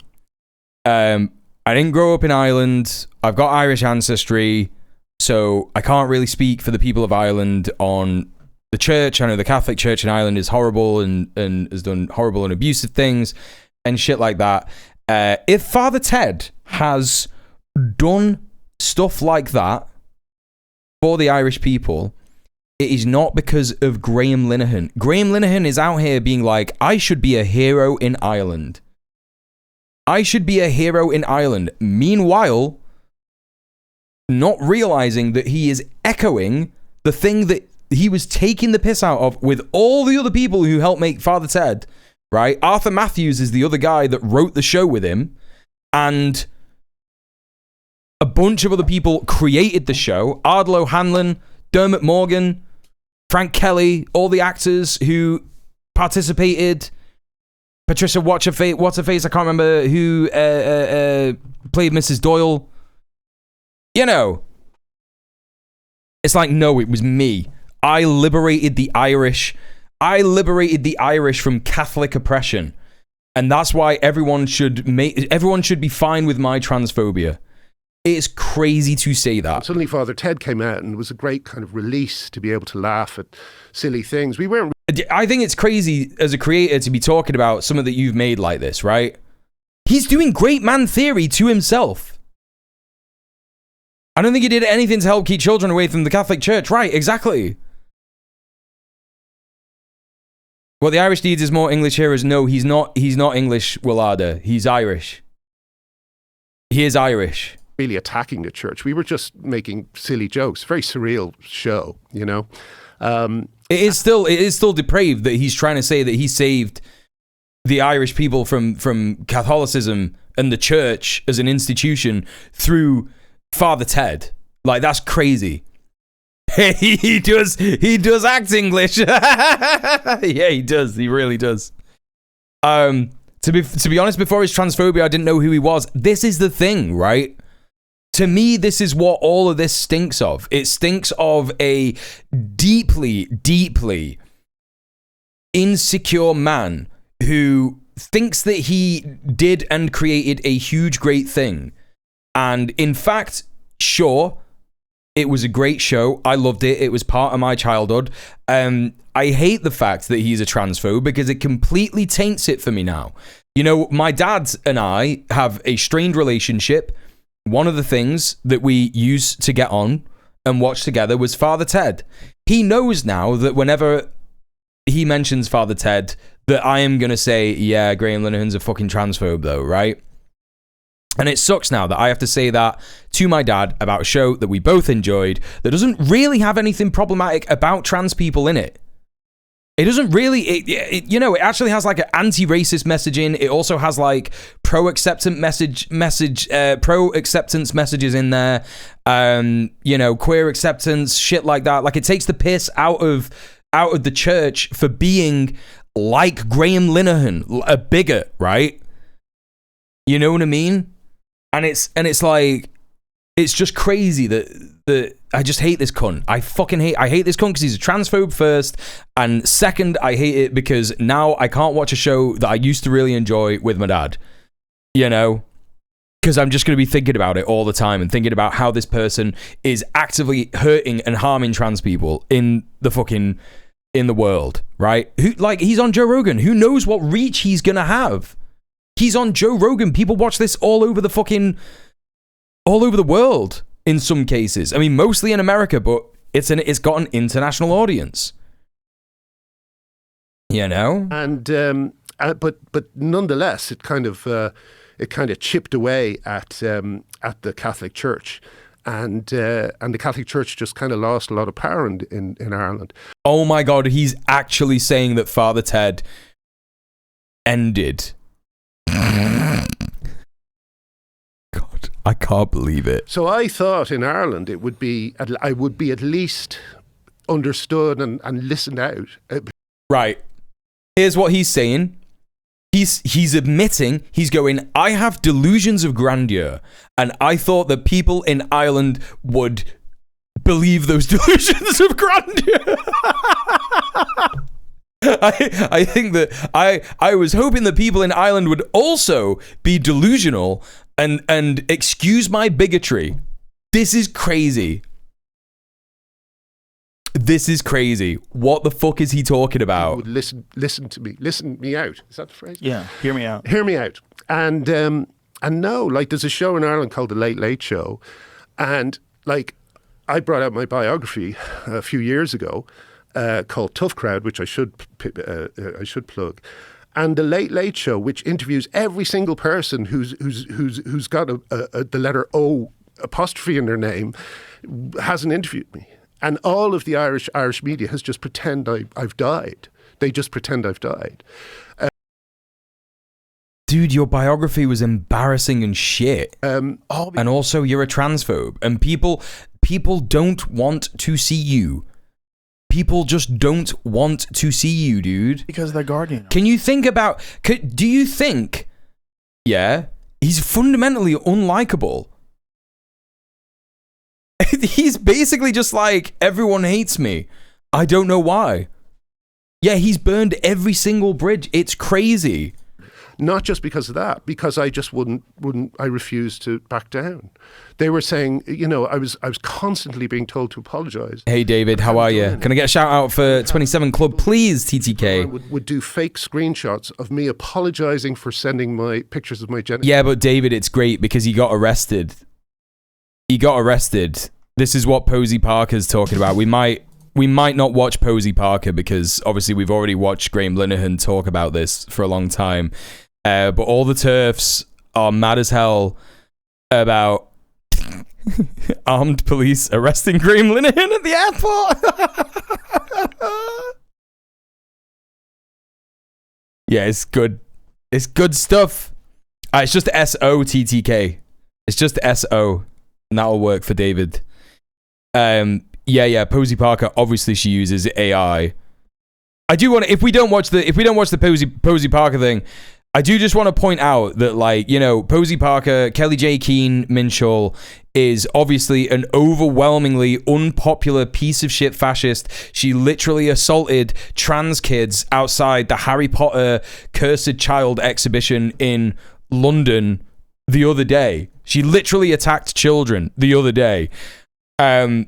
I didn't grow up in Ireland. I've got Irish ancestry, so I can't really speak for the people of Ireland on the church. I know the Catholic Church in Ireland is horrible and has done horrible and abusive things and shit like that. If Father Ted has done stuff like that for the Irish people, it is not because of Graham Linehan. Graham Linehan is out here being like, I should be a hero in Ireland. I should be a hero in Ireland. Meanwhile, not realizing that he is echoing the thing that he was taking the piss out of with all the other people who helped make Father Ted, right? Arthur Matthews is the other guy that wrote the show with him, and a bunch of other people created the show. Ardlo Hanlon, Dermot Morgan, Frank Kelly, all the actors who participated. Patricia what's her face? I can't remember who played Mrs. Doyle. You know, it's like, no, it was me. I liberated the Irish. I liberated the Irish from Catholic oppression, and that's why everyone should be fine with my transphobia. It's crazy to say that. And suddenly Father Ted came out, and it was a great kind of release to be able to laugh at silly things. We weren't. I think it's crazy as a creator to be talking about something that you've made like this, right? He's doing great man theory to himself. I don't think he did anything to help keep children away from the Catholic Church. Right, exactly. Well, the Irish needs is more English heroes. No, he's not. He's not English, Willada. He's Irish. He is Irish. Really attacking the church. We were just making silly jokes. Very surreal show, you know. It is still depraved that he's trying to say that he saved the Irish people from Catholicism and the church as an institution through Father Ted. Like, that's crazy. he does act English. Yeah, he does. He really does. To be honest, before his transphobia, I didn't know who he was. This is the thing, right? To me, this is what all of this stinks of. It stinks of a deeply, deeply insecure man who thinks that he did and created a huge, great thing. And in fact, sure, it was a great show. I loved it. It was part of my childhood. I hate the fact that he's a transphobe because it completely taints it for me now. You know, my dad and I have a strained relationship. One of the things that we used to get on and watch together was Father Ted. He knows now that whenever he mentions Father Ted, that I am going to say, yeah, Graham Linehan's a fucking transphobe though, right? And it sucks now that I have to say that to my dad about a show that we both enjoyed that doesn't really have anything problematic about trans people in it. It doesn't really, it actually has like an anti-racist messaging. It also has like pro-acceptance messages in there. Queer acceptance, shit like that. Like, it takes the piss out of the church for being like Graham Linehan, a bigot, right? You know what I mean? And it's like, it's just crazy that I just hate this cunt. I hate this cunt because he's a transphobe first, and second, I hate it because now I can't watch a show that I used to really enjoy with my dad, you know, because I'm just going to be thinking about it all the time and thinking about how this person is actively hurting and harming trans people in the world, right? He's on Joe Rogan. Who knows what reach he's going to have? He's on Joe Rogan. People watch this all over the world. In some cases, I mean, mostly in America, but it's got an international audience. You know, and but nonetheless, it kind of chipped away at the Catholic Church, and the Catholic Church just kind of lost a lot of power in Ireland. Oh my God, he's actually saying that Father Ted ended. God, I can't believe it. So I thought in Ireland I would be at least understood and listened out. Right. Here's what he's saying. He's admitting, he's going, I have delusions of grandeur, and I thought that people in Ireland would believe those delusions of grandeur. I think that I was hoping that people in Ireland would also be delusional and excuse my bigotry. This is crazy. This is crazy. What the fuck is he talking about? Would listen to me. Listen me out. Is that the phrase? Yeah, hear me out. Hear me out. And no, like there's a show in Ireland called The Late Late Show. And like I brought out my biography a few years ago called Tough Crowd, which I should plug. And The Late Late Show, which interviews every single person who's got the letter O apostrophe in their name, hasn't interviewed me. And all of the Irish media has just pretend I've died. They just pretend I've died. Dude, your biography was embarrassing and shit. And also, you're a transphobe. And people don't want to see you. People just don't want to see you, dude. Because they're Guardian. Can you think about... do you think... Yeah, he's fundamentally unlikable. He's basically just like, everyone hates me. I don't know why. Yeah, he's burned every single bridge. It's crazy. Not just because of that, because I just I refused to back down. They were saying, you know, I was constantly being told to apologise. Hey David, how are you? Can I get a shout out for 27 Club, please, TTK? Would do fake screenshots of me apologising for sending my pictures of my genitals. Yeah, but David, it's great because he got arrested. He got arrested. This is what Posey Parker's talking about. We might not watch Posey Parker because obviously we've already watched Graham Linehan talk about this for a long time. But all the TERFs are mad as hell about armed police arresting Graham Linehan at the airport. Yeah, it's good. It's good stuff. It's just SO-TTK. It's just SO. And that'll work for David. Yeah. Posey Parker, obviously she uses AI. I do want to, if we don't watch the Posey Parker thing, I do just want to point out that, like, you know, Posey Parker, Kelly J. Keane Minshall is obviously an overwhelmingly unpopular piece of shit fascist. She literally assaulted trans kids outside the Harry Potter Cursed Child exhibition in London the other day. She literally attacked children the other day.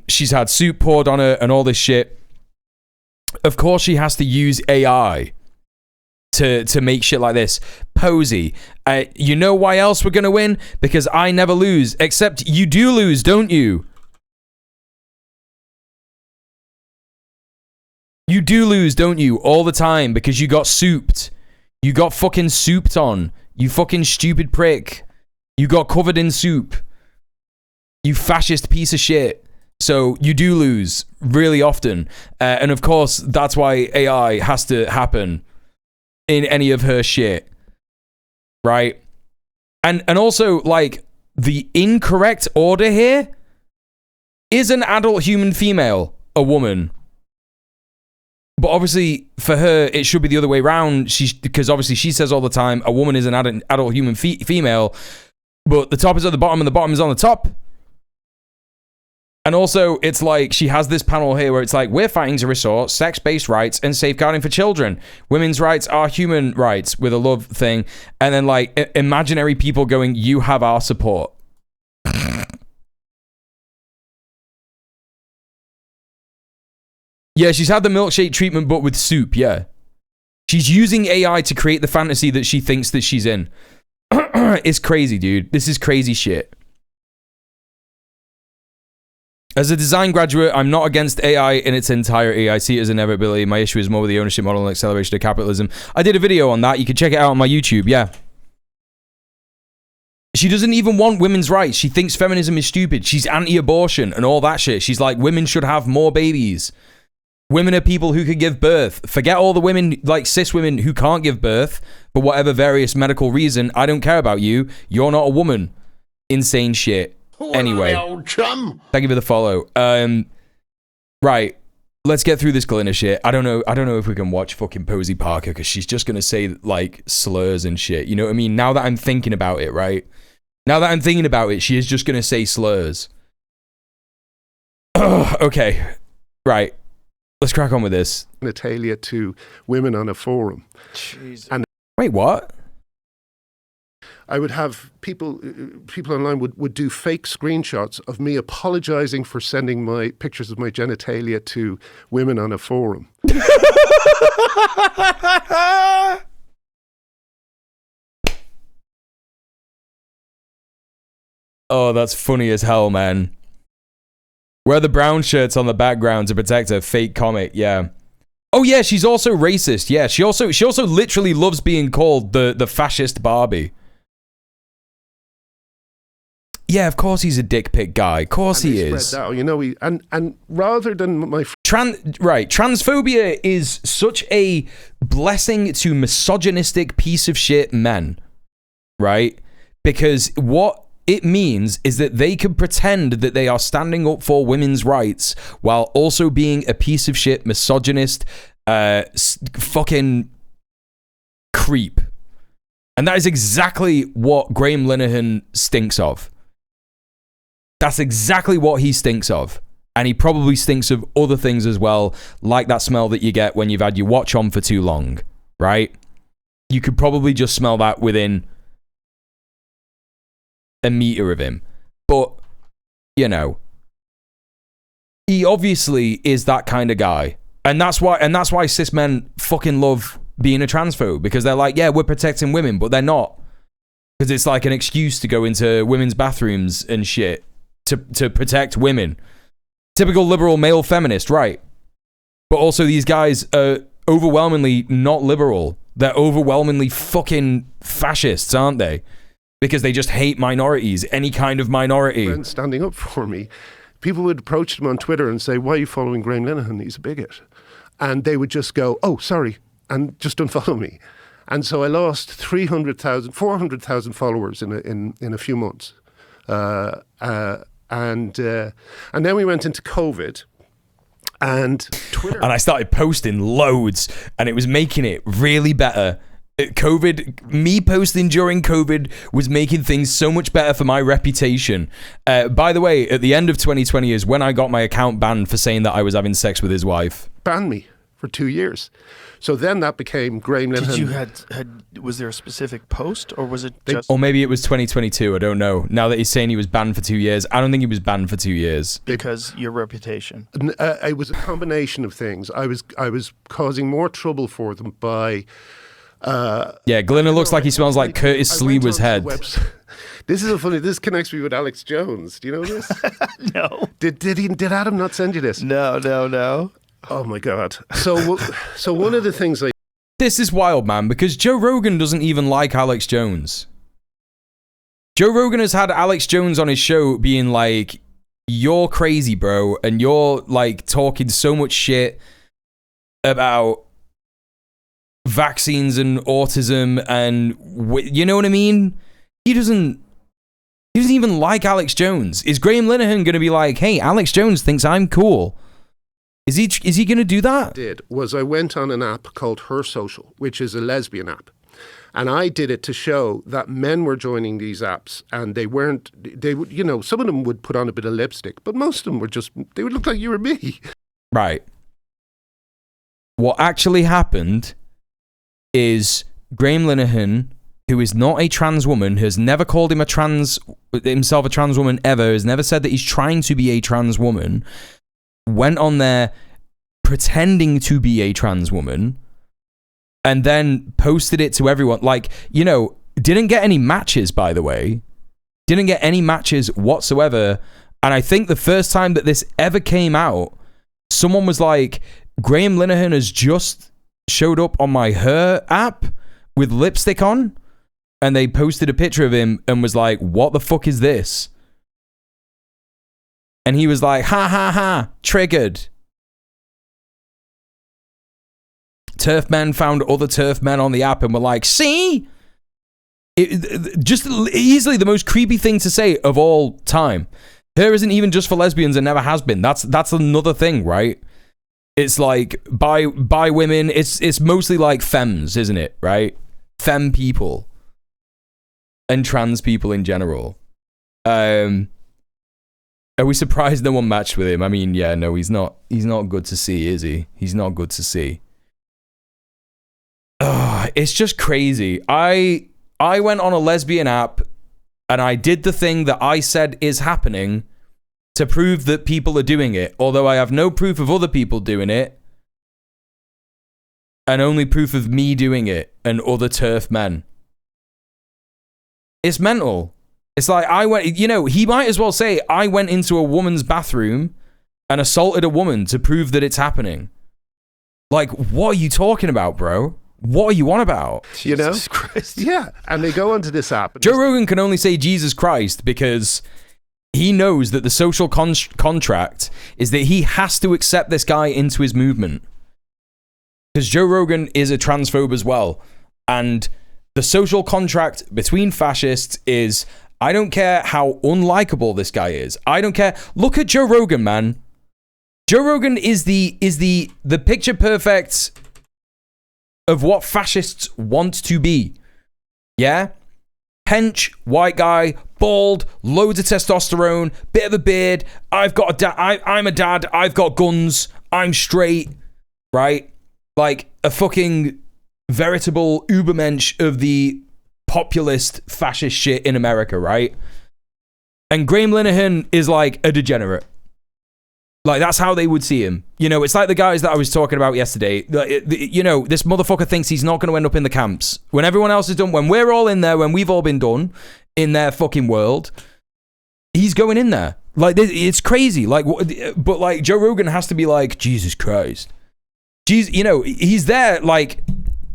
She's had soup poured on her and all this shit. Of course she has to use AI to make shit like this. Posey, you know why else we're gonna win? Because I never lose. Except you do lose, don't you? You do lose, don't you? All the time, because you got souped. You got fucking souped on. You fucking stupid prick. You got covered in soup. You fascist piece of shit. So you do lose really often. And of course, that's why AI has to happen in any of her shit. Right? And also, like, the incorrect order here is an adult human female, a woman. But obviously, for her, it should be the other way around. Because obviously she says all the time, a woman is an adult human female. But the top is at the bottom and the bottom is on the top. And also, it's like, she has this panel here where it's like, we're fighting to restore sex-based rights and safeguarding for children. Women's rights are human rights, with a love thing. And then, like, imaginary people going, you have our support. Yeah, she's had the milkshake treatment, but with soup, yeah. She's using AI to create the fantasy that she thinks that she's in. It's crazy, dude. This is crazy shit. As a design graduate, I'm not against AI in its entirety. I see it as an inevitability. My issue is more with the ownership model and acceleration of capitalism. I did a video on that. You can check it out on my YouTube, yeah. She doesn't even want women's rights. She thinks feminism is stupid. She's anti-abortion and all that shit. She's like, women should have more babies. Women are people who could give birth. Forget all the women, like cis women, who can't give birth for whatever various medical reason. I don't care about you. You're not a woman. Insane shit. Anyway, old chum. Thank you for the follow. Right. Let's get through this Glinner shit. I don't know if we can watch fucking Posey Parker because she's just gonna say like slurs and shit. You know what I mean? Now that I'm thinking about it, right? Now that I'm thinking about it, she is just gonna say slurs. Okay. Right. Let's crack on with this. Genitalia to women on a forum. Jesus. And wait, what? I would have people online would do fake screenshots of me apologizing for sending my pictures of my genitalia to women on a forum. Oh, that's funny as hell, man. Wear the brown shirts on the background to protect her fake comic, yeah. Oh yeah, she's also racist. Yeah, she also literally loves being called the fascist Barbie. Yeah, of course he's a dick pic guy. Of course he is. That, you know, and rather than my transphobia is such a blessing to misogynistic piece of shit men, right? Because what it means is that they can pretend that they are standing up for women's rights while also being a piece of shit, misogynist, fucking creep. And that is exactly what Graham Linehan stinks of. That's exactly what he stinks of. And he probably stinks of other things as well, like that smell that you get when you've had your watch on for too long, right? You could probably just smell that within a meter of him. But, you know, he obviously is that kind of guy. And that's why cis men fucking love being a transphobe, because they're like, yeah, we're protecting women, but they're not. Because it's like an excuse to go into women's bathrooms and shit to protect women. Typical liberal male feminist, right? But also these guys are overwhelmingly not liberal. They're overwhelmingly fucking fascists, aren't they? Because they just hate minorities, any kind of minority. Friends standing up for me. People would approach them on Twitter and say, why are you following Graham Linehan? He's a bigot. And they would just go, oh, sorry, and just unfollow me. And so I lost 400,000 followers in a few months. And then we went into COVID and Twitter. And I started posting loads and it was making it really better. Me posting during COVID was making things so much better for my reputation. By the way, at the end of 2020 is when I got my account banned for saying that I was having sex with his wife. Banned me for 2 years. So then that became Graham Linehan. Did you had was there a specific post or was it just... Or maybe it was 2022, I don't know. Now that he's saying he was banned for 2 years, I don't think he was banned for 2 years. Because your reputation. It was a combination of things. I was causing more trouble for them by... yeah, Glinner looks like he smells like Curtis Sleewer's head. This is this connects me with Alex Jones. Do you know this? No. Did Adam not send you this? No. Oh my God. So one of the things This is wild, man, because Joe Rogan doesn't even like Alex Jones. Joe Rogan has had Alex Jones on his show being like, you're crazy, bro, and you're like talking so much shit about vaccines and autism and you know what I mean? He doesn't even like Alex Jones. Is Graham Linehan going to be like, hey, Alex Jones thinks I'm cool? Is he going to do that? I went on an app called Her Social, which is a lesbian app. And I did it to show that men were joining these apps and they would, you know, some of them would put on a bit of lipstick, but most of them they would look like you or me. Right. What actually happened is Graham Linehan, who is not a trans woman, has never called himself a trans woman ever, has never said that he's trying to be a trans woman, went on there pretending to be a trans woman and then posted it to everyone. Like, you know, didn't get any matches, by the way. Didn't get any matches whatsoever. And I think the first time that this ever came out, someone was like, Graham Linehan has just showed up on my Her app with lipstick on. And they posted a picture of him and was like, what the fuck is this? And he was like, ha ha ha, triggered. TERF men found other TERF men on the app and were like, see? Just easily the most creepy thing to say of all time. Her isn't even just for lesbians and never has been. That's another thing, right? It's like by women, it's mostly like femmes, isn't it, right? Femme people. And trans people in general. Are we surprised no one matched with him? I mean, yeah, no, he's not good to see, is he? He's not good to see. It's just crazy. I went on a lesbian app and I did the thing that I said is happening to prove that people are doing it, although I have no proof of other people doing it and only proof of me doing it and other TERF men. It's mental. It's like I went, you know, he might as well say I went into a woman's bathroom and assaulted a woman to prove that it's happening. Like, what are you talking about, bro? What are you on about? You know? Christ. Yeah. And they go onto this app. Joe Rogan can only say Jesus Christ because he knows that the social contract is that he has to accept this guy into his movement. Because Joe Rogan is a transphobe as well. And the social contract between fascists is, I don't care how unlikable this guy is. I don't care. Look at Joe Rogan, man. Joe Rogan is the picture perfect of what fascists want to be. Yeah? Hench, white guy, bald, loads of testosterone, bit of a beard. I've got a dad. I'm a dad. I've got guns. I'm straight. Right? Like a fucking veritable ubermensch of the populist fascist shit in America, right? And Graham Linehan is like a degenerate. Like, that's how they would see him. You know, it's like the guys that I was talking about yesterday. You know, this motherfucker thinks he's not going to end up in the camps. When everyone else is done, when we're all in there, when we've all been done in their fucking world, he's going in there. Like, it's crazy. Like, but like, Joe Rogan has to be like, Jesus Christ. Jesus, you know, he's there, like,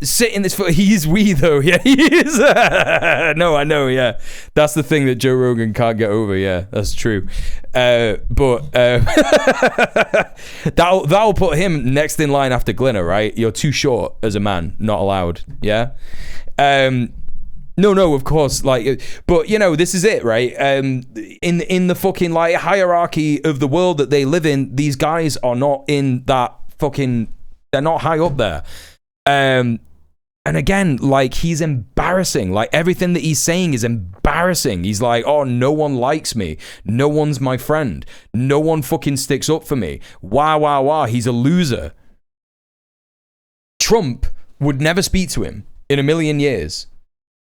sitting this foot. He's we though. Yeah, he is. No, I know. Yeah, that's the thing that Joe Rogan can't get over. Yeah, that's true. But that'll put him next in line after Glinner, right? You're too short as a man, not allowed. Yeah. No, of course. Like, but you know, this is it, right? In the fucking like hierarchy of the world that they live in, these guys are not in that fucking. They're not high up there. And again, like, he's embarrassing. Like, everything that he's saying is embarrassing. He's like, oh, no one likes me. No one's my friend. No one fucking sticks up for me. Wah. He's a loser. Trump would never speak to him in a million years.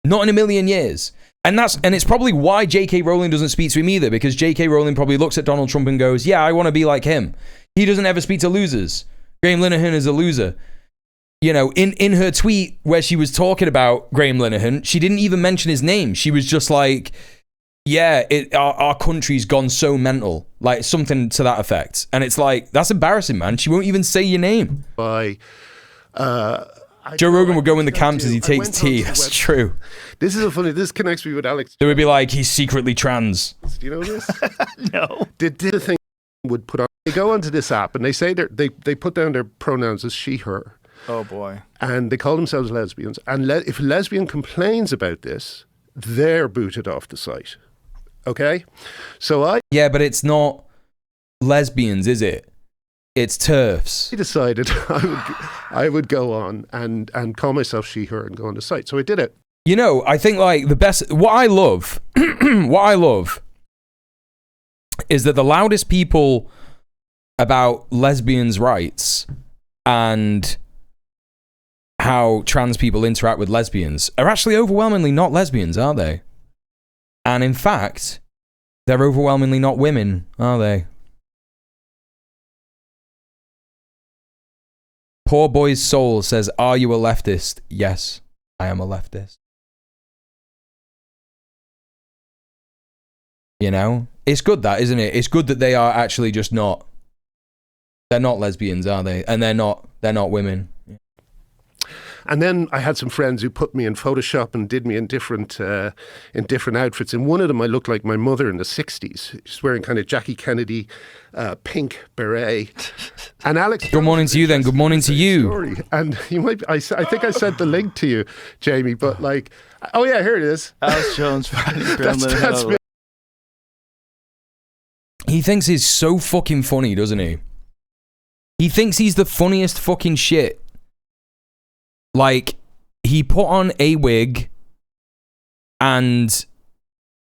Not in a million years. And it's probably why J.K. Rowling doesn't speak to him either, because J.K. Rowling probably looks at Donald Trump and goes, yeah, I want to be like him. He doesn't ever speak to losers. Graham Linehan is a loser. You know, in her tweet where she was talking about Graham Linehan, she didn't even mention his name. She was just like, yeah, our country's gone so mental. Like, something to that effect. And it's like, that's embarrassing, man. She won't even say your name. Joe Rogan would go in the camps as he takes tea. That's true. This is so funny. This connects me with Alex. It would be like, he's secretly trans. Do you know this? No. Did the thing would put on. They go onto this app and they say they put down their pronouns as she, her. Oh boy. And they call themselves lesbians. And if a lesbian complains about this, they're booted off the site. Okay? So yeah, but it's not lesbians, is it? It's TERFs. I decided I would go on and call myself she, her and go on the site. So I did it. You know, I think like the best, what I love is that the loudest people about lesbians' rights and how trans people interact with lesbians are actually overwhelmingly not lesbians, are they? And in fact, they're overwhelmingly not women, are they? Poor Boy's Soul says, are you a leftist? Yes, I am a leftist. You know? It's good that, isn't it? It's good that they are actually just not. They're not lesbians, are they? And they're not women. And then I had some friends who put me in Photoshop and did me in different outfits. In one of them, I looked like my mother in the 60s. She's wearing kind of Jackie Kennedy pink beret. And Alex... Good morning to you then. Good morning to you. Story. And you might... I think I sent the link to you, Jamie, but like... Oh, yeah, here it is. Alex Jones fighting that's me. He thinks he's so fucking funny, doesn't he? He thinks he's the funniest fucking shit. Like, he put on a wig and,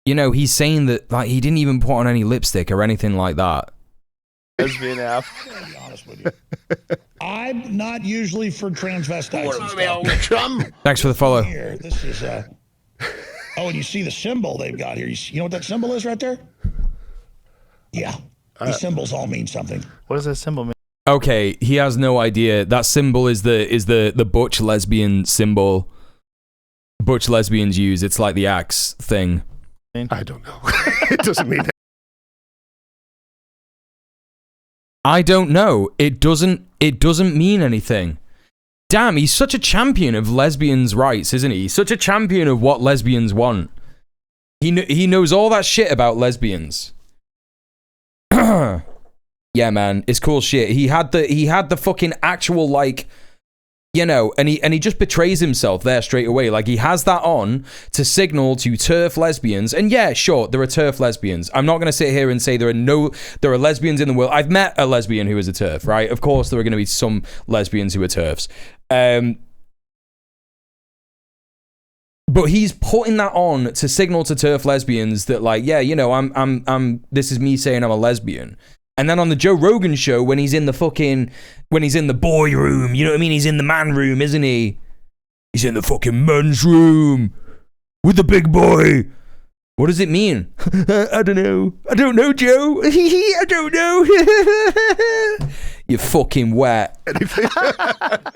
you know, he's saying that, like, he didn't even put on any lipstick or anything like that. Lesbian app. To be honest with you. I'm not usually for transvestites and stuff. Thanks for the follow. Here, this is, oh, and you see the symbol they've got here. You know what that symbol is right there? Yeah. These symbols all mean something. What does that symbol mean? Okay, he has no idea. That symbol is the butch lesbian symbol. Butch lesbians use. It's like the axe thing. I don't know. It doesn't mean that. I don't know. It doesn't mean anything. Damn, he's such a champion of lesbians' rights, isn't he? He's such a champion of what lesbians want. He knows all that shit about lesbians. Yeah, man, it's cool shit. He had the fucking actual, like, you know, and he just betrays himself there straight away. Like, he has that on to signal to TERF lesbians. And yeah, sure, there are TERF lesbians. I'm not going to sit here and say there are lesbians in the world. I've met a lesbian who is a TERF, right? Of course, there are going to be some lesbians who are TERFs. But he's putting that on to signal to TERF lesbians that, like, yeah, you know, I'm this is me saying I'm a lesbian. And then on the Joe Rogan show, when he's in the boy room, you know what I mean? He's in the man room, isn't he? He's in the fucking men's room with the big boy. What does it mean? I don't know. I don't know, Joe. I don't know. You're fucking wet.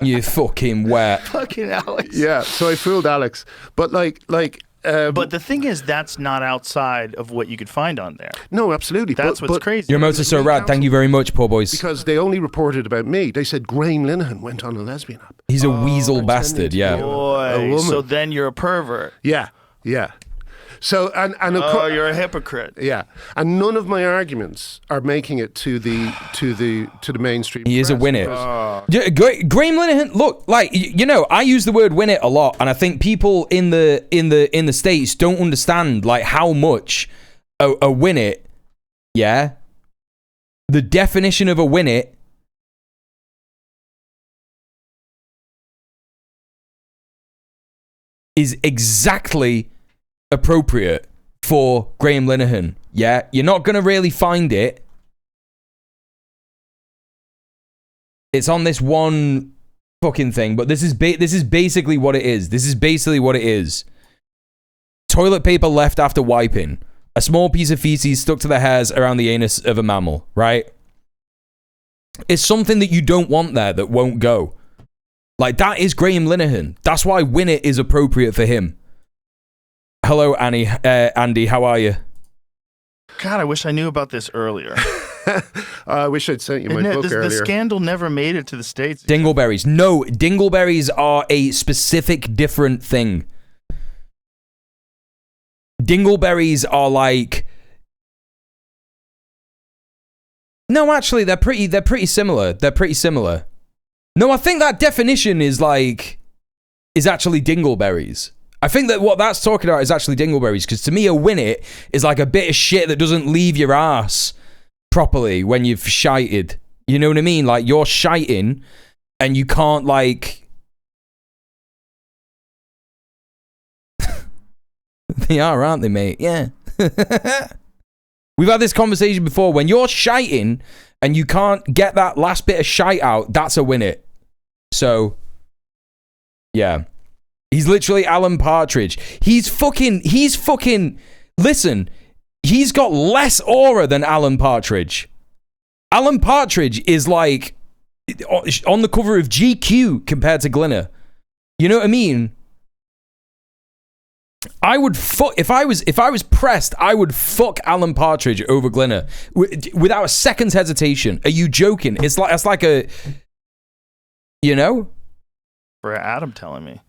You're fucking wet. Fucking Alex. Yeah, so I fooled Alex. But but the thing is, that's not outside of what you could find on there. No, absolutely. That's what's crazy. Your motor's so rad. Thank you very much, poor boys. Because they only reported about me. They said Graham Linehan went on a lesbian app. He's a weasel bastard, yeah. Boy, so then you're a pervert. Yeah, yeah. So and of course you're a hypocrite. Yeah, and none of my arguments are making it to the mainstream. He is a win it. Graham Linehan, look, like, you know, I use the word win it a lot, and I think people in the States don't understand, like, how much a win it. Yeah, the definition of a win it is exactly appropriate for Graham Linehan. Yeah, you're not gonna really find it. It's on this one fucking thing, but this is basically what it is. This is basically what it is. Toilet paper left after wiping. A small piece of feces stuck to the hairs around the anus of a mammal, right? It's something that you don't want there that won't go. Like, that is Graham Linehan. That's why win it is appropriate for him. Hello, Andy, how are you? God, I wish I knew about this earlier. I wish I'd sent you my book earlier. The scandal never made it to the States. Dingleberries. No, dingleberries are a specific different thing. Dingleberries are like... No, actually, they're pretty similar. They're pretty similar. No, I think that definition is actually dingleberries. I think that what that's talking about is actually dingleberries, because to me a winnet is like a bit of shit that doesn't leave your ass properly when you've shited. You know what I mean? Like, you're shiting and you can't, like... They are, aren't they, mate? Yeah. We've had this conversation before. When you're shiting and you can't get that last bit of shite out, that's a winnet. So, yeah. He's literally Alan Partridge. He's fucking, listen, he's got less aura than Alan Partridge. Alan Partridge is like on the cover of GQ compared to Glinner. You know what I mean? I would fuck, if I was pressed, I would fuck Alan Partridge over Glinner without a second's hesitation. Are you joking? It's like a, you know? For Adam telling me.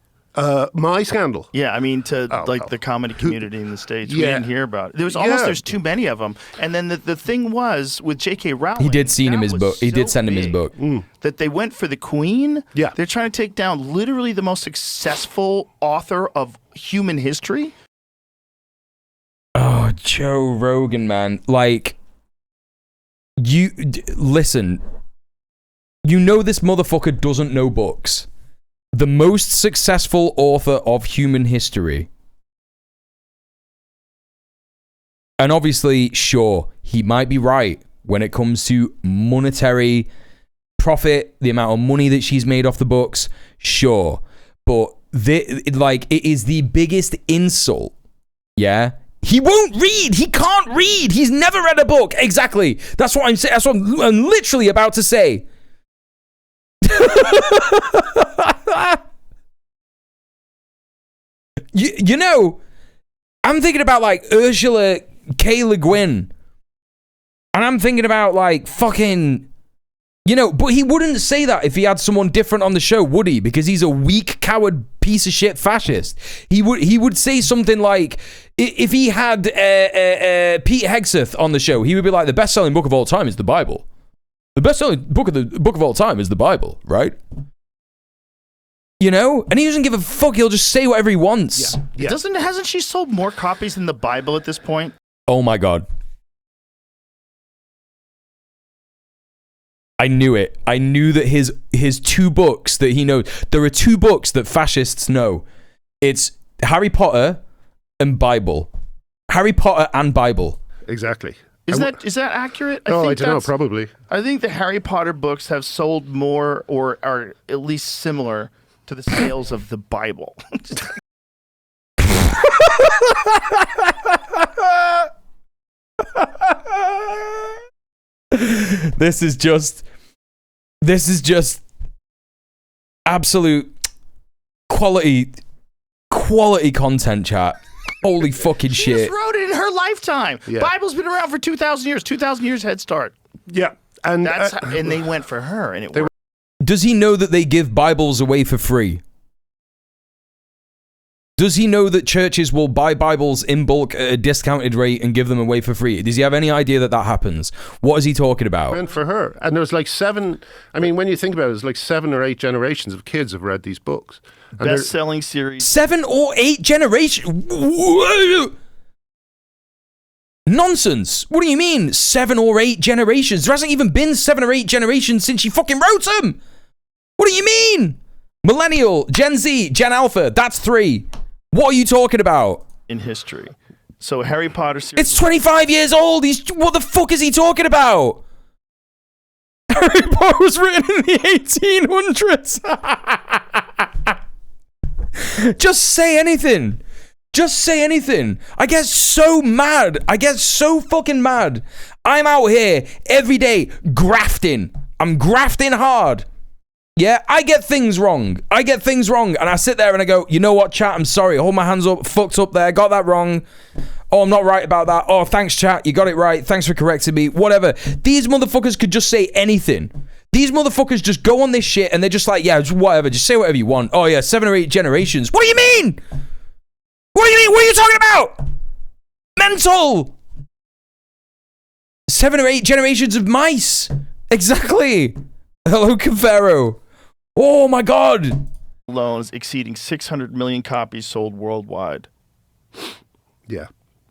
My scandal. Yeah, I mean the comedy community in the States. We didn't hear about it. There's too many of them. And then the thing was with J.K. Rowling. He did send him his book. He did send him his book. That they went for the Queen. Yeah. They're trying to take down literally the most successful author of human history. Oh, Joe Rogan, man. Like, listen. You know this motherfucker doesn't know books. The most successful author of human history. And obviously, sure, he might be right when it comes to monetary profit, the amount of money that she's made off the books, sure. But it is the biggest insult, yeah? He won't read. He can't read. He's never read a book. Exactly. That's what I'm saying. That's what I'm literally about to say. you know, I'm thinking about like Ursula K. Le Guin, and I'm thinking about like fucking, you know, but he wouldn't say that if he had someone different on the show, would he? Because he's a weak, coward, piece of shit fascist. He would say something like, if he had Pete Hegseth on the show, he would be like, the best-selling book of all time is the Bible. The best-selling book of all time is the Bible, right? You know? And he doesn't give a fuck. He'll just say whatever he wants. Yeah. Hasn't she sold more copies than the Bible at this point? Oh my God. I knew it. I knew that his two books that he knows. There are two books that fascists know. It's Harry Potter and Bible. Harry Potter and Bible. Exactly. Is that accurate? I don't know, probably. I think the Harry Potter books have sold more or are at least similar to the sales of the Bible. This is just absolute quality content, chat. Holy fucking She shit. just wrote it in her lifetime. Yeah. Bible's been around for 2,000 years. 2,000 years head start. Yeah. And and they went for her, and it worked. Does he know that they give Bibles away for free? Does he know that churches will buy Bibles in bulk at a discounted rate and give them away for free? Does he have any idea that happens? What is he talking about? And for her. And there's like when you think about it, there's like 7 or 8 generations of kids have read these books. Best-selling series. 7 or 8 generations? Nonsense. What do you mean 7 or 8 generations? There hasn't even been 7 or 8 generations since she fucking wrote them. What do you mean? Millennial, Gen Z, Gen Alpha, that's 3. What are you talking about? In history. So Harry Potter series. It's 25 years old. What the fuck is he talking about? Harry Potter was written in the 1800s. Just say anything. Just say anything. I get so mad. I get so fucking mad. I'm out here every day grafting. I'm grafting hard. Yeah, I get things wrong. And I sit there and I go, you know what, chat? I'm sorry. Hold my hands up. Fucked up there. Got that wrong. Oh, I'm not right about that. Oh, thanks, chat. You got it right. Thanks for correcting me. Whatever. These motherfuckers could just say anything. These motherfuckers just go on this shit and they're just like, yeah, just whatever. Just say whatever you want. Oh, yeah, 7 or 8 generations. What do you mean? What do you mean? What are you talking about? Mental. 7 or 8 generations of mice. Exactly. Hello, Confero. Oh my God. Alone is exceeding 600 million copies sold worldwide. Yeah.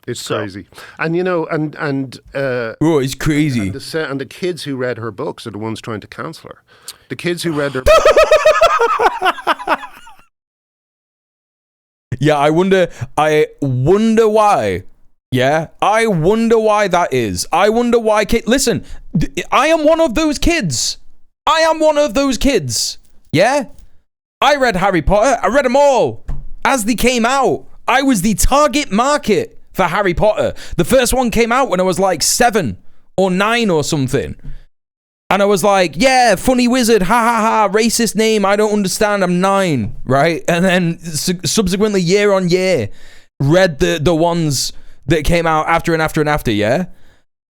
It's crazy. And you know, oh, it's crazy. And the kids who read her books are the ones trying to cancel her. The kids who read her Yeah, I wonder why. Yeah, I wonder why that is. I wonder why. Listen, I am one of those kids. Yeah? I read Harry Potter. I read them all as they came out. I was the target market for Harry Potter. The first one came out when I was like 7 or 9 or something. And I was like, yeah, funny wizard, ha ha ha, racist name, I don't understand, I'm 9, right? And then subsequently, year on year, read the ones that came out after and after and after, yeah?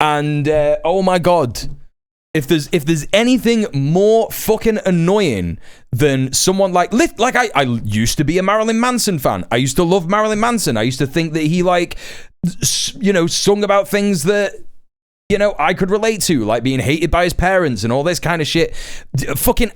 And, oh my God, If there's anything more fucking annoying than someone like I used to be a Marilyn Manson fan. I used to love Marilyn Manson. I used to think that he sung about things that I could relate to, like being hated by his parents and all this kind of shit. Fucking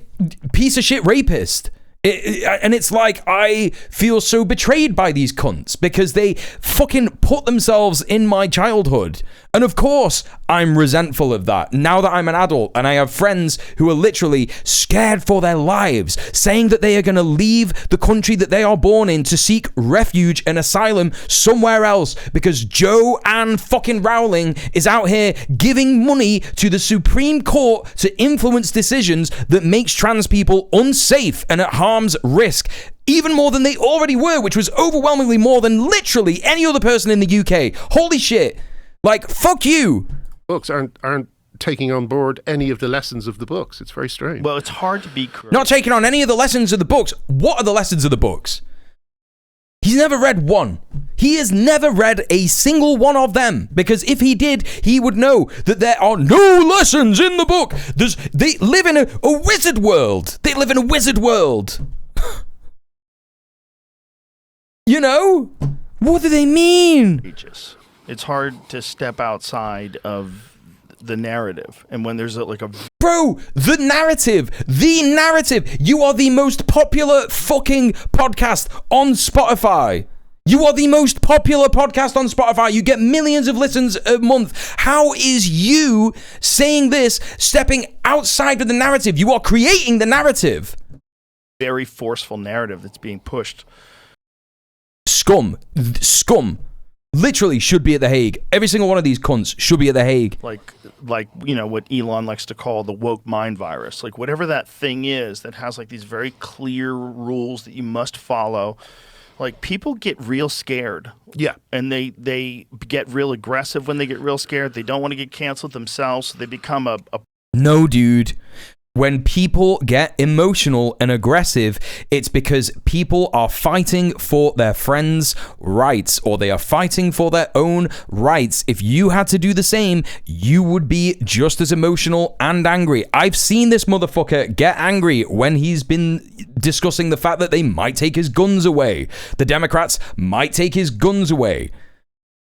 piece of shit rapist. And it's like, I feel so betrayed by these cunts because they fucking put themselves in my childhood. And of course, I'm resentful of that now that I'm an adult and I have friends who are literally scared for their lives, saying that they are going to leave the country that they are born in to seek refuge and asylum somewhere else because Joanne fucking Rowling is out here giving money to the Supreme Court to influence decisions that makes trans people unsafe and at harm's risk. Even more than they already were, which was overwhelmingly more than literally any other person in the UK. Holy shit. Like, fuck you. Books aren't taking on board any of the lessons of the books. It's very strange. Well, it's hard to be correct. Not taking on any of the lessons of the books. What are the lessons of the books? He's never read one. He has never read a single one of them. Because if he did, he would know that there are no lessons in the book. They live in a wizard world. They live in a wizard world. What do they mean? It's hard to step outside of the narrative. And when there's Bro, the narrative. You are the most popular fucking podcast on Spotify. You are the most popular podcast on Spotify. You get millions of listens a month. How is you saying this stepping outside of the narrative? You are creating the narrative. Very forceful narrative that's being pushed. Scum. Literally should be at The Hague. Every single one of these cunts should be at The Hague. Like what Elon likes to call the woke mind virus. Like whatever that thing is that has like these very clear rules that you must follow. Like people get real scared. Yeah. And they get real aggressive when they get real scared. They don't want to get canceled themselves. So they become a No, dude. When people get emotional and aggressive, it's because people are fighting for their friends' rights, or they are fighting for their own rights. If you had to do the same, you would be just as emotional and angry. I've seen this motherfucker get angry when he's been discussing the fact that they might take his guns away. The Democrats might take his guns away.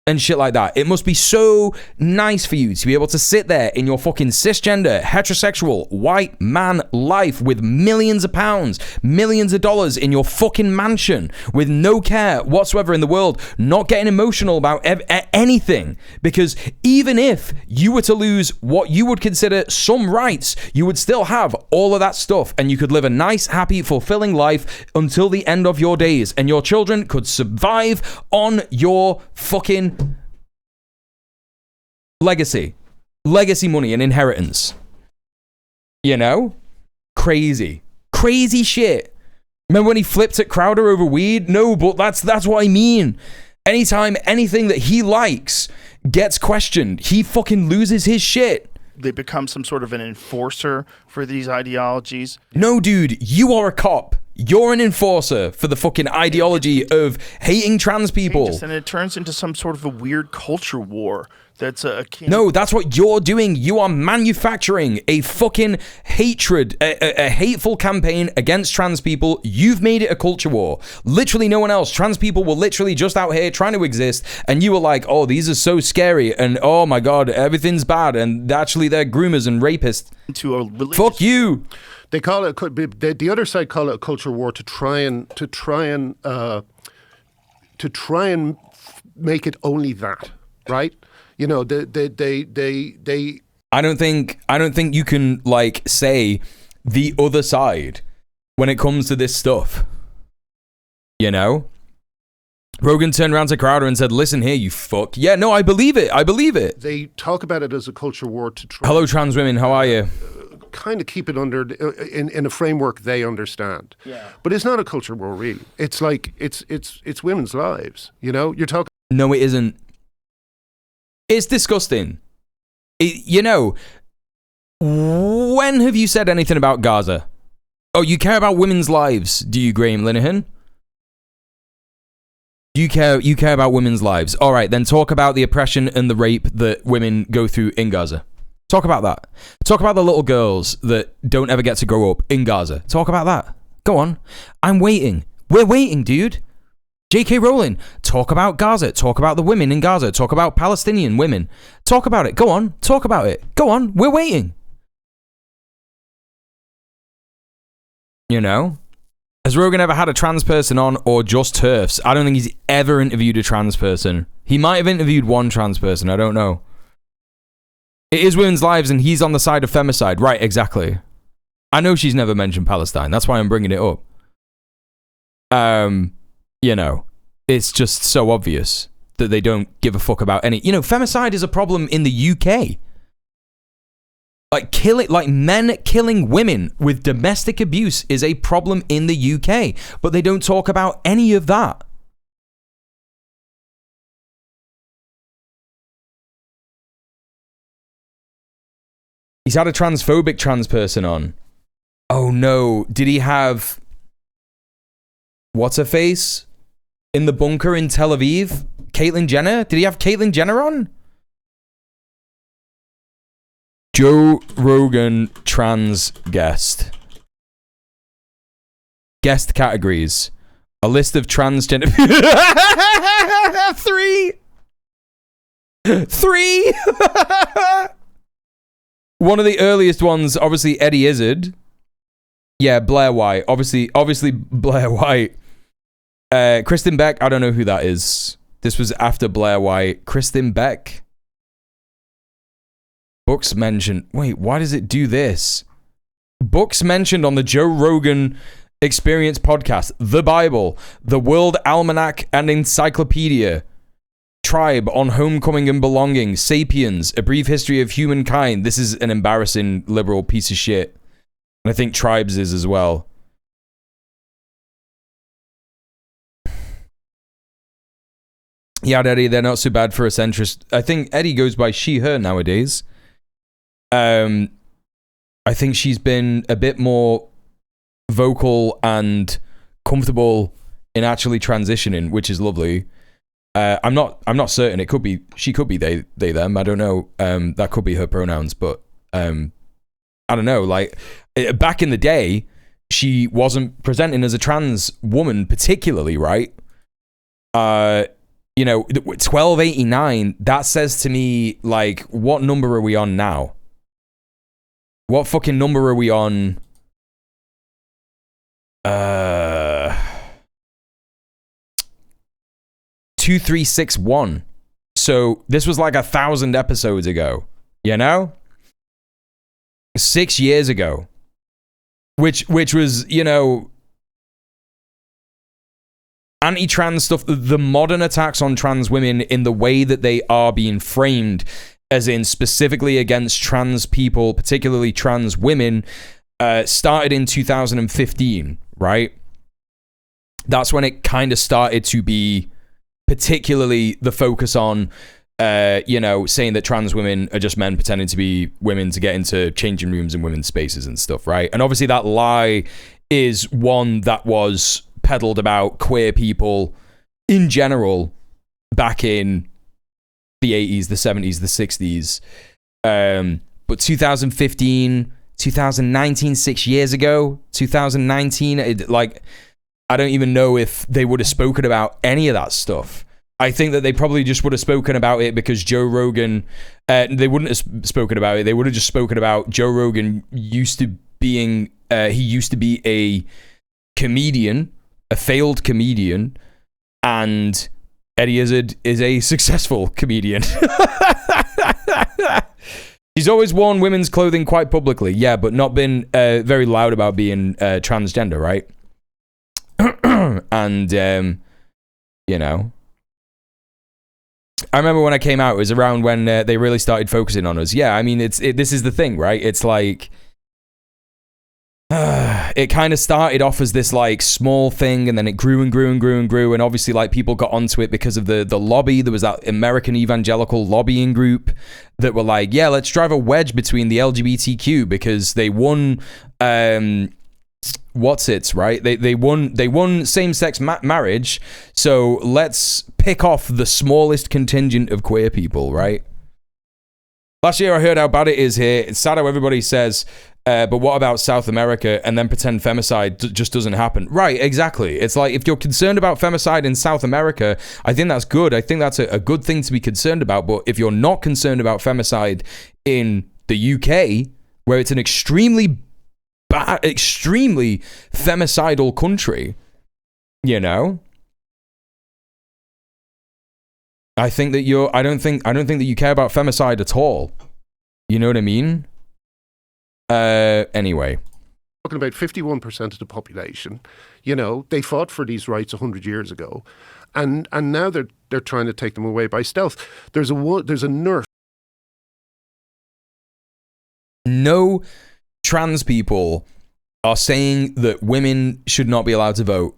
And shit like that. It must be so nice for you to be able to sit there in your fucking cisgender, heterosexual, white man life with millions of pounds, millions of dollars in your fucking mansion with no care whatsoever in the world, not getting emotional about anything. Because even if you were to lose what you would consider some rights, you would still have all of that stuff and you could live a nice, happy, fulfilling life until the end of your days. And your children could survive on your fucking legacy money and inheritance. Crazy shit. Remember when he flipped at Crowder over weed? No, but that's what I mean. Anytime anything that he likes gets questioned, he fucking loses his shit. They become some sort of an enforcer for these ideologies. No, dude, you are a cop. You're an enforcer for the fucking ideology of hating trans people. And it turns into some sort of a weird culture war. No, that's what you're doing. You are manufacturing a fucking hatred, a hateful campaign against trans people. You've made it a culture war. Literally no one else. Trans people were literally just out here trying to exist, and you were like, oh, these are so scary, and oh my god, everything's bad, and actually they're groomers and rapists. Fuck you. They call it, the other side call it a culture war to try and make it only that, right? They I don't think you can say the other side when it comes to this stuff. Rogan turned around to Crowder and said, listen here, you fuck. Yeah, no, I believe it. They talk about it as a culture war to try. Hello, trans women, how are you? Kind of keep it under in a framework they understand. Yeah. But it's not a culture war, really. It's like it's women's lives. You're talking. No, it isn't. It's disgusting. When have you said anything about Gaza? Oh, you care about women's lives, do you, Graham Linehan? You care about women's lives. All right, then talk about the oppression and the rape that women go through in Gaza. Talk about that. Talk about the little girls that don't ever get to grow up in Gaza. Talk about that. Go on. I'm waiting. We're waiting, dude. J.K. Rowling, talk about Gaza. Talk about the women in Gaza. Talk about Palestinian women. Talk about it. Go on. Talk about it. Go on. We're waiting. You know? Has Rogan ever had a trans person on or just TERFs? I don't think he's ever interviewed a trans person. He might have interviewed one trans person. I don't know. It is women's lives and he's on the side of femicide. Right, exactly. I know she's never mentioned Palestine. That's why I'm bringing it up. You know, it's just so obvious that they don't give a fuck about any... You know, femicide is a problem in the UK. Like men killing women with domestic abuse is a problem in the UK, but they don't talk about any of that. He's had a transphobic trans person on. Oh no, did he have... What's her face? In the bunker in Tel Aviv? Caitlyn Jenner? Did he have Caitlyn Jenner on? Joe Rogan trans guest. Guest categories. A list of transgender... 3! One of the earliest ones, obviously Eddie Izzard. Yeah, Blair White. Obviously Blair White. Kristen Beck, I don't know who that is. This was after Blair White. Kristen Beck. Books mentioned. Wait, why does it do this? Books mentioned on the Joe Rogan Experience podcast. The Bible, the World Almanac and Encyclopedia, Tribe on Homecoming and Belonging, Sapiens, A Brief History of Humankind. This is an embarrassing liberal piece of shit. And I think Tribes is as well. Yeah, Eddie, they're not so bad for a centrist. I think Eddie goes by she, her nowadays. I think she's been a bit more vocal and comfortable in actually transitioning, which is lovely. I'm not certain. It could be, she could be they, them. I don't know. That could be her pronouns, but I don't know. Like back in the day, she wasn't presenting as a trans woman particularly, right? You know, 1289, that says to me, like, what number are we on now? What fucking number are we on? 2361. So this was like 1,000 episodes ago, you know? 6 years ago. Which was, you know, anti-trans stuff, the modern attacks on trans women in the way that they are being framed, as in specifically against trans people, particularly trans women, started in 2015, right? That's when it kind of started to be particularly the focus on, you know, saying that trans women are just men pretending to be women to get into changing rooms and women's spaces and stuff, right? And obviously that lie is one that was peddled about queer people in general back in the 80s, the 70s, the 60s. But 2015, 2019, 6 years ago, 2019, like, I don't even know if they would have spoken about any of that stuff. I think that they probably just would have spoken about it because Joe Rogan, they wouldn't have spoken about it. They would have just spoken about Joe Rogan used to be a comedian, a failed comedian, and Eddie Izzard is a successful comedian. He's always worn women's clothing quite publicly, yeah, but not been very loud about being transgender, right? And, you know, I remember when I came out, it was around when they really started focusing on us. Yeah, I mean, this is the thing, right? It's like, it kind of started off as this like small thing, and then it grew and grew and grew and grew, and obviously like people got onto it because of the lobby. There was that American evangelical lobbying group that were like, yeah, let's drive a wedge between the LGBTQ because they won right? They won same-sex marriage, so let's pick off the smallest contingent of queer people, right? Last year I heard how bad it is here. It's sad how everybody says, but what about South America? And then pretend femicide just doesn't happen. Right, exactly. It's like, if you're concerned about femicide in South America, I think that's good. I think that's a good thing to be concerned about. But if you're not concerned about femicide in the UK, where it's an extremely femicidal country, you know, I think that I don't think that you care about femicide at all. You know what I mean? Anyway. Talking about 51% of the population, you know, they fought for these rights 100 years ago, and now they're trying to take them away by stealth. There's a nurse. No trans people are saying that women should not be allowed to vote.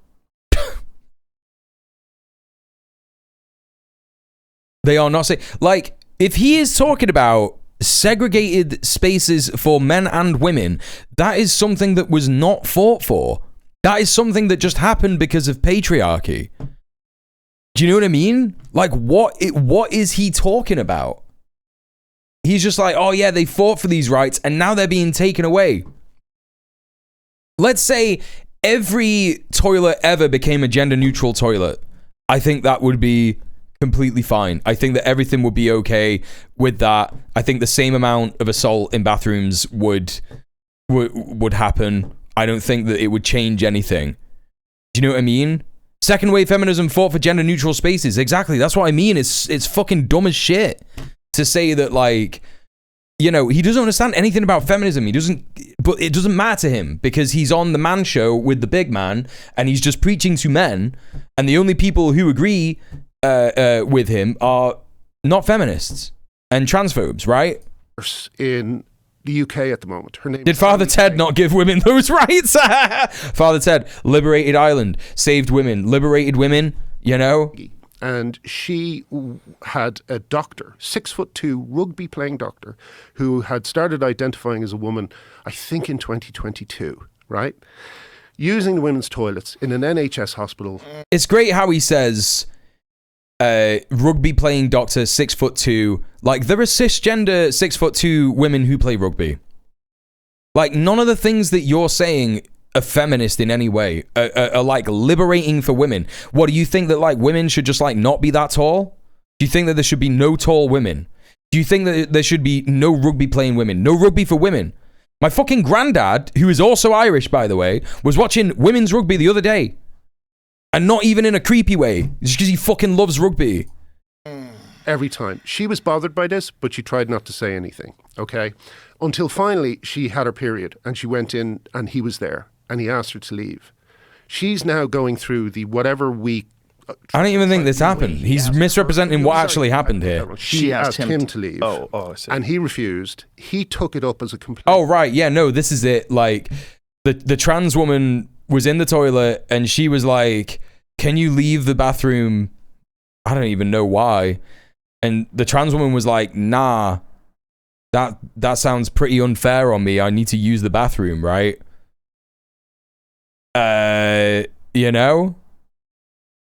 They are not saying, like, if he is talking about segregated spaces for men and women, that is something that was not fought for. That is something that just happened because of patriarchy. Do you know what I mean? Like, what is he talking about? He's just like, oh yeah, they fought for these rights and now they're being taken away. Let's say every toilet ever became a gender neutral toilet. I think that would be completely fine. I think that everything would be okay with that. I think the same amount of assault in bathrooms would happen. I don't think that it would change anything. Do you know what I mean? Second wave feminism fought for gender neutral spaces. Exactly. That's what I mean. It's fucking dumb as shit to say that, like, you know, he doesn't understand anything about feminism. But it doesn't matter to him because he's on the man show with the big man and he's just preaching to men, and the only people who agree with him are not feminists and transphobes, right? In the UK at the moment. Her name. Did Father Ted not give women those rights? Father Ted liberated Ireland, saved women, liberated women, you know? And she had a doctor, 6'2" rugby playing doctor, who had started identifying as a woman, I think in 2022, right? Using the women's toilets in an NHS hospital. It's great how he says, rugby playing doctor, 6'2". Like, there are cisgender 6'2" women who play rugby. Like, none of the things that you're saying are feminist in any way, are like liberating for women. What, do you think that, like, women should just, like, not be that tall? Do you think that there should be no tall women? Do you think that there should be no rugby playing women? No rugby for women? My fucking granddad, who is also Irish, by the way, was watching women's rugby the other day. And not even in a creepy way. Just because he fucking loves rugby. Every time. She was bothered by this, but she tried not to say anything, okay? Until finally she had her period and she went in and he was there and he asked her to leave. She's now going through the whatever week. I don't even think this happened. He's misrepresenting what actually happened here. She asked him to leave. I see. And he refused. He took it up as a complaint. Oh, right. Yeah, no, this is it. Like, the trans woman was in the toilet and she was like, can you leave the bathroom? I don't even know why. And the trans woman was like, nah, that sounds pretty unfair on me. I need to use the bathroom, right? You know?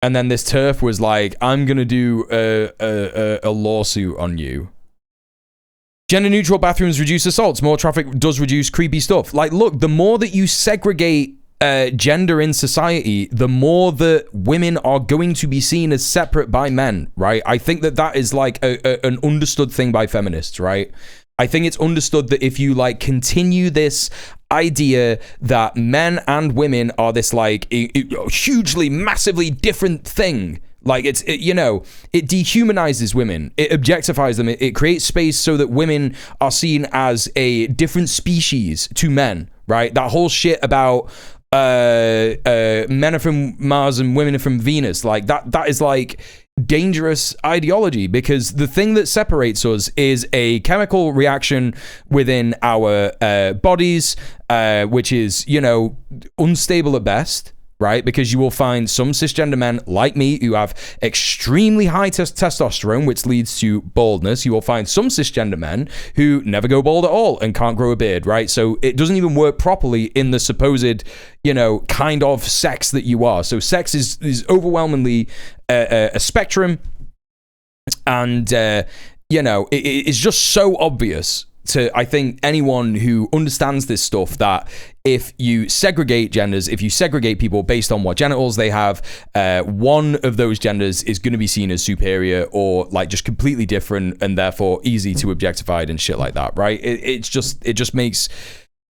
And then this TERF was like, I'm gonna do a lawsuit on you. Gender neutral bathrooms reduce assaults. More traffic does reduce creepy stuff. Like, look, the more that you segregate gender in society, the more that women are going to be seen as separate by men, right? I think that is like an understood thing by feminists, right? I think it's understood that if you like continue this idea that men and women are this like hugely, massively different thing, like you know, it dehumanizes women, it objectifies them, it creates space so that women are seen as a different species to men, right? That whole shit about men are from Mars and women are from Venus, like that is like dangerous ideology, because the thing that separates us is a chemical reaction within our bodies, which is, you know, unstable at best, right? Because you will find some cisgender men like me who have extremely high testosterone, which leads to baldness. You will find some cisgender men who never go bald at all and can't grow a beard, right? So it doesn't even work properly in the supposed, you know, kind of sex that you are. So sex is overwhelmingly a spectrum, and you know, it's just so obvious to, I think, anyone who understands this stuff that if you segregate genders, if you segregate people based on what genitals they have, one of those genders is going to be seen as superior or like just completely different and therefore easy to objectified and shit like that, right? It just makes,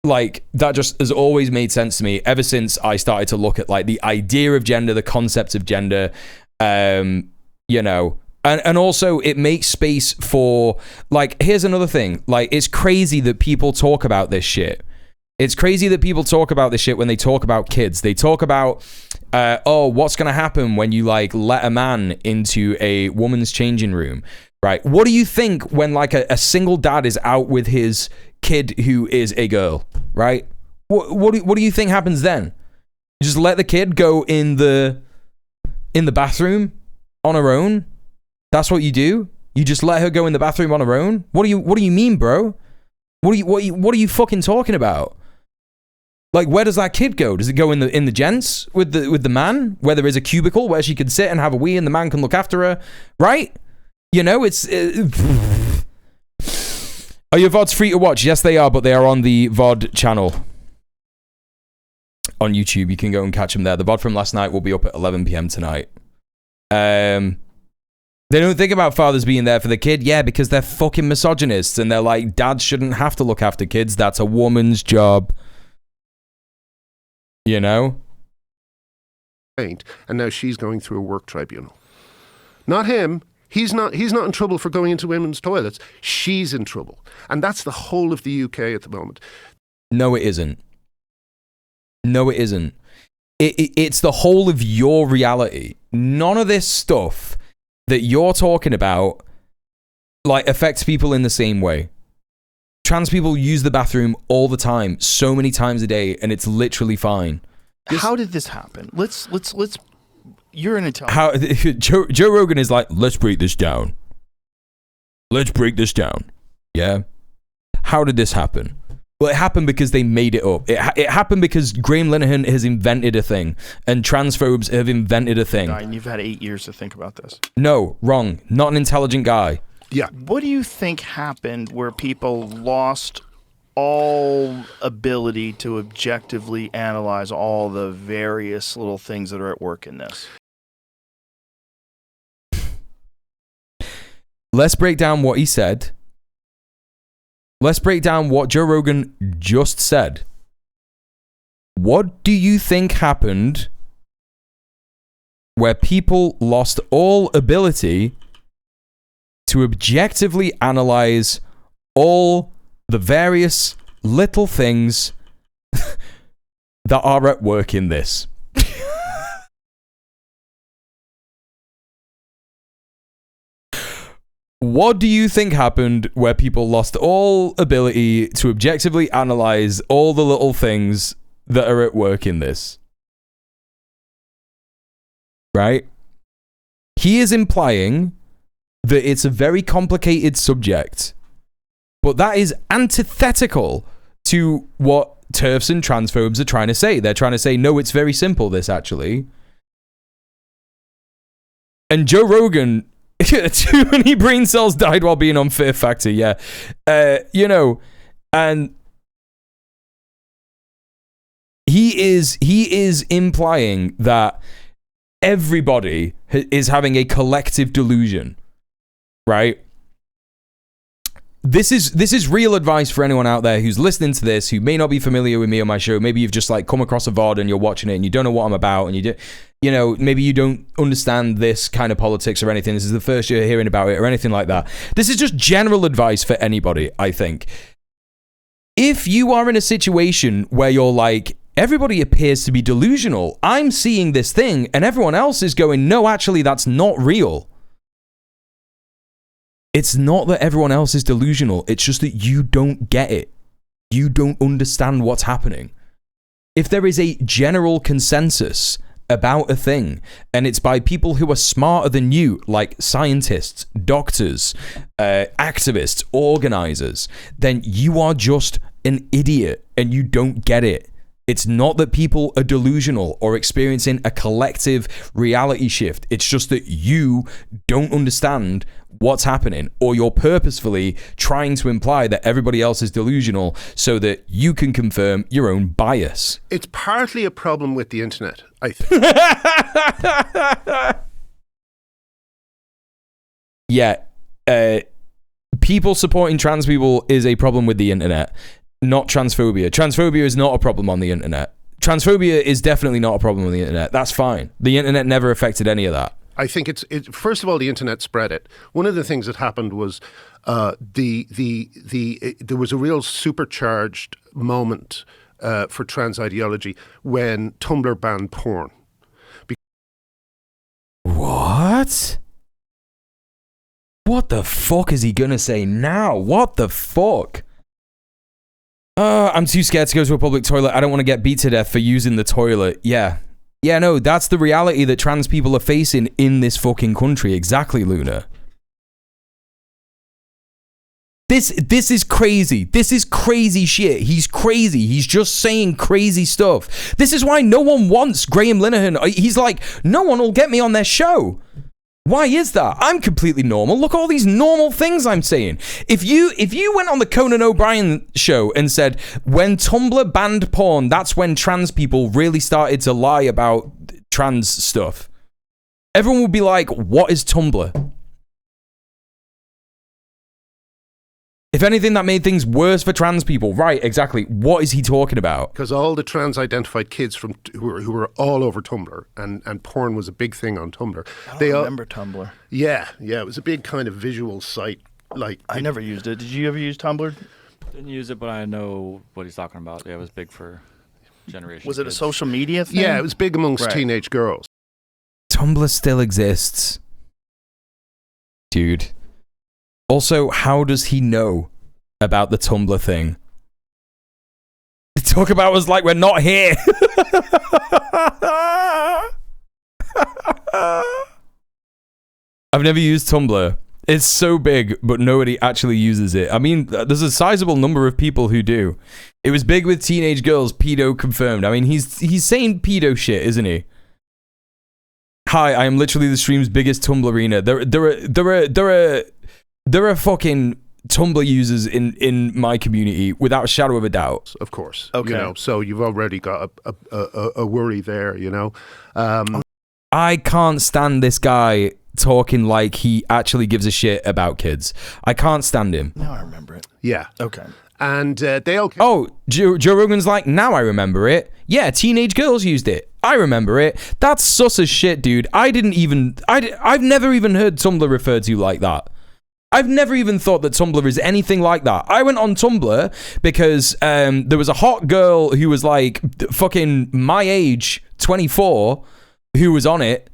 like, that just has always made sense to me ever since I started to look at like the idea of gender, the concept of gender, you know. And also, it makes space for, like, here's another thing. Like, it's crazy that people talk about this shit. It's crazy that people talk about this shit when they talk about kids. They talk about, what's going to happen when you, like, let a man into a woman's changing room, right? What do you think when, like, a single dad is out with his kid who is a girl, right? What do you think happens then? You just let the kid go in the bathroom on her own? That's what you do? You just let her go in the bathroom on her own? What do you mean, bro? What are you fucking talking about? Like, where does that kid go? Does it go in the gents with the man, where there is a cubicle where she can sit and have a wee and the man can look after her, right? You know, it's Are your VODs free to watch? Yes, they are, but they are on the VOD channel on YouTube. You can go and catch them there. The VOD from last night will be up at 11 p.m. tonight. They don't think about fathers being there for the kid. Yeah, because they're fucking misogynists and they're like, dads shouldn't have to look after kids. That's a woman's job. You know? And now she's going through a work tribunal. Not him. He's not in trouble for going into women's toilets. She's in trouble. And that's the whole of the UK at the moment. No, it isn't. No, it isn't. It's the whole of your reality. None of this stuff that you're talking about, like, affects people in the same way. Trans people use the bathroom all the time, so many times a day, and it's literally fine. How did this happen? Let's. You're an Italian. Joe Rogan is like, let's break this down. Let's break this down. Yeah. How did this happen? Well, it happened because they made it up. It happened because Graham Linehan has invented a thing, and transphobes have invented a thing. And you've had 8 years to think about this. No, wrong. Not an intelligent guy. Yeah. What do you think happened where people lost all ability to objectively analyze all the various little things that are at work in this? Let's break down what he said. Let's break down what Joe Rogan just said. What do you think happened where people lost all ability to objectively analyze all the various little things that are at work in this? What do you think happened where people lost all ability to objectively analyze all the little things that are at work in this? Right? He is implying that it's a very complicated subject, but that is antithetical to what TERFs and transphobes are trying to say. They're trying to say, no, it's very simple, this actually. And Joe Rogan... Too many brain cells died while being on Fear Factor, yeah. You know, and he is implying that everybody is having a collective delusion, right? This is real advice for anyone out there who's listening to this, who may not be familiar with me or my show. Maybe you've just like come across a VOD and you're watching it and you don't know what I'm about, and you know, maybe you don't understand this kind of politics or anything. This is the first you're hearing about it or anything like that. This is just general advice for anybody, I think. If you are in a situation where you're like, everybody appears to be delusional, I'm seeing this thing and everyone else is going, no, actually, that's not real. It's not that everyone else is delusional. It's just that you don't get it. You don't understand what's happening. If there is a general consensus about a thing, and it's by people who are smarter than you, like scientists, doctors, activists, organizers, then you are just an idiot and you don't get it. It's not that people are delusional or experiencing a collective reality shift. It's just that you don't understand what's happening, or you're purposefully trying to imply that everybody else is delusional so that you can confirm your own bias. It's partly a problem with the internet, I think. Yeah. People supporting trans people is a problem with the internet, not transphobia. Transphobia is not a problem on the internet. Transphobia is definitely not a problem on the internet. That's fine. The internet never affected any of that. I think it's first of all, the internet spread it. One of the things that happened was there was a real supercharged moment for trans ideology when Tumblr banned porn. What? What the fuck is he gonna say now? What the fuck? I'm too scared to go to a public toilet. I don't want to get beat to death for using the toilet. Yeah, no, that's the reality that trans people are facing in this fucking country. Exactly, Luna. This is crazy. This is crazy shit. He's crazy. He's just saying crazy stuff. This is why no one wants Graham Linehan. He's like, no one will get me on their show. Why is that? I'm completely normal. Look at all these normal things I'm saying. If you went on the Conan O'Brien show and said, when Tumblr banned porn, that's when trans people really started to lie about trans stuff, everyone would be like, what is Tumblr? If anything, that made things worse for trans people. Right, exactly. What is he talking about? Because all the trans-identified kids who were all over Tumblr, and porn was a big thing on Tumblr. I remember Tumblr. Yeah, it was a big kind of visual site. Like I never used it. Did you ever use Tumblr? Didn't use it, but I know what he's talking about. Yeah, it was big for generation. Was it a social media thing? Yeah, it was big amongst teenage girls. Tumblr still exists. Dude. Also, how does he know about the Tumblr thing? Talk about us like we're not here. I've never used Tumblr. It's so big, but nobody actually uses it. I mean, there's a sizable number of people who do. It was big with teenage girls, pedo confirmed. I mean, he's saying pedo shit, isn't he? Hi, I am literally the stream's biggest Tumblrina. There are fucking Tumblr users in my community without a shadow of a doubt. Of course. Okay. So you've already got a worry there, I can't stand this guy talking like he actually gives a shit about kids. I can't stand him. Now I remember it. Yeah. Okay. And they all... Oh, Joe Rogan's like, now I remember it. Yeah, teenage girls used it. I remember it. That's sus as shit, dude. I've never even heard Tumblr referred to like that. I've never even thought that Tumblr is anything like that. I went on Tumblr because there was a hot girl who was like fucking my age, 24, who was on it.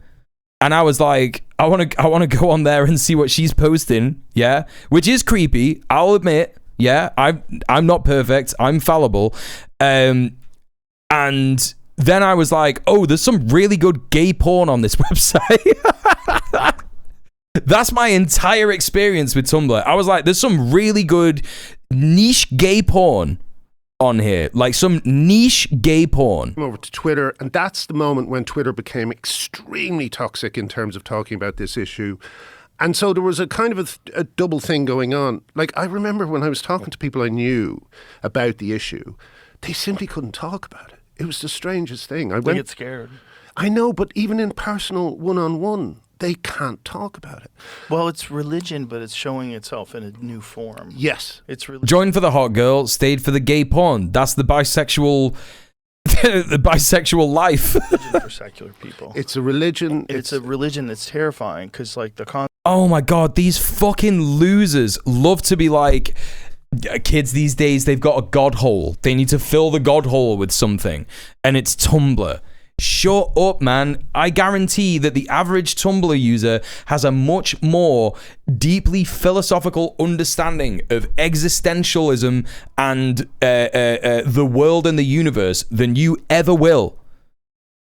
And I was like, I want to go on there and see what she's posting. Yeah. Which is creepy. I'll admit. Yeah. I'm not perfect. I'm fallible. And then I was like, oh, there's some really good gay porn on this website. That's my entire experience with Tumblr. I was like, there's some really good niche gay porn on here. Like some niche gay porn. Over to Twitter, and that's the moment when Twitter became extremely toxic in terms of talking about this issue. And so there was a kind of a double thing going on. Like, I remember when I was talking to people I knew about the issue, they simply couldn't talk about it. It was the strangest thing. They get scared. I know, but even in personal one-on-one, they can't talk about it. Well, it's religion, but it's showing itself in a new form. Yes. It's religion. Joined for the hot girl, stayed for the gay porn. That's the bisexual the bisexual life. For secular people. It's a religion. It's a religion that's terrifying because like the oh my god, these fucking losers love to be like, kids these days, they've got a god hole. They need to fill the god hole with something. And it's Tumblr. Shut up, man. I guarantee that the average Tumblr user has a much more deeply philosophical understanding of existentialism and the world and the universe than you ever will.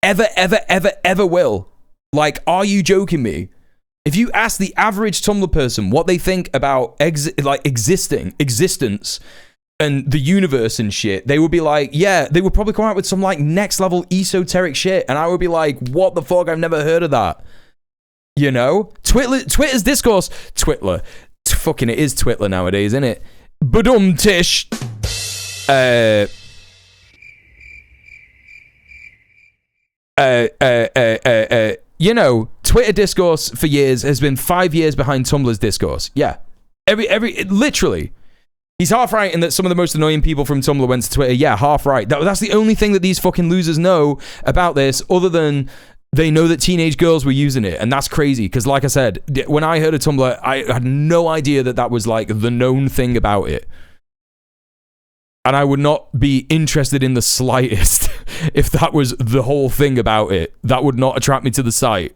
Ever will. Like, are you joking me? If you ask the average Tumblr person what they think about existence and the universe and shit, they would be like, yeah, they would probably come out with some like next level esoteric shit, and I would be like, what the fuck? I've never heard of that. You know, Twitter's discourse, fucking it is Twitter nowadays, isn't it? Tish. You know, Twitter discourse for years has been 5 years behind Tumblr's discourse. Yeah, literally. He's half right in that some of the most annoying people from Tumblr went to Twitter. Yeah, half right. That's the only thing that these fucking losers know about this, other than they know that teenage girls were using it, and that's crazy, because like I said, when I heard of Tumblr, I had no idea that was like the known thing about it. And I would not be interested in the slightest if that was the whole thing about it. That would not attract me to the site.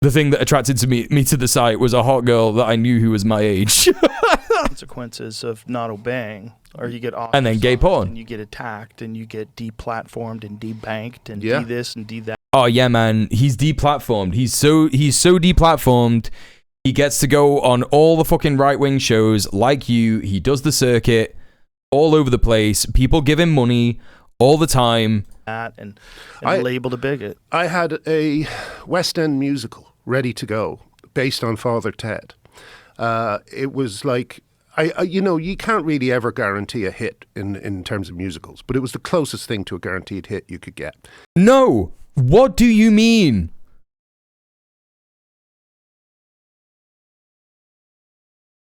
The thing that attracted me to the site was a hot girl that I knew who was my age. Consequences of not obeying, or you get off, and then gay porn, and you get attacked, and you get deplatformed and debanked, and de this and de that. Oh yeah, man, he's deplatformed. He's so deplatformed. He gets to go on all the fucking right-wing shows like you. He does the circuit all over the place. People give him money all the time. And labeled a bigot. I had a West End musical ready to go based on Father Ted. It was like, you can't really ever guarantee a hit in terms of musicals, but it was the closest thing to a guaranteed hit you could get. No! What do you mean?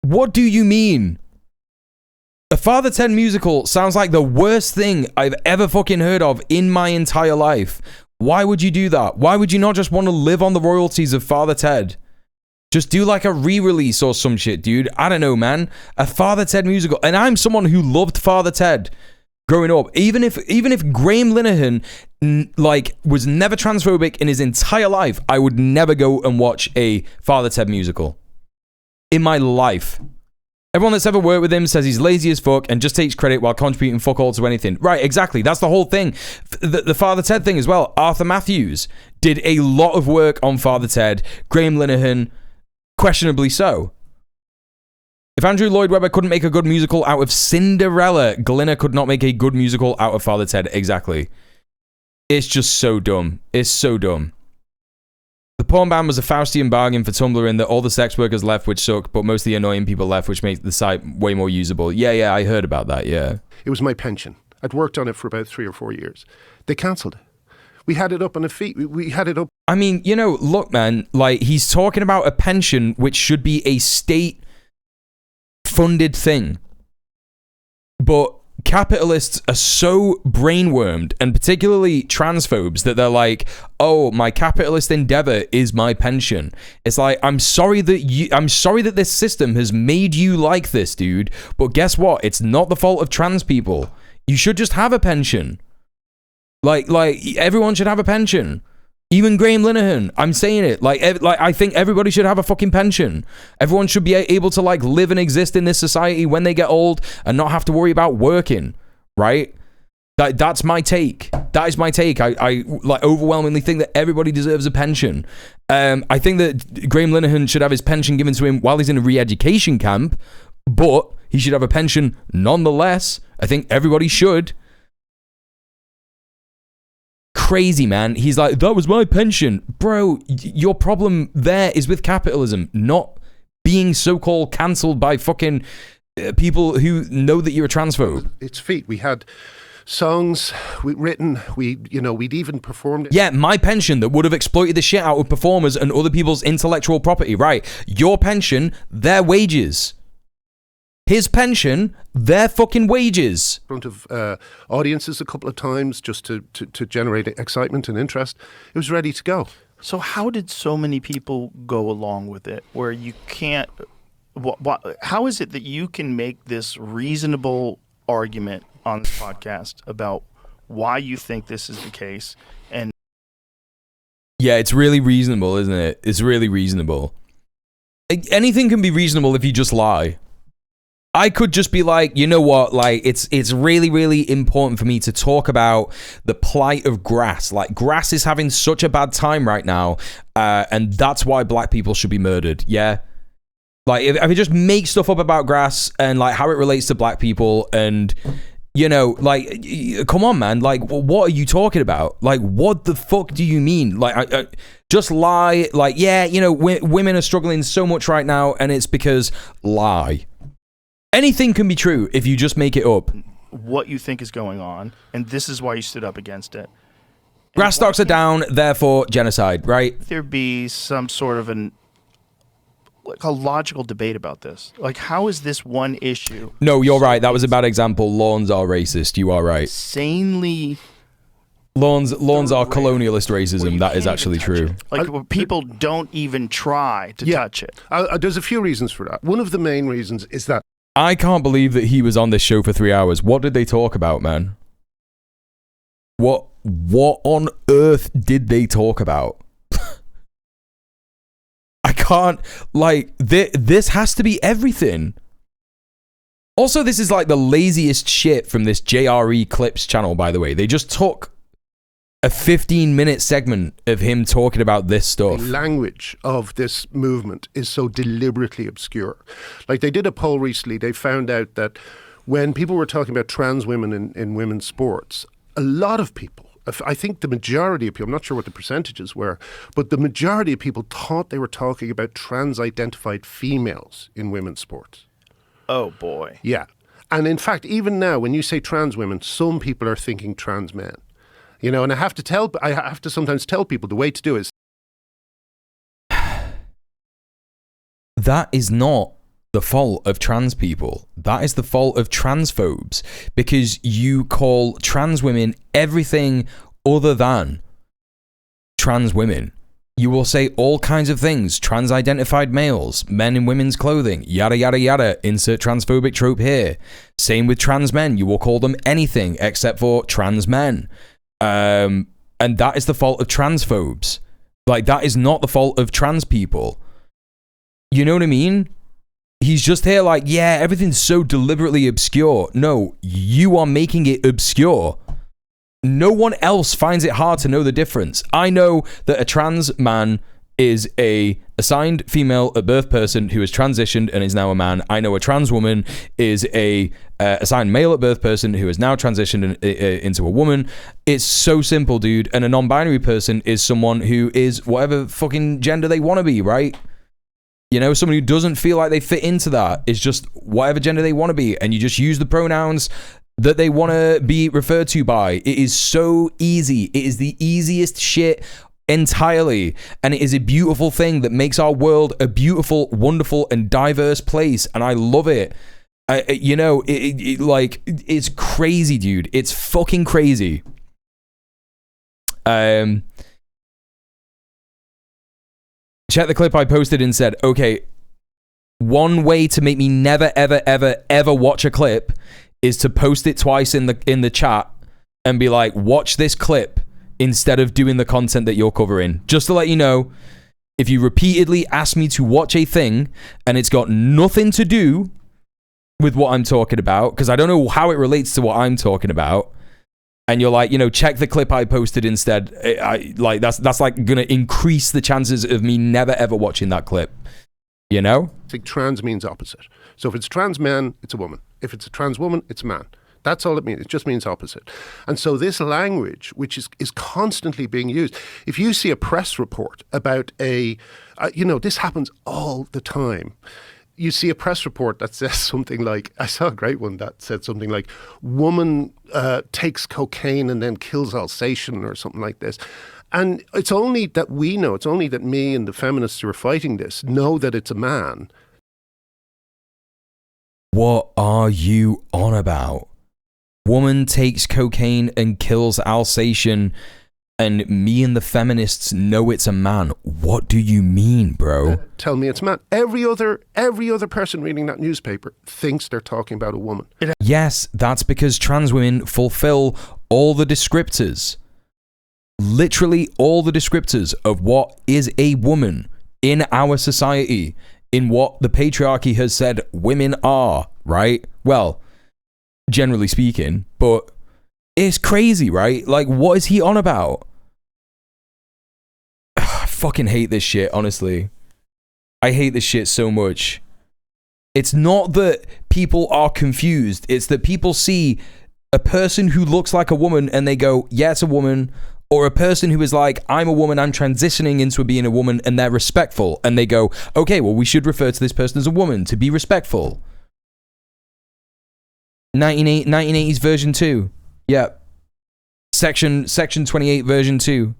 What do you mean? A Father Ted musical sounds like the worst thing I've ever fucking heard of in my entire life. Why would you do that? Why would you not just want to live on the royalties of Father Ted? Just do like a re-release or some shit, dude. I don't know, man. A Father Ted musical. And I'm someone who loved Father Ted growing up. Even if Graham Linehan was never transphobic in his entire life, I would never go and watch a Father Ted musical. In my life. Everyone that's ever worked with him says he's lazy as fuck and just takes credit while contributing fuck all to anything. Right, exactly. That's the whole thing. The Father Ted thing as well. Arthur Matthews did a lot of work on Father Ted. Graham Linehan, questionably so. If Andrew Lloyd Webber couldn't make a good musical out of Cinderella, Glinner could not make a good musical out of Father Ted. Exactly. It's just so dumb. It's so dumb. The porn ban was a Faustian bargain for Tumblr in that all the sex workers left, which suck, but most of the annoying people left, which makes the site way more usable. Yeah, I heard about that, yeah. It was my pension. I'd worked on it for about 3 or 4 years. They cancelled it. We had it up on a feet. We had it up. I mean, look, man, like, he's talking about a pension which should be a state-funded thing. But capitalists are so brainwormed, and particularly transphobes, that they're like, oh, my capitalist endeavor is my pension. It's like, I'm sorry that this system has made you like this, dude, but guess what? It's not the fault of trans people. You should just have a pension. Like everyone should have a pension. Even Graham Linehan, I'm saying it. Like I think everybody should have a fucking pension. Everyone should be able to like live and exist in this society when they get old and not have to worry about working, right? That's my take. That is my take. I like overwhelmingly think that everybody deserves a pension. I think that Graham Linehan should have his pension given to him while he's in a re-education camp, but he should have a pension nonetheless. I think everybody should. Crazy, man. He's like, that was my pension. Bro, your problem there is with capitalism, not being so-called cancelled by fucking people who know that you're a transphobe. It's feet. We had songs written, we'd even performed it. Yeah, my pension that would have exploited the shit out of performers and other people's intellectual property, right? Your pension, their wages. His pension, their fucking wages. In front of audiences a couple of times just to generate excitement and interest. It was ready to go. So how did so many people go along with it where you can't... how is it that you can make this reasonable argument on this podcast about why you think this is the case? And yeah, it's really reasonable, isn't it? It's really reasonable. Anything can be reasonable if you just lie. I could just be like, you know what, like, it's really, really important for me to talk about the plight of grass. Like, grass is having such a bad time right now, and that's why black people should be murdered, yeah? Like, if I just make stuff up about grass and like how it relates to black people, and you know, like, come on, man. Like, what are you talking about? Like, what the fuck do you mean? Like, I just lie. Like, yeah, you know, women are struggling so much right now, and it's because lie. Anything can be true if you just make it up. What you think is going on, and this is why you stood up against it. Grass stocks are down, therefore genocide, right? There be some sort of a logical debate about this. Like, how is this one issue? No, you're right. That was a bad example. Lawns are racist. You are right. Insanely. Lawns are colonialist racism. That is actually true. Like, where people don't even try to touch it. There's a few reasons for that. One of the main reasons is that I can't believe that he was on this show for 3 hours. What did they talk about, man? What on earth did they talk about? I can't, like, this has to be everything. Also, this is like the laziest shit from this JRE Clips channel, by the way. They just took a 15-minute segment of him talking about this stuff. The language of this movement is so deliberately obscure. Like, they did a poll recently. They found out that when people were talking about trans women in women's sports, a lot of people, I think the majority of people, I'm not sure what the percentages were, but the majority of people thought they were talking about trans-identified females in women's sports. Oh, boy. Yeah. And in fact, even now, when you say trans women, some people are thinking trans men. You know, and I have to sometimes tell people the way to do it is. That is not the fault of trans people. That is the fault of transphobes, because you call trans women everything other than trans women. You will say all kinds of things. Trans-identified males, men in women's clothing, yada, yada, yada. Insert transphobic trope here. Same with trans men. You will call them anything except for trans men. And that is the fault of transphobes. Like, that is not the fault of trans people. You know what I mean? He's just here like, yeah, everything's so deliberately obscure. No, you are making it obscure. No one else finds it hard to know the difference. I know that a trans man is a assigned female at birth person who has transitioned and is now a man. I know a trans woman is a assigned male at birth person who has now transitioned into a woman. It's so simple, dude. And a non-binary person is someone who is whatever fucking gender they want to be, right? You know, someone who doesn't feel like they fit into that is just whatever gender they want to be, and you just use the pronouns that they want to be referred to by. It is so easy. It is the easiest shit entirely, and it is a beautiful thing that makes our world a beautiful, wonderful, and diverse place, and I love it. You know, it's crazy, dude. It's fucking crazy. Check the clip I posted and said, okay, one way to make me never, ever, ever, ever watch a clip is to post it twice in the chat and be like, watch this clip instead of doing the content that you're covering. Just to let you know, if you repeatedly ask me to watch a thing and it's got nothing to do with what I'm talking about, because I don't know how it relates to what I'm talking about, and you're like, you know, check the clip I posted instead, that's like going to increase the chances of me never ever watching that clip. You know? I think trans means opposite. So if it's a trans man, it's a woman. If it's a trans woman, it's a man. That's all it means. It just means opposite. And so this language, which is constantly being used, if you see a press report about this happens all the time. You see a press report that says something like, I saw a great one that said something like, woman takes cocaine and then kills Alsatian or something like this. And it's only that we know, it's only that me and the feminists who are fighting this know that it's a man. What are you on about? Woman takes cocaine and kills Alsatian, and me and the feminists know it's a man. What do you mean, bro? Tell me it's a man. Every other person reading that newspaper thinks they're talking about a woman. Yes, that's because trans women fulfill all the descriptors. Literally all the descriptors of what is a woman in our society, in what the patriarchy has said women are, right? Well, generally speaking, but it's crazy, right? Like, what is he on about? I fucking hate this shit, honestly. I hate this shit so much. It's not that people are confused. It's that people see a person who looks like a woman and they go, yeah, it's a woman. Or a person who is like, I'm a woman, I'm transitioning into being a woman, and they're respectful. And they go, okay, well, we should refer to this person as a woman to be respectful. 1980s version 2. Yeah. Section 28 version 2.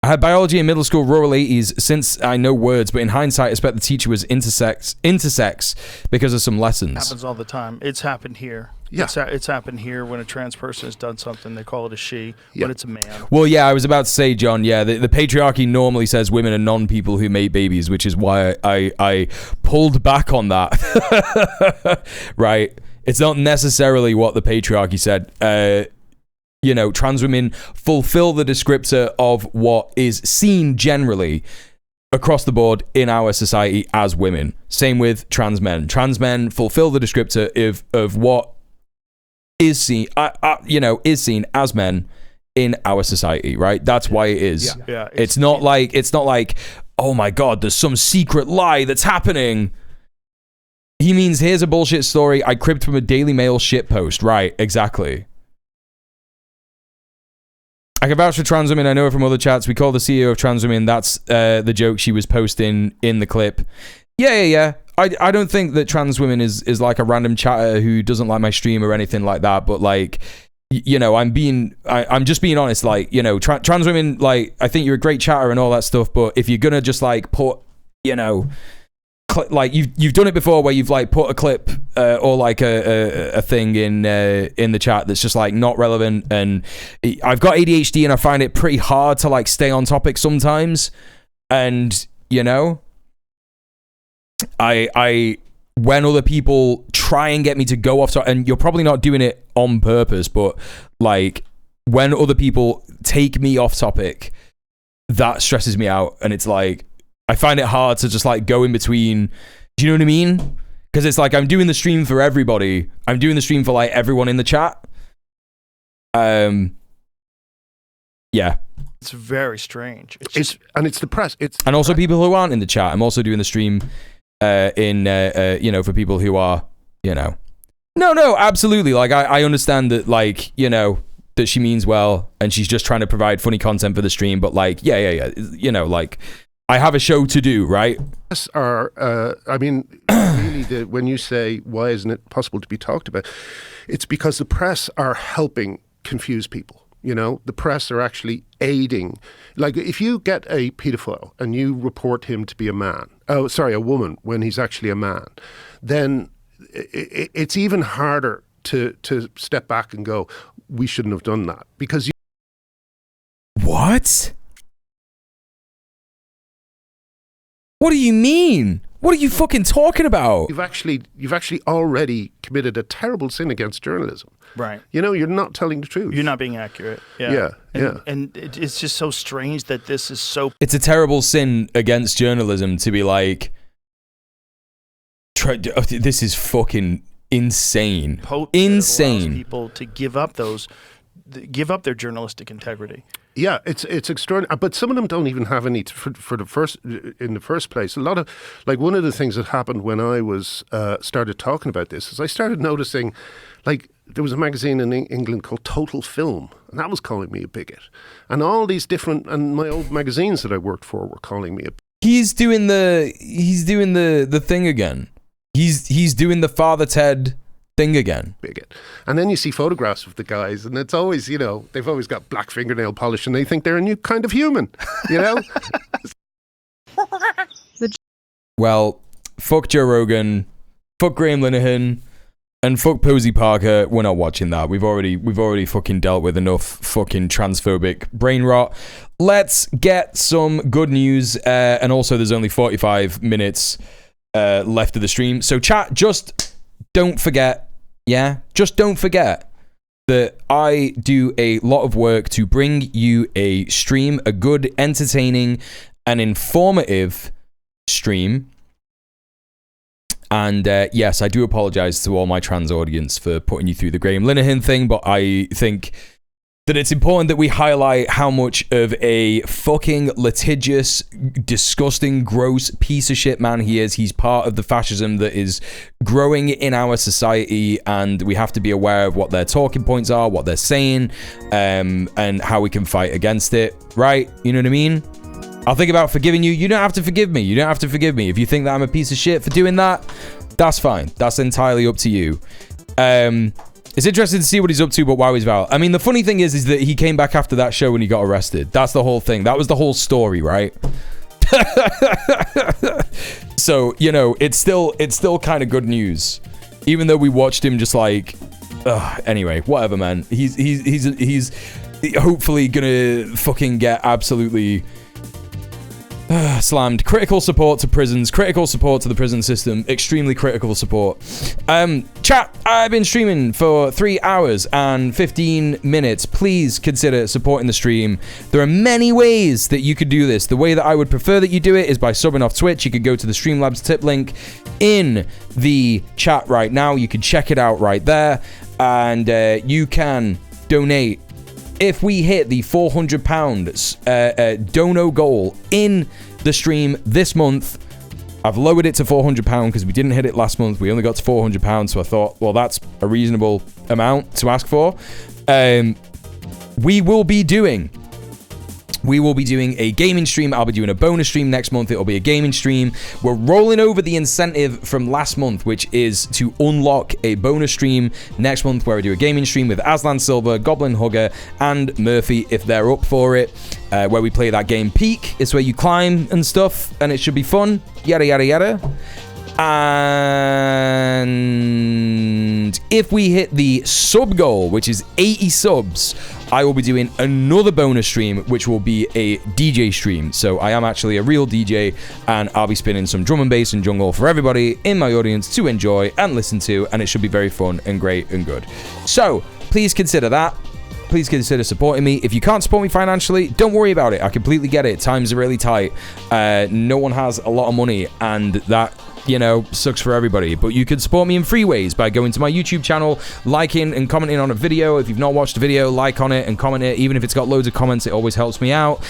I had biology in middle school, rural 80s. Since I know words, but in hindsight, I expect the teacher was intersex because of some lessons. It happens all the time. It's happened here. Yeah. It's happened here when a trans person has done something. They call it a she, but it's a man. Well, yeah, I was about to say, John, yeah, the patriarchy normally says women are non-people who make babies, which is why I pulled back on that. Right? It's not necessarily what the patriarchy said. You know, trans women fulfill the descriptor of what is seen generally across the board in our society as women. Same with trans men. Trans men fulfill the descriptor of what is seen, is seen as men in our society, right? That's why it is. Yeah. It's not like, oh my God, there's some secret lie that's happening. He means, here's a bullshit story I cribbed from a Daily Mail shitpost. Right, exactly. I can vouch for trans women. I know her from other chats. We call the CEO of trans women. That's the joke she was posting in the clip. Yeah. I don't think that trans women is like a random chatter who doesn't like my stream or anything like that. But like, you know, I'm just being honest. Like, you know, trans women, like, I think you're a great chatter and all that stuff. But if you're gonna just like put, you know, like you've done it before where you've like put a clip or like a thing in the chat that's just like not relevant, and I've got ADHD and I find it pretty hard to like stay on topic sometimes, and you know, I when other people try and get me to go off, and you're probably not doing it on purpose, but like when other people take me off topic, that stresses me out, and it's like I find it hard to just like go in between. Do you know what I mean? Because it's like I'm doing the stream for everybody. I'm doing the stream for like everyone in the chat. Yeah. It's very strange. It's the press. And also people who aren't in the chat. I'm also doing the stream for people who are, you know. No, absolutely. Like I understand that, like, you know, that she means well and she's just trying to provide funny content for the stream, but like, yeah. You know, like, I have a show to do, right? Really, when you say, why isn't it possible to be talked about? It's because the press are helping confuse people. You know, the press are actually aiding. Like, if you get a pedophile and you report him to be a woman, when he's actually a man, then it's even harder to step back and go, we shouldn't have done that. Because What? What do you mean? What are you fucking talking about? You've actually already committed a terrible sin against journalism. Right. You know, you're not telling the truth. You're not being accurate. Yeah. And it's just so strange that this is so... It's a terrible sin against journalism to be like, this is fucking insane. Insane. People to give up their journalistic integrity. Yeah, it's extraordinary. But some of them don't even have any in the first place. A lot of, like, one of the things that happened when I was started talking about this is I started noticing, like, there was a magazine in England called Total Film, and that was calling me a bigot. And all these different, and my old magazines that I worked for were calling me a bigot. He's doing the thing again. He's doing the Father Ted thing again. Bigot. And then you see photographs of the guys, and it's always, you know, they've always got black fingernail polish, and they think they're a new kind of human, you know? Well, fuck Joe Rogan, fuck Graham Linehan, and fuck Posey Parker. We're not watching that. We've already fucking dealt with enough fucking transphobic brain rot. Let's get some good news, and also there's only 45 minutes left of the stream. So chat, just don't forget, just don't forget that I do a lot of work to bring you a stream, a good, entertaining, and informative stream. And yes, I do apologize to all my trans audience for putting you through the Graham Linehan thing, but I think that it's important that we highlight how much of a fucking litigious, disgusting, gross piece of shit man he is. He's part of the fascism that is growing in our society, and we have to be aware of what their talking points are, what they're saying, and how we can fight against it, right? You know what I mean? I'll think about forgiving you. You don't have to forgive me. You don't have to forgive me. If you think that I'm a piece of shit for doing that, that's fine. That's entirely up to you. It's interesting to see what he's up to, but wow, he's Val. I mean, the funny thing is that he came back after that show when he got arrested. That's the whole thing. That was the whole story, right? So, you know, it's still kind of good news, even though we watched him just like, anyway, whatever, man. He's hopefully gonna fucking get absolutely slammed. Critical support to prisons, critical support to the prison system, extremely critical support. Chat, I've been streaming for 3 hours and 15 minutes. Please consider supporting the stream. There are many ways that you could do this. The way that I would prefer that you do it is by subbing off Twitch. You could go to the Streamlabs tip link in the chat right now. You can check it out right there, and you can donate. If we hit the £400 dono goal in the stream this month, I've lowered it to £400 because we didn't hit it last month. We only got to £400, so I thought, well, that's a reasonable amount to ask for. We will be doing a gaming stream. I'll be doing a bonus stream next month. It'll be a gaming stream. We're rolling over the incentive from last month, which is to unlock a bonus stream next month where we do a gaming stream with Aslan Silver, Goblin Hugger, and Murphy if they're up for it, where we play that game Peak. It's where you climb and stuff, and it should be fun. Yada, yada, yada. And if we hit the sub goal, which is 80 subs, I will be doing another bonus stream, which will be a DJ stream. So I am actually a real DJ, and I'll be spinning some drum and bass and jungle for everybody in my audience to enjoy and listen to, and it should be very fun and great and good. So please consider that. Please consider supporting me. If you can't support me financially, don't worry about it. I completely get it. Times are really tight. No one has a lot of money, and that, you know, sucks for everybody. But you can support me in free ways by going to my YouTube channel, liking and commenting on a video. If you've not watched a video, like on it and comment it. Even if it's got loads of comments, it always helps me out.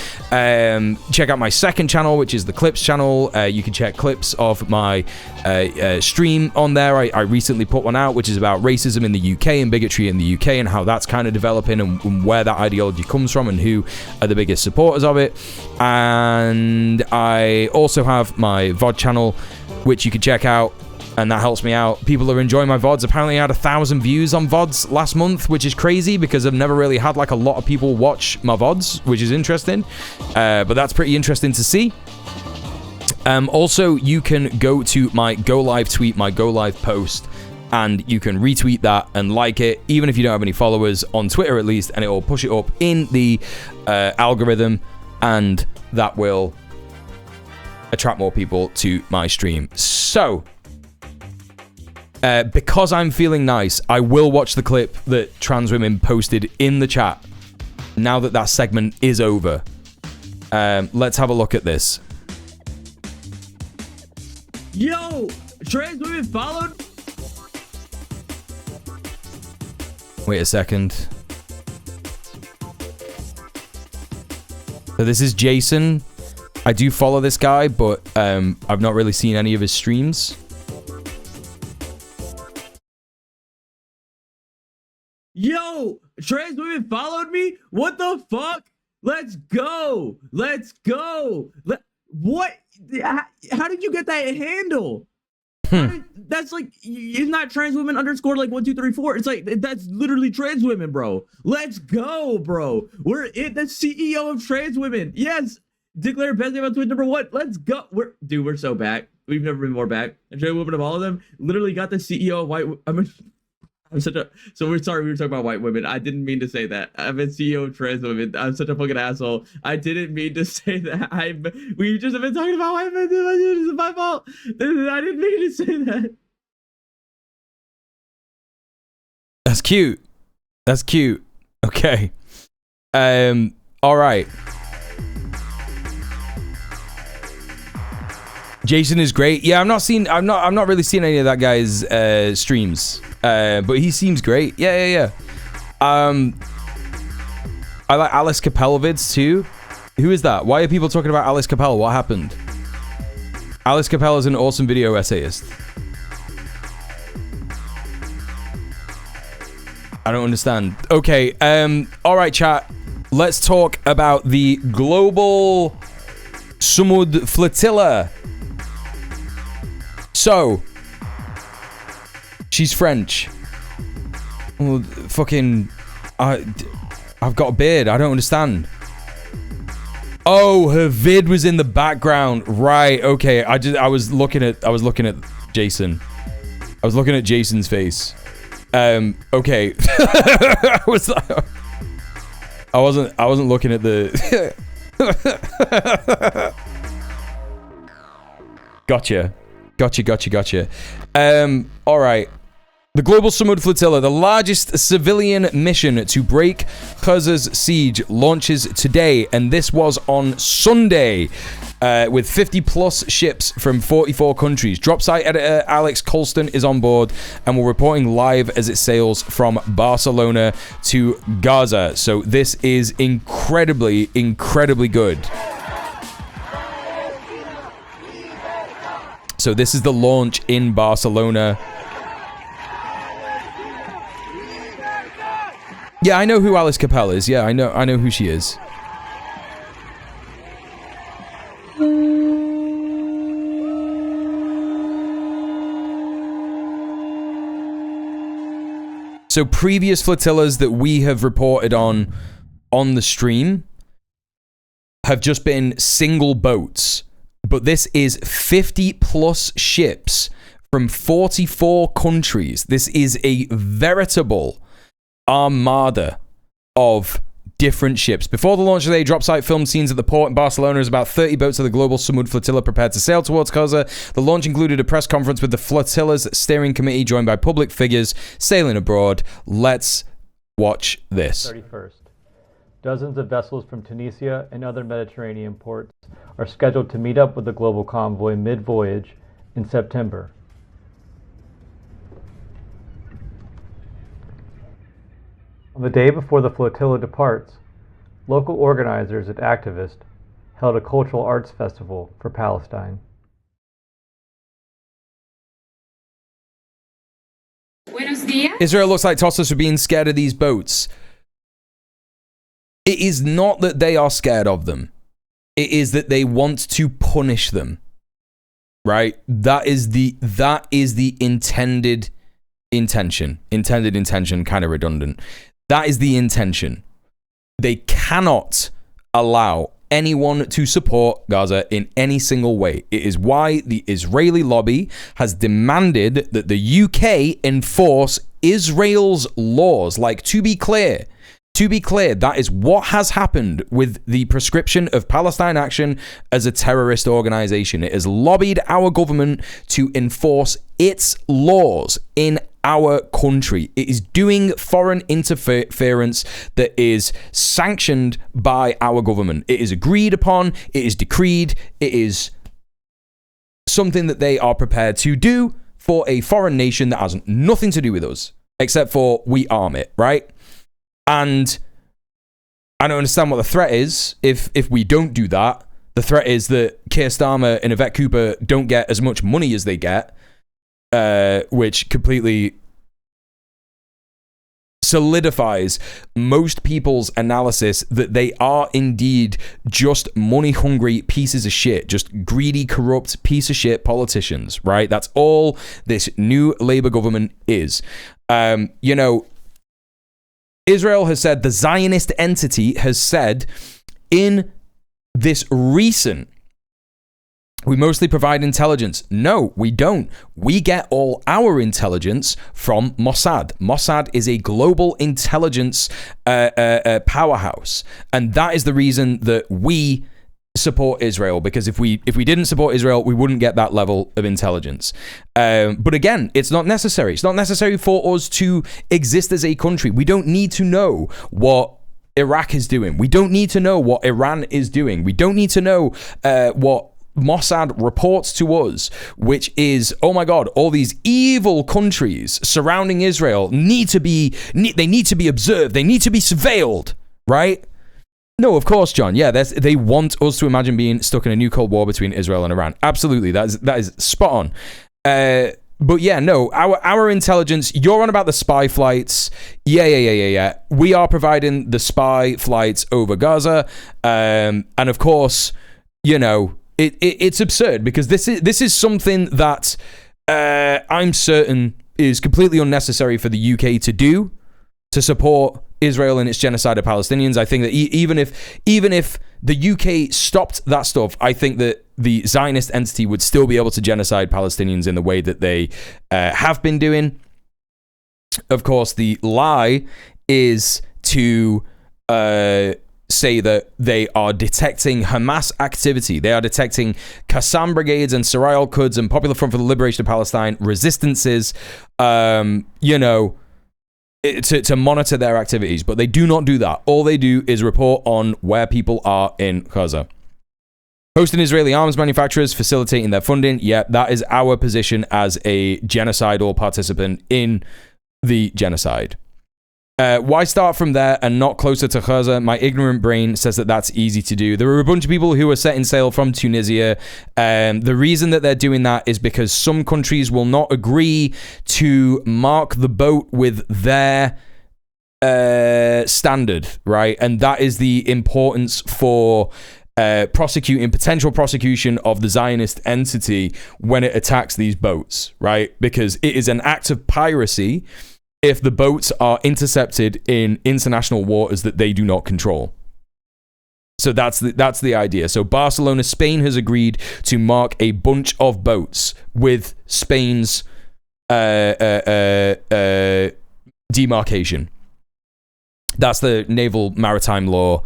Check out my second channel, which is the Clips channel. You can check clips of my stream on there. I recently put one out, which is about racism in the UK and bigotry in the UK and how that's kind of developing and where that ideology comes from and who are the biggest supporters of it. And I also have my VOD channel, which you can check out, and that helps me out. People are enjoying my VODs. Apparently I had 1,000 views on VODs last month, which is crazy because I've never really had like a lot of people watch my VODs, which is interesting. But that's pretty interesting to see. Also, you can go to my Go Live tweet, my Go Live post, and you can retweet that and like it, even if you don't have any followers on Twitter at least, and it will push it up in the algorithm, and that will attract more people to my stream. So, because I'm feeling nice, I will watch the clip that trans women posted in the chat now that that segment is over. Let's have a look at this. Yo, trans women followed. Wait a second. So this is Jason. I do follow this guy, but I've not really seen any of his streams. Yo, trans women followed me? What the fuck? Let's go. Let's go. What? How did you get that handle? That's like, it's not trans women _ like 1 2 3 4. It's like, that's literally trans women, bro. Let's go, bro. We're in the CEO of trans women. Yes. Declare best name on Twitch #1. Let's go. We're so back. We've never been more back. And trans women of all of them literally got the CEO of white. So we're sorry, we were talking about white women. I didn't mean to say that. I'm a CEO of trans women. I'm such a fucking asshole. I didn't mean to say that. We just have been talking about white women. This is my fault. I didn't mean to say that. That's cute. That's cute. Okay. All right. Jason is great. Yeah, I'm not really seen any of that guy's streams. But he seems great. Yeah. I like Alice Capella vids too. Who is that? Why are people talking about Alice Capella? What happened? Alice Capella is an awesome video essayist. I don't understand. Okay, all right, chat. Let's talk about the global Sumud Flotilla. So, she's French. Well, fucking, I've got a beard. I don't understand. Oh, her vid was in the background. Right. Okay. I was looking at Jason. I was looking at Jason's face. Okay. I wasn't looking at the Gotcha. All right. The Global Sumud Flotilla, the largest civilian mission to break Gaza's siege, launches today, and this was on Sunday, with 50 plus ships from 44 countries. Drop site editor Alex Colston is on board, and we're reporting live as it sails from Barcelona to Gaza. So this is incredibly good. So this is the launch in Barcelona. Yeah, I know who Alice Capella is. Yeah, I know who she is. So previous flotillas that we have reported on the stream have just been single boats. But this is 50 plus ships from 44 countries. This is a veritable armada of different ships. Before the launch today, drop site filmed scenes at the port in Barcelona as about 30 boats of the global Sumud Flotilla prepared to sail towards Gaza. The launch included a press conference with the flotilla's steering committee joined by public figures sailing abroad. Let's watch this. 31st. Dozens of vessels from Tunisia and other Mediterranean ports are scheduled to meet up with the global convoy mid-voyage in September. On the day before the flotilla departs, local organizers and activists held a cultural arts festival for Palestine. Israel looks like tossers for being scared of these boats. It is not that they are scared of them. It is that they want to punish them. Right? That is the intended intention. Intended intention, kind of redundant. That is the intention. They cannot allow anyone to support Gaza in any single way. It is why the Israeli lobby has demanded that the UK enforce Israel's laws. Like, to be clear, that is what has happened with the prescription of Palestine Action as a terrorist organization. It has lobbied our government to enforce its laws in our country. It is doing foreign interference that is sanctioned by our government. It is agreed upon, it is decreed, it is something that they are prepared to do for a foreign nation that has nothing to do with us, except for we arm it, right? And I don't understand what the threat is if we don't do that. The threat is that Keir Starmer and Yvette Cooper don't get as much money as they get, which completely solidifies most people's analysis that they are indeed just money-hungry pieces of shit, just greedy, corrupt piece of shit politicians, right? That's all this new Labour government is. You know, Israel has said, the Zionist entity has said in this recent, we mostly provide intelligence. No, we don't. We get all our intelligence from Mossad. Mossad is a global intelligence powerhouse. And that is the reason that we support Israel, because if we didn't support Israel, we wouldn't get that level of intelligence. But again, it's not necessary. It's not necessary for us to exist as a country. We don't need to know what Iraq is doing. We don't need to know what Iran is doing. We don't need to know what Mossad reports to us, which is, oh my God, all these evil countries surrounding Israel need to be observed. They need to be surveilled, right? No, of course, John. Yeah, they want us to imagine being stuck in a new Cold War between Israel and Iran. Absolutely, that is spot on. But yeah, no, our intelligence. You're on about the spy flights. Yeah. We are providing the spy flights over Gaza, and of course, you know, it's absurd because this is something that I'm certain is completely unnecessary for the UK to do to support Israel and its genocide of Palestinians. I think that even if the UK stopped that stuff, I think that the Zionist entity would still be able to genocide Palestinians in the way that they have been doing. Of course, the lie is to say that they are detecting Hamas activity. They are detecting Qassam brigades and Sarai al-Quds and Popular Front for the Liberation of Palestine resistances, you know, to monitor their activities, but they do not do that. All they do is report on where people are in Gaza. Hosting Israeli arms manufacturers, facilitating their funding. Yeah, that is our position as a genocidal participant in the genocide. Why start from there and not closer to Gaza? My ignorant brain says that that's easy to do. There are a bunch of people who are setting sail from Tunisia. The reason that they're doing that is because some countries will not agree to mark the boat with their standard, right? And that is the importance for potential prosecution of the Zionist entity when it attacks these boats, right? Because it is an act of piracy if the boats are intercepted in international waters that they do not control. So that's the idea. So Barcelona, Spain has agreed to mark a bunch of boats with Spain's demarcation. That's the naval maritime law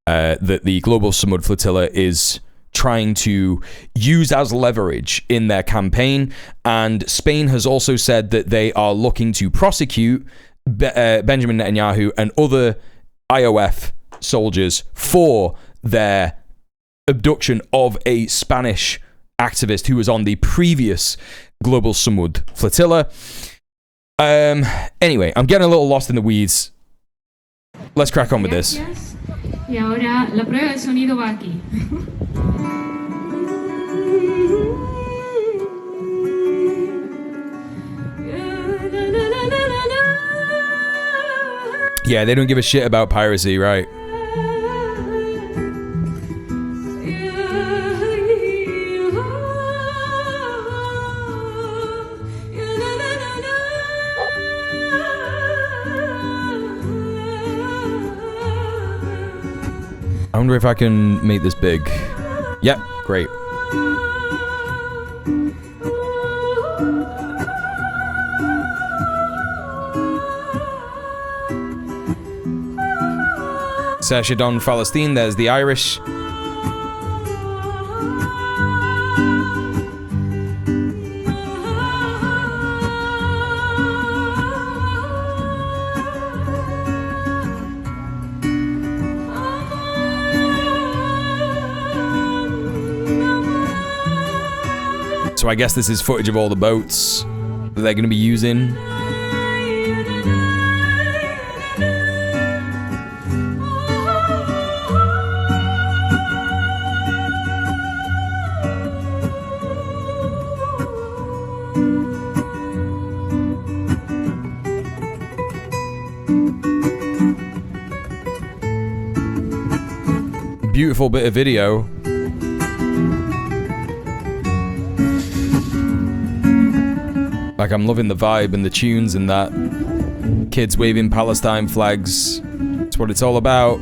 that the global Sumud Flotilla is trying to use as leverage in their campaign. And Spain has also said that they are looking to prosecute Benjamin Netanyahu and other IOF soldiers for their abduction of a Spanish activist who was on the previous global Sumud Flotilla. Anyway, I'm getting a little lost in the weeds. Let's crack on with this. Y ahora la prueba de sonido va aquí. Yeah, they don't give a shit about piracy, right? I wonder if I can make this big. Yep, great. Seshadon Palestine, there's the Irish. So I guess this is footage of all the boats that they're going to be using. Beautiful bit of video. Like, I'm loving the vibe and the tunes and that. Kids waving Palestine flags. That's what it's all about.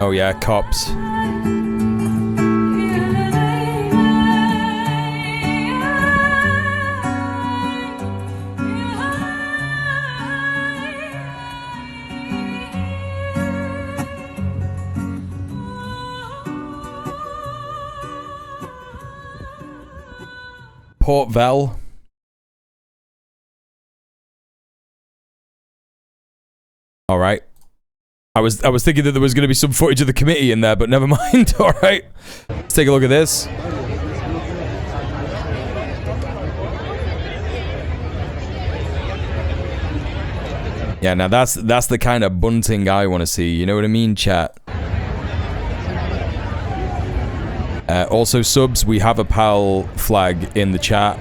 Oh yeah, cops. Port Vell. All right. I was thinking that there was going to be some footage of the committee in there, but never mind. All right, let's take a look at this. Yeah, now that's the kind of bunting I want to see. You know what I mean, chat? Also, subs, we have a PAL flag in the chat.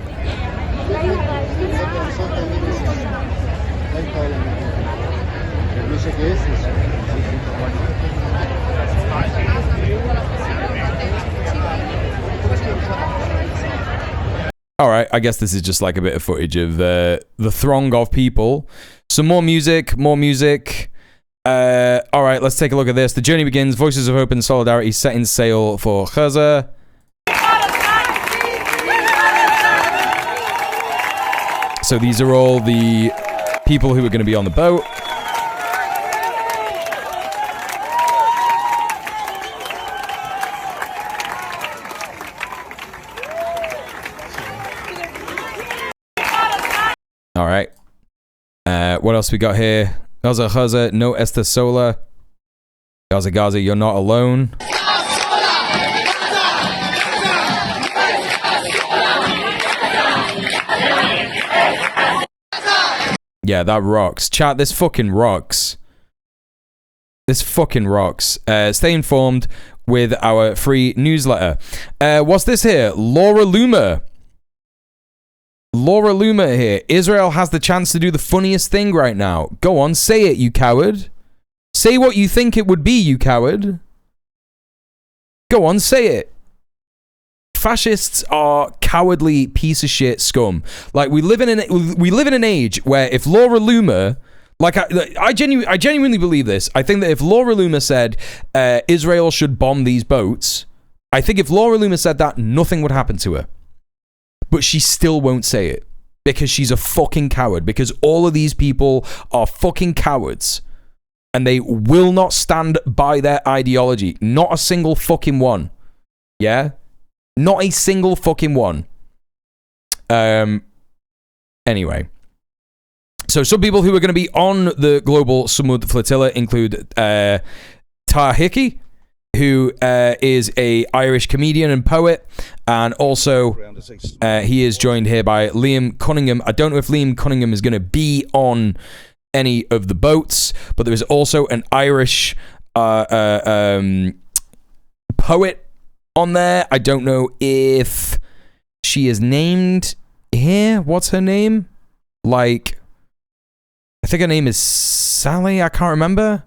Alright, I guess this is just like a bit of footage of the throng of people. Some more music, more music. Alright, let's take a look at this. The journey begins. Voices of Hope and Solidarity setting sail for Gaza. So these are all the people who are going to be on the boat. All right. What else we got here? Gaza, no esta sola. Gaza, you're not alone. Yeah, that rocks. Chat, this fucking rocks. This fucking rocks. Stay informed with our free newsletter. What's this here? Laura Loomer here. Israel has the chance to do the funniest thing right now. Go on, say it, you coward. Say what you think it would be, you coward. Go on, say it. Fascists are cowardly piece of shit scum. Like, we live in an age where if Laura Loomer, like, I genuinely believe this. I think that if Laura Loomer said Israel should bomb these boats, I think if Laura Loomer said that, nothing would happen to her. But she still won't say it because she's a fucking coward, because all of these people are fucking cowards and they will not stand by their ideology. Not a single fucking one. Yeah? Not a single fucking one. Anyway. So some people who are going to be on the global Sumud Flotilla include Tar Hickey, who is a Irish comedian and poet, and also he is joined here by Liam Cunningham. I don't know if Liam Cunningham is going to be on any of the boats, but there is also an Irish poet on there. I don't know if she is named here. What's her name? Like, I think her name is Sally. I can't remember.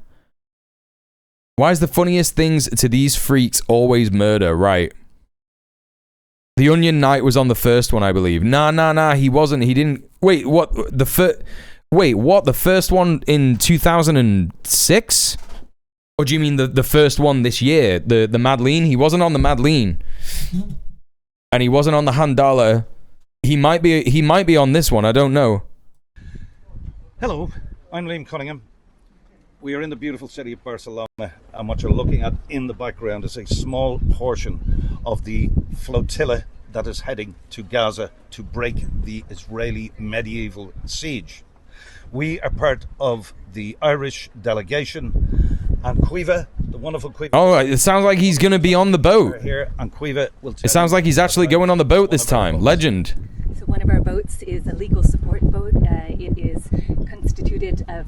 Why is the funniest things to these freaks always murder? Right. The Onion Knight was on the first one, I believe. Nah. He wasn't. He didn't. Wait, what? Wait, what? The first one in 2006? Or do you mean the first one this year? The Madeleine? He wasn't on the Madeleine. And he wasn't on the Handala. He might be on this one. I don't know. Hello, I'm Liam Cunningham. We are in the beautiful city of Barcelona, and what you're looking at in the background is a small portion of the flotilla that is heading to Gaza to break the Israeli medieval siege. We are part of the Irish delegation, and Quiva, the wonderful Quiva. Oh, it sounds like he's going to be on the boat. Here, and Quiva will it sounds like he's actually going on the boat this time. Legend. So one of our boats is a legal support boat. It is constituted of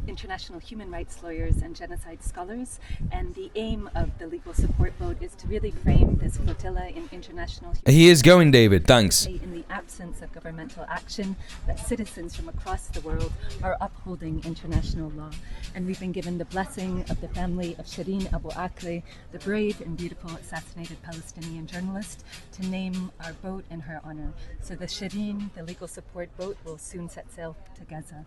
international human rights lawyers and genocide scholars, and the aim of the legal support boat is to really frame this flotilla in international He is going, David. Thanks. In the absence of governmental action, that citizens from across the world are upholding international law. And we've been given the blessing of the family of Shireen Abu Akleh, the brave and beautiful assassinated Palestinian journalist, to name our boat in her honor. So the Shireen, the legal support boat, will soon set sail to Gaza.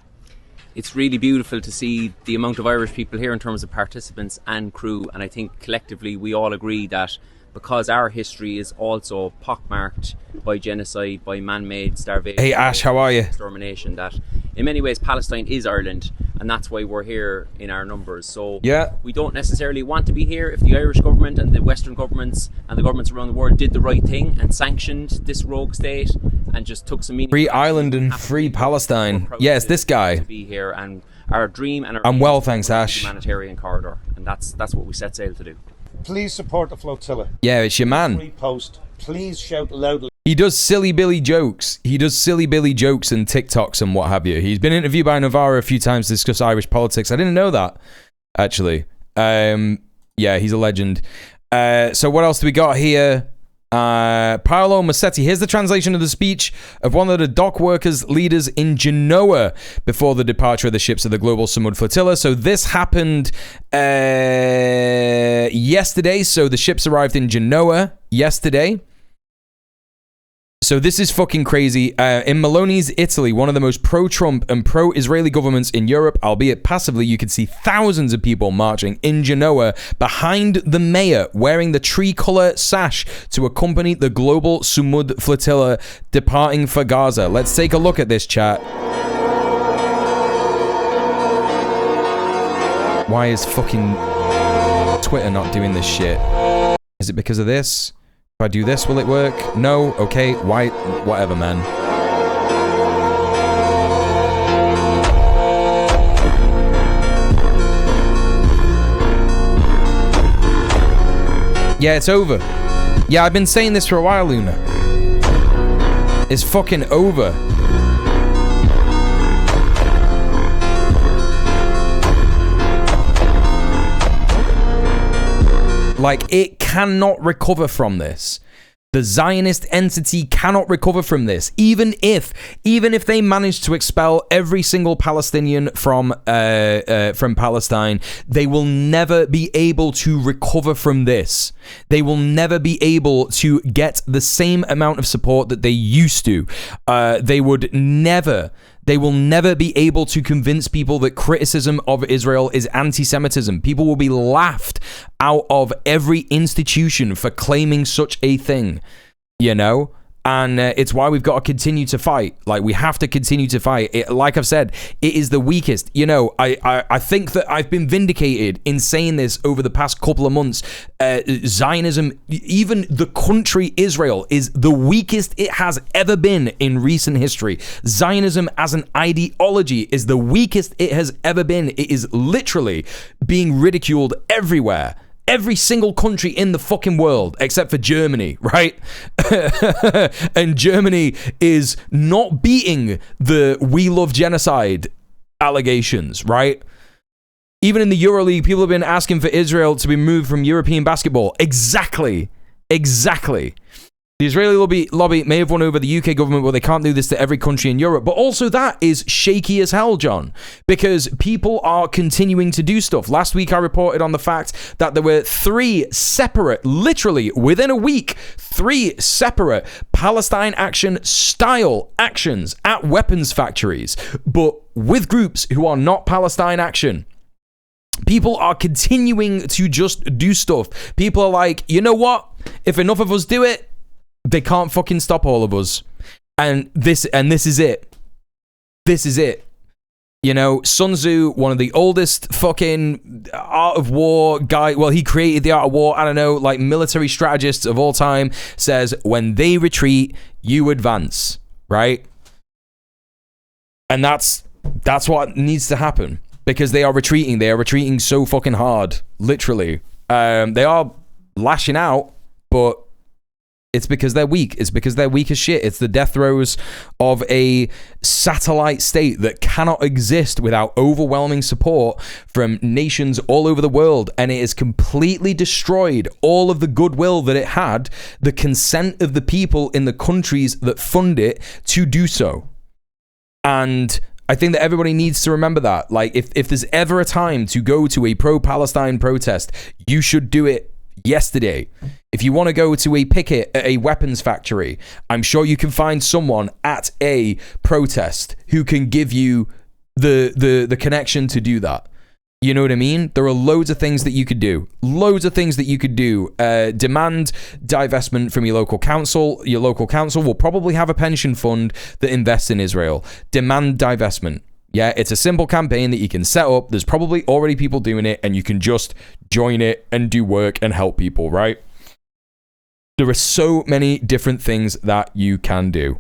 It's really beautiful to see the amount of Irish people here in terms of participants and crew, and I think collectively we all agree that because our history is also pockmarked by genocide, by man-made starvation. Hey Ash, how are you? Extermination, that in many ways Palestine is Ireland, and that's why we're here in our numbers. So yeah, we don't necessarily want to be here if the Irish government and the Western governments and the governments around the world did the right thing and sanctioned this rogue state and just took some meaning. Free Ireland and free Palestine. Yes, this guy. To be here, and our dream and our I'm well, thanks, Ash. humanitarian corridor, and that's what we set sail to do. Please support the flotilla. Yeah, it's your man. Repost. Please shout loudly. He does silly Billy jokes. He does silly Billy jokes and TikToks and what have you. He's been interviewed by Navarro a few times to discuss Irish politics. I didn't know that, actually. Yeah, he's a legend. So what else do we got here? Paolo Massetti. Here's the translation of the speech of one of the dock workers leaders in Genoa before the departure of the ships of the global Sumud Flotilla. So this happened yesterday. So the ships arrived in Genoa yesterday. So this is fucking crazy. In Meloni's Italy, one of the most pro-Trump and pro-Israeli governments in Europe, albeit passively, you could see thousands of people marching in Genoa behind the mayor wearing the tricolour sash to accompany the global Sumud Flotilla departing for Gaza. Let's take a look at this, chat. Why is fucking Twitter not doing this shit? Is it because of this? If I do this, will it work? No? Okay, why? Whatever, man. Yeah, it's over. Yeah, I've been saying this for a while, Luna. It's fucking over. Like, it cannot recover from this. The Zionist entity cannot recover from this. Even if they manage to expel every single Palestinian from Palestine, they will never be able to recover from this. They will never be able to get the same amount of support that they used to. They will never be able to convince people that criticism of Israel is anti-Semitism. People will be laughed out of every institution for claiming such a thing, you know? And it's why we've got to continue to fight. Like, we have to continue to fight. Like I've said, it is the weakest. You know, I think that I've been vindicated in saying this over the past couple of months. Zionism, even the country Israel, is the weakest it has ever been in recent history. Zionism as an ideology is the weakest it has ever been. It is literally being ridiculed everywhere. Every single country in the fucking world, except for Germany, right? And Germany is not beating the "we love genocide" allegations, right? Even in the EuroLeague, people have been asking for Israel to be moved from European basketball. Exactly. The Israeli lobby may have won over the UK government, but they can't do this to every country in Europe. But also that is shaky as hell, John, because people are continuing to do stuff. Last week I reported on the fact that there were literally within a week, 3 separate Palestine Action style actions at weapons factories, but with groups who are not Palestine Action. People are continuing to just do stuff. People are like, you know what? If enough of us do it, they can't fucking stop all of us. And this is it. This is it. You know, Sun Tzu, one of the oldest fucking art of war guy, well, he created the art of war, I don't know, like military strategists of all time, says, when they retreat, you advance, right? And that's what needs to happen, because they are retreating. They are retreating so fucking hard, literally. They are lashing out, but it's because they're weak. It's because they're weak as shit. It's the death throes of a satellite state that cannot exist without overwhelming support from nations all over the world. And it has completely destroyed all of the goodwill that it had, the consent of the people in the countries that fund it to do so. And I think that everybody needs to remember that. Like, if there's ever a time to go to a pro-Palestine protest, you should do it yesterday. If you want to go to a picket at a weapons factory, I'm sure you can find someone at a protest who can give you the connection to do that. You know what I mean? There are loads of things that you could do. Demand divestment from your local council. Your local council will probably have a pension fund that invests in Israel. Demand divestment. Yeah, it's a simple campaign that you can set up. There's probably already people doing it, and you can just join it and do work and help people, right? There are so many different things that you can do.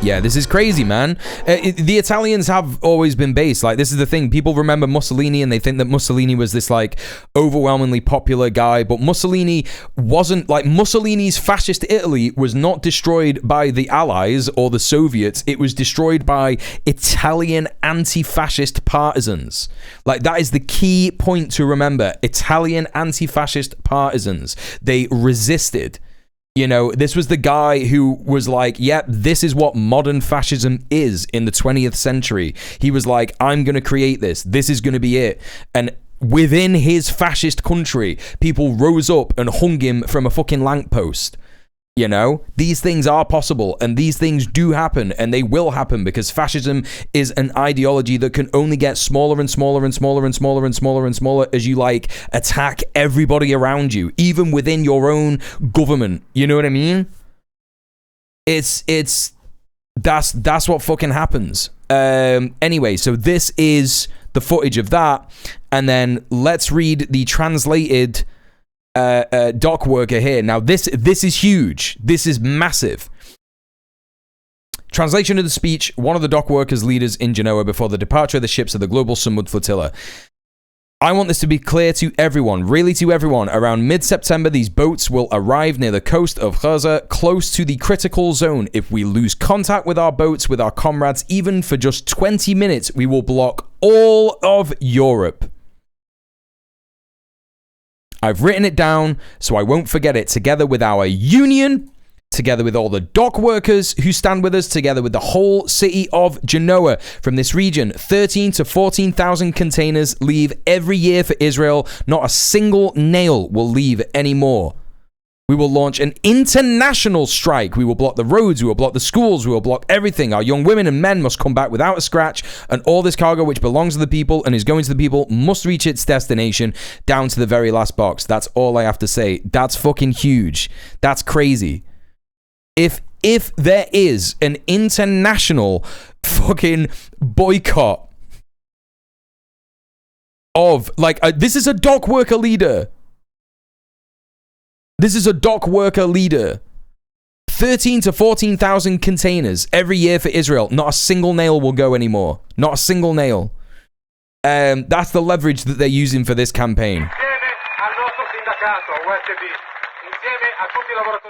Yeah, this is crazy, man. The Italians have always been based. Like, this is the thing. People remember Mussolini and they think that Mussolini was this, like, overwhelmingly popular guy. But Mussolini wasn't, like, Mussolini's fascist Italy was not destroyed by the Allies or the Soviets. It was destroyed by Italian anti-fascist partisans. Like, that is the key point to remember. Italian anti-fascist partisans. They resisted. You know, this was the guy who was like, yeah, this is what modern fascism is in the 20th century. He was like, I'm going to create this. This is going to be it. And within his fascist country, people rose up and hung him from a fucking lamppost. You know, these things are possible and these things do happen and they will happen because fascism is an ideology that can only get smaller and smaller and smaller and smaller and smaller and smaller as you like attack everybody around you, even within your own government. You know what I mean? That's what fucking happens. Anyway, so this is the footage of that, and then let's read the translated dock worker here. Now this is huge. This is massive. Translation of the speech. One of the dock workers leaders in Genoa before the departure of the ships of the global Sumud Flotilla. I want this to be clear to everyone, really to everyone. Around mid-September, these boats will arrive near the coast of Gaza, close to the critical zone. If we lose contact with our boats, with our comrades, even for just 20 minutes, we will block all of Europe. I've written it down so I won't forget it. Together with our union, together with all the dock workers who stand with us, together with the whole city of Genoa. From this region, 13 to 14,000 containers leave every year for Israel. Not a single nail will leave anymore. We will launch an international strike. We will block the roads. We will block the schools. We will block everything. Our young women and men must come back without a scratch. And all this cargo, which belongs to the people and is going to the people, must reach its destination down to the very last box. That's all I have to say. That's fucking huge. That's crazy. If there is an international fucking boycott of, like, this is a dock worker leader. This is a dock worker leader. 13 to 14,000 containers every year for Israel. Not a single nail will go anymore. Not a single nail. That's the leverage that they're using for this campaign.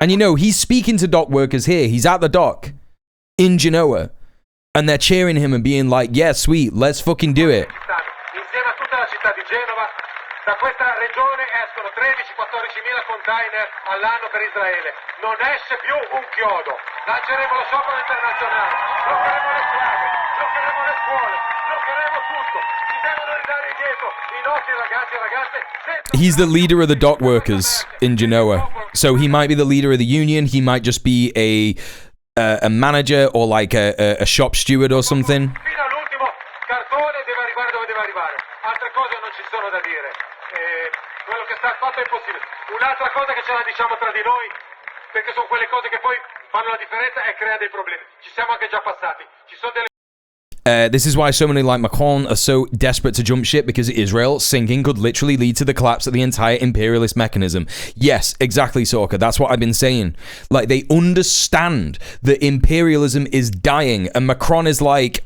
And you know, he's speaking to dock workers here. He's at the dock in Genoa. And they're cheering him and being like, yeah, sweet, let's fucking do it. Da questa regione escono 13-14 mila container all'anno per Israele. Non esce più un chiodo. Lanceremo lo sciopero internazionale. Bloccheremo le strade, bloccheremo le scuole, bloccheremo tutto. Ci devono ridare indietro i nostri ragazzi e ragazze. He's the leader of the dock workers in Genoa. So he might be the leader of the union. He might just be a manager or like a shop steward or something. Fino all'ultimo cartone deve arrivare dove deve arrivare. Altre cose non ci sono da dire. Quello che sta fatto è impossibile. Un'altra cosa che ce la diciamo tra di noi, perché sono quelle cose che poi fanno la differenza e creano dei problemi. Ci siamo anche già passati. Ci sono delle this is why so many like Macron are so desperate to jump ship, because Israel sinking could literally lead to the collapse of the entire imperialist mechanism. Yes, exactly, Sorka. That's what I've been saying. Like, they understand that imperialism is dying, and Macron is like,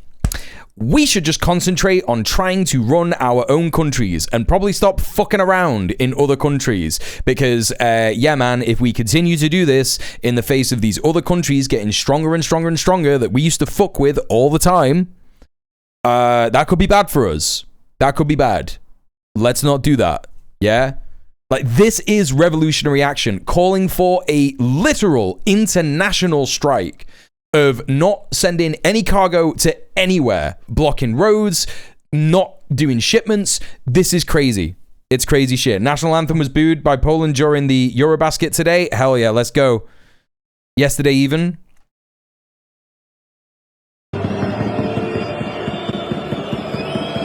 we should just concentrate on trying to run our own countries and probably stop fucking around in other countries. Because, yeah, man, if we continue to do this in the face of these other countries getting stronger and stronger and stronger that we used to fuck with all the time, that could be bad for us. That could be bad. Let's not do that. Yeah? Like, this is revolutionary action, calling for a literal international strike of not sending any cargo to anywhere, blocking roads, not doing shipments. This is crazy. It's crazy shit. National anthem was booed by Poland during the Eurobasket today. Hell yeah, let's go. Yesterday even.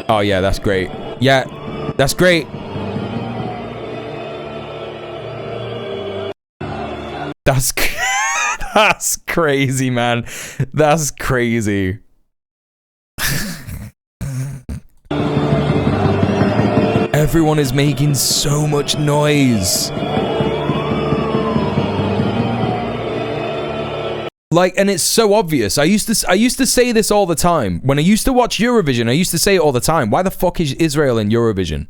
Oh yeah, that's great. Yeah, that's great. That's crazy, man. That's crazy. Everyone is making so much noise. Like, and it's so obvious. I used to say this all the time. When I used to watch Eurovision, I used to say it all the time. Why the fuck is Israel in Eurovision?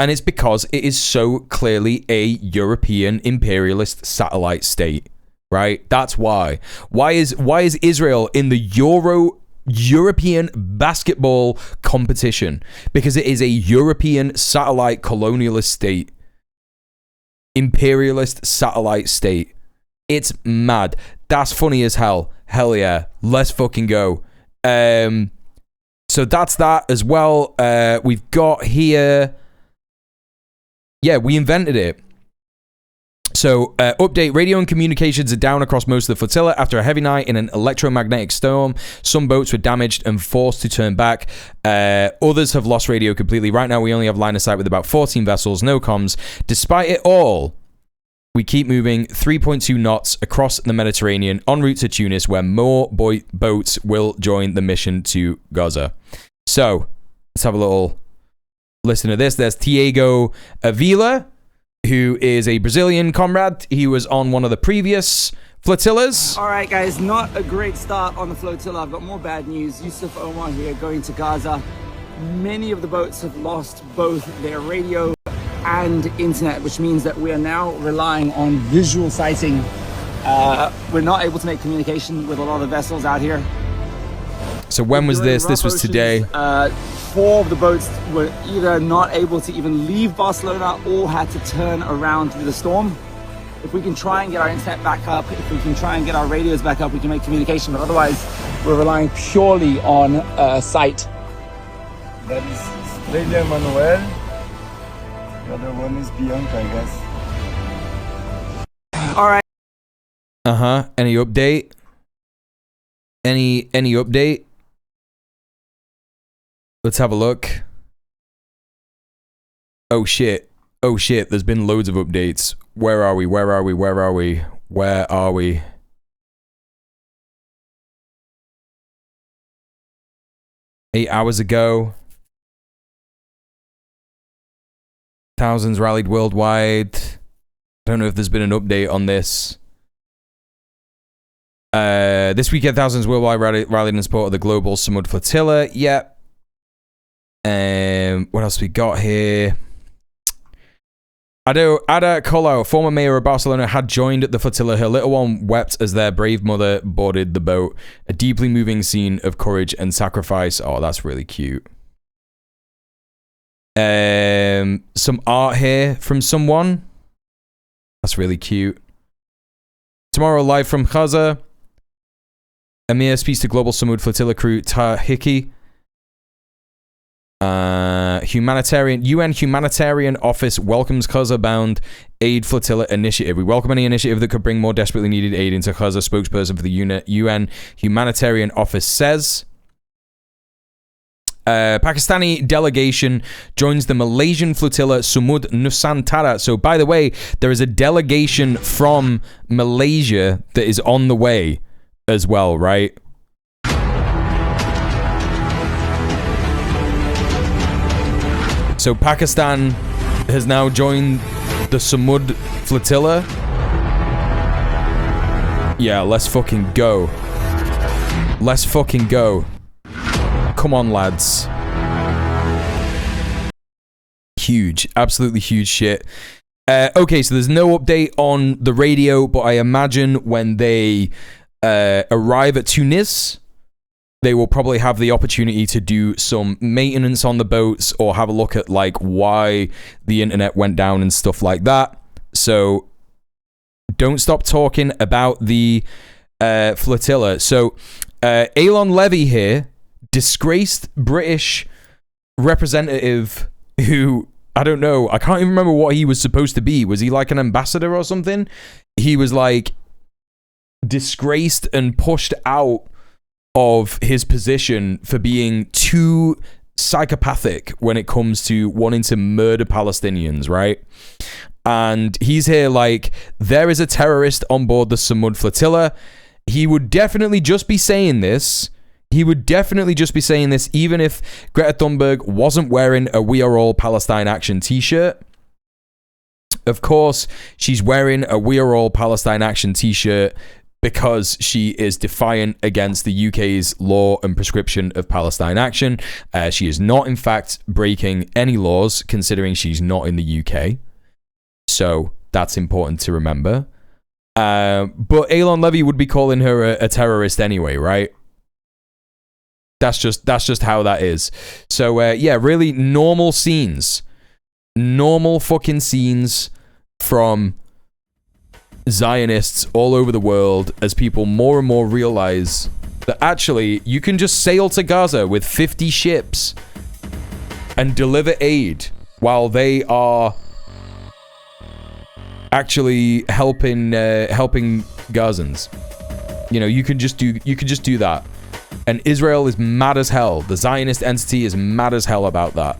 And it's because it is so clearly a European imperialist satellite state, right? That's why. Why is Israel in the European basketball competition? Because it is a European satellite colonialist state. Imperialist satellite state. It's mad. That's funny as hell. Hell yeah. Let's fucking go. So that's that as well. We've got here... Yeah, we invented it. So, update, radio and communications are down across most of the flotilla after a heavy night in an electromagnetic storm. Some boats were damaged and forced to turn back. Others have lost radio completely. Right now, we only have line of sight with about 14 vessels, no comms. Despite it all, we keep moving 3.2 knots across the Mediterranean en route to Tunis, where more boats will join the mission to Gaza. So, let's have a little listen to this. There's Tiago Avila, who is a Brazilian comrade. He was on one of the previous flotillas. All right, guys, not a great start on the flotilla. I've got more bad news. Yusuf Omar here, going to Gaza. Many of the boats have lost both their radio and internet, which means that we are now relying on visual sighting. We're not able to make communication with a lot of vessels out here. So when was this? This was today. 4 of the boats were either not able to even leave Barcelona or had to turn around through the storm. If we can try and get our internet back up, if we can try and get our radios back up, we can make communication, but otherwise we're relying purely on sight. That is Estrella Manuel. The other one is Bianca, I guess. All right. Any update? Any update? Let's have a look. Oh shit. Oh shit, there's been loads of updates. Where are we? 8 hours ago. Thousands rallied worldwide. Don't know if there's been an update on this. This weekend, thousands worldwide rallied in support of the global Sumud Flotilla. Yep. What else we got here? Ada Colau, former mayor of Barcelona, had joined the flotilla. Her little one wept as their brave mother boarded the boat. A deeply moving scene of courage and sacrifice. Oh, that's really cute. Some art here from someone. That's really cute. Tomorrow, live from Gaza. Amir speaks to global Sumud Flotilla crew Tahiki. UN Humanitarian Office welcomes Gaza-bound aid flotilla initiative. We welcome any initiative that could bring more desperately needed aid into Gaza, spokesperson for the UN Humanitarian Office says. Pakistani delegation joins the Malaysian flotilla Sumud Nusantara. So, by the way, there is a delegation from Malaysia that is on the way as well, right? So Pakistan has now joined the Sumud Flotilla. Yeah, let's fucking go. Let's fucking go. Come on, lads. Huge. Absolutely huge shit. Okay, so there's no update on the radio, but I imagine when they arrive at Tunis, they will probably have the opportunity to do some maintenance on the boats or have a look at like why the internet went down and stuff like that. So don't stop talking about the flotilla. So Elon Levy here, disgraced British representative who, I don't know, I can't even remember what he was supposed to be. Was he like an ambassador or something? He was like disgraced and pushed out of his position for being too psychopathic when it comes to wanting to murder Palestinians, right? And he's here like, there is a terrorist on board the Sumud Flotilla. He would definitely just be saying this. Even if Greta Thunberg wasn't wearing a We Are All Palestine Action t-shirt. Of course, she's wearing a We Are All Palestine Action t-shirt because she is defiant against the UK's law and prescription of Palestine Action. She is not, in fact, breaking any laws, considering she's not in the UK. So that's important to remember. But Elon Levy would be calling her a terrorist anyway, right? That's just how that is. So yeah, really normal scenes. Normal fucking scenes from Zionists all over the world as people more and more realize that actually you can just sail to Gaza with 50 ships and deliver aid while they are actually helping Gazans. You know, you could just do that. And Israel is mad as hell. The Zionist entity is mad as hell about that.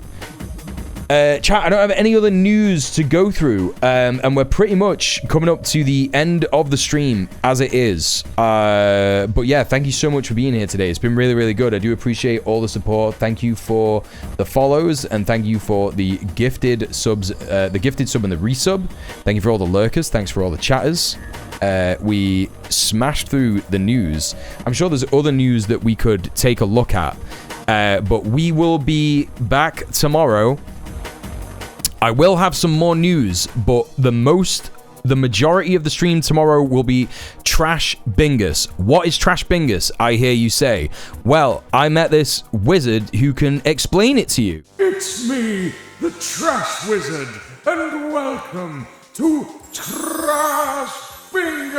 Chat, I don't have any other news to go through, and we're pretty much coming up to the end of the stream as it is. But yeah, thank you so much for being here today. It's been really, really good. I do appreciate all the support. Thank you for the follows, and thank you for the gifted subs, the gifted sub and the resub. Thank you for all the lurkers. Thanks for all the chatters. We smashed through the news. I'm sure there's other news that we could take a look at, but we will be back tomorrow. I will have some more news, but the majority of the stream tomorrow will be Trash Bingus. What is Trash Bingus, I hear you say? Well, I met this wizard who can explain it to you. It's me, the Trash Wizard, and welcome to Trash Bingus!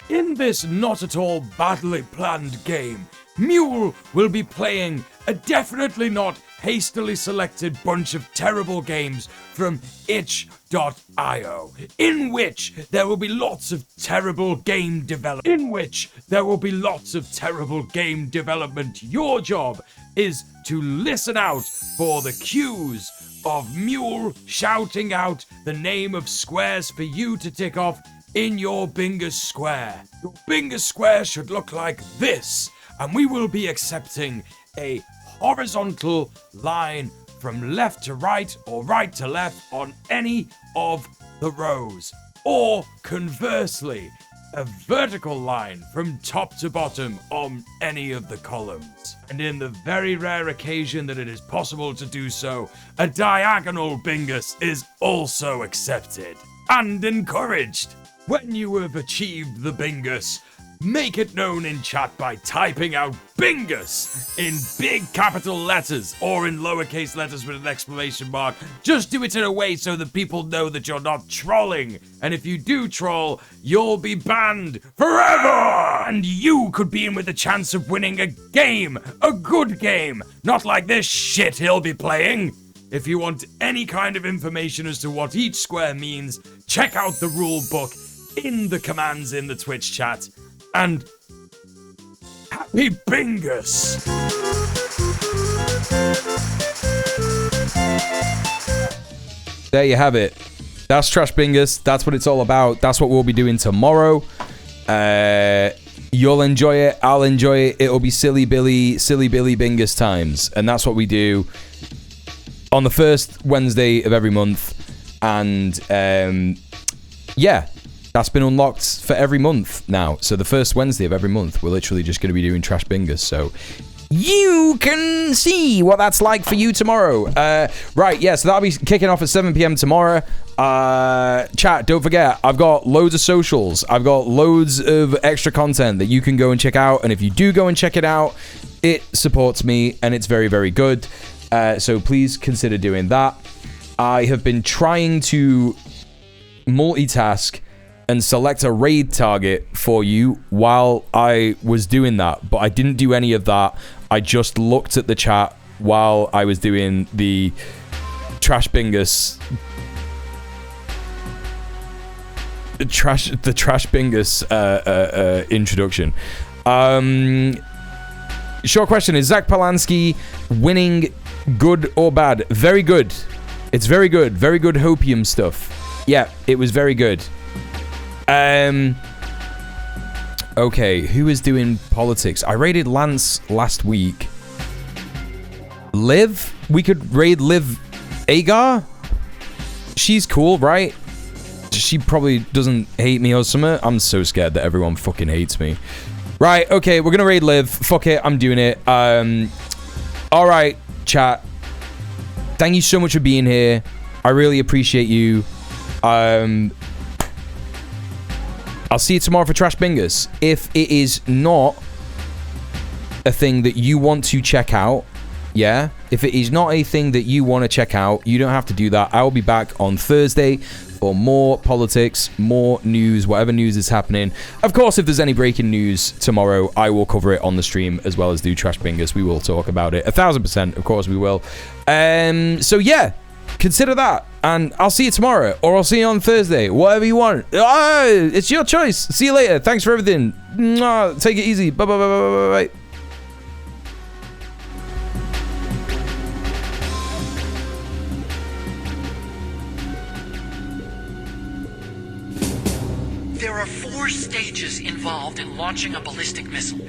In this not at all badly planned game, Mule will be playing a definitely not hastily selected bunch of terrible games from itch.io, in which there will be lots of terrible game development. Your job is to listen out for the cues of Mule shouting out the name of squares for you to tick off in your Bingus square. Your Bingus square should look like this, and we will be accepting a horizontal line from left to right or right to left on any of the rows, or conversely, a vertical line from top to bottom on any of the columns. And in the very rare occasion that it is possible to do so, a diagonal Bingus is also accepted and encouraged. When you have achieved the Bingus, make it known in chat by typing out Bingus in big capital letters or in lowercase letters with an exclamation mark. Just do it in a way so that people know that you're not trolling. And if you do troll, you'll be banned forever! And you could be in with a chance of winning a game, a good game, not like this shit he'll be playing. If you want any kind of information as to what each square means, check out the rule book in the commands in the Twitch chat. And happy Bingus! There you have it. That's Trash Bingus. That's what it's all about. That's what we'll be doing tomorrow. You'll enjoy it. I'll enjoy it. It'll be Silly Billy Bingus times. And that's what we do on the first Wednesday of every month. And yeah. That's been unlocked for every month now. So the first Wednesday of every month, we're literally just going to be doing Trash Bingus. So you can see what that's like for you tomorrow. Right, yeah, so that'll be kicking off at 7 p.m. tomorrow. Chat, don't forget, I've got loads of socials. I've got loads of extra content that you can go and check out. And if you do go and check it out, it supports me and it's very, very good. So please consider doing that. I have been trying to multitask and select a raid target for you while I was doing that, but I didn't do any of that. I just looked at the chat while I was doing the Trash Bingus Trash Bingus introduction. Short question, is Zack Polanski winning good or bad? Very good. It's very good. Very good hopium stuff. Yeah, it was very good. Okay, who is doing politics? I raided Lance last week. Liv? We could raid Liv Agar? She's cool, right? She probably doesn't hate me or something. I'm so scared that everyone fucking hates me. Right, okay, we're gonna raid Liv. Fuck it, I'm doing it. Alright, chat. Thank you so much for being here. I really appreciate you. I'll see you tomorrow for Trash Bingus. If it is not a thing that you want to check out, yeah? If it is not a thing that you want to check out, you don't have to do that. I will be back on Thursday for more politics, more news, whatever news is happening. Of course, if there's any breaking news tomorrow, I will cover it on the stream as well as do Trash Bingus. We will talk about it 1000%. Of course, we will. So yeah, consider that, and I'll see you tomorrow, or I'll see you on Thursday. Whatever you want. It's your choice. See you later. Thanks for everything. Take it easy. Bye bye bye bye bye bye. There are 4 stages involved in launching a ballistic missile.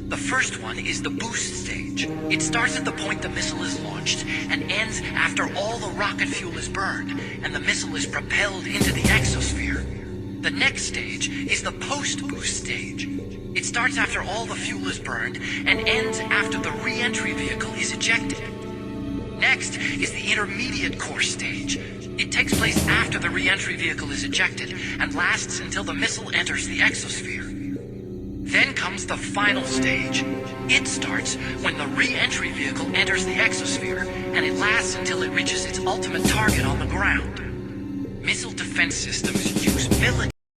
The first one is the boost stage. It starts at the point the missile is launched and ends after all the rocket fuel is burned and the missile is propelled into the exosphere. The next stage is the post-boost stage. It starts after all the fuel is burned and ends after the re-entry vehicle is ejected. Next is the intermediate course stage. It takes place after the re-entry vehicle is ejected and lasts until the missile enters the exosphere. Then comes the final stage. It starts when the re-entry vehicle enters the exosphere, and it lasts until it reaches its ultimate target on the ground. Missile defense systems use military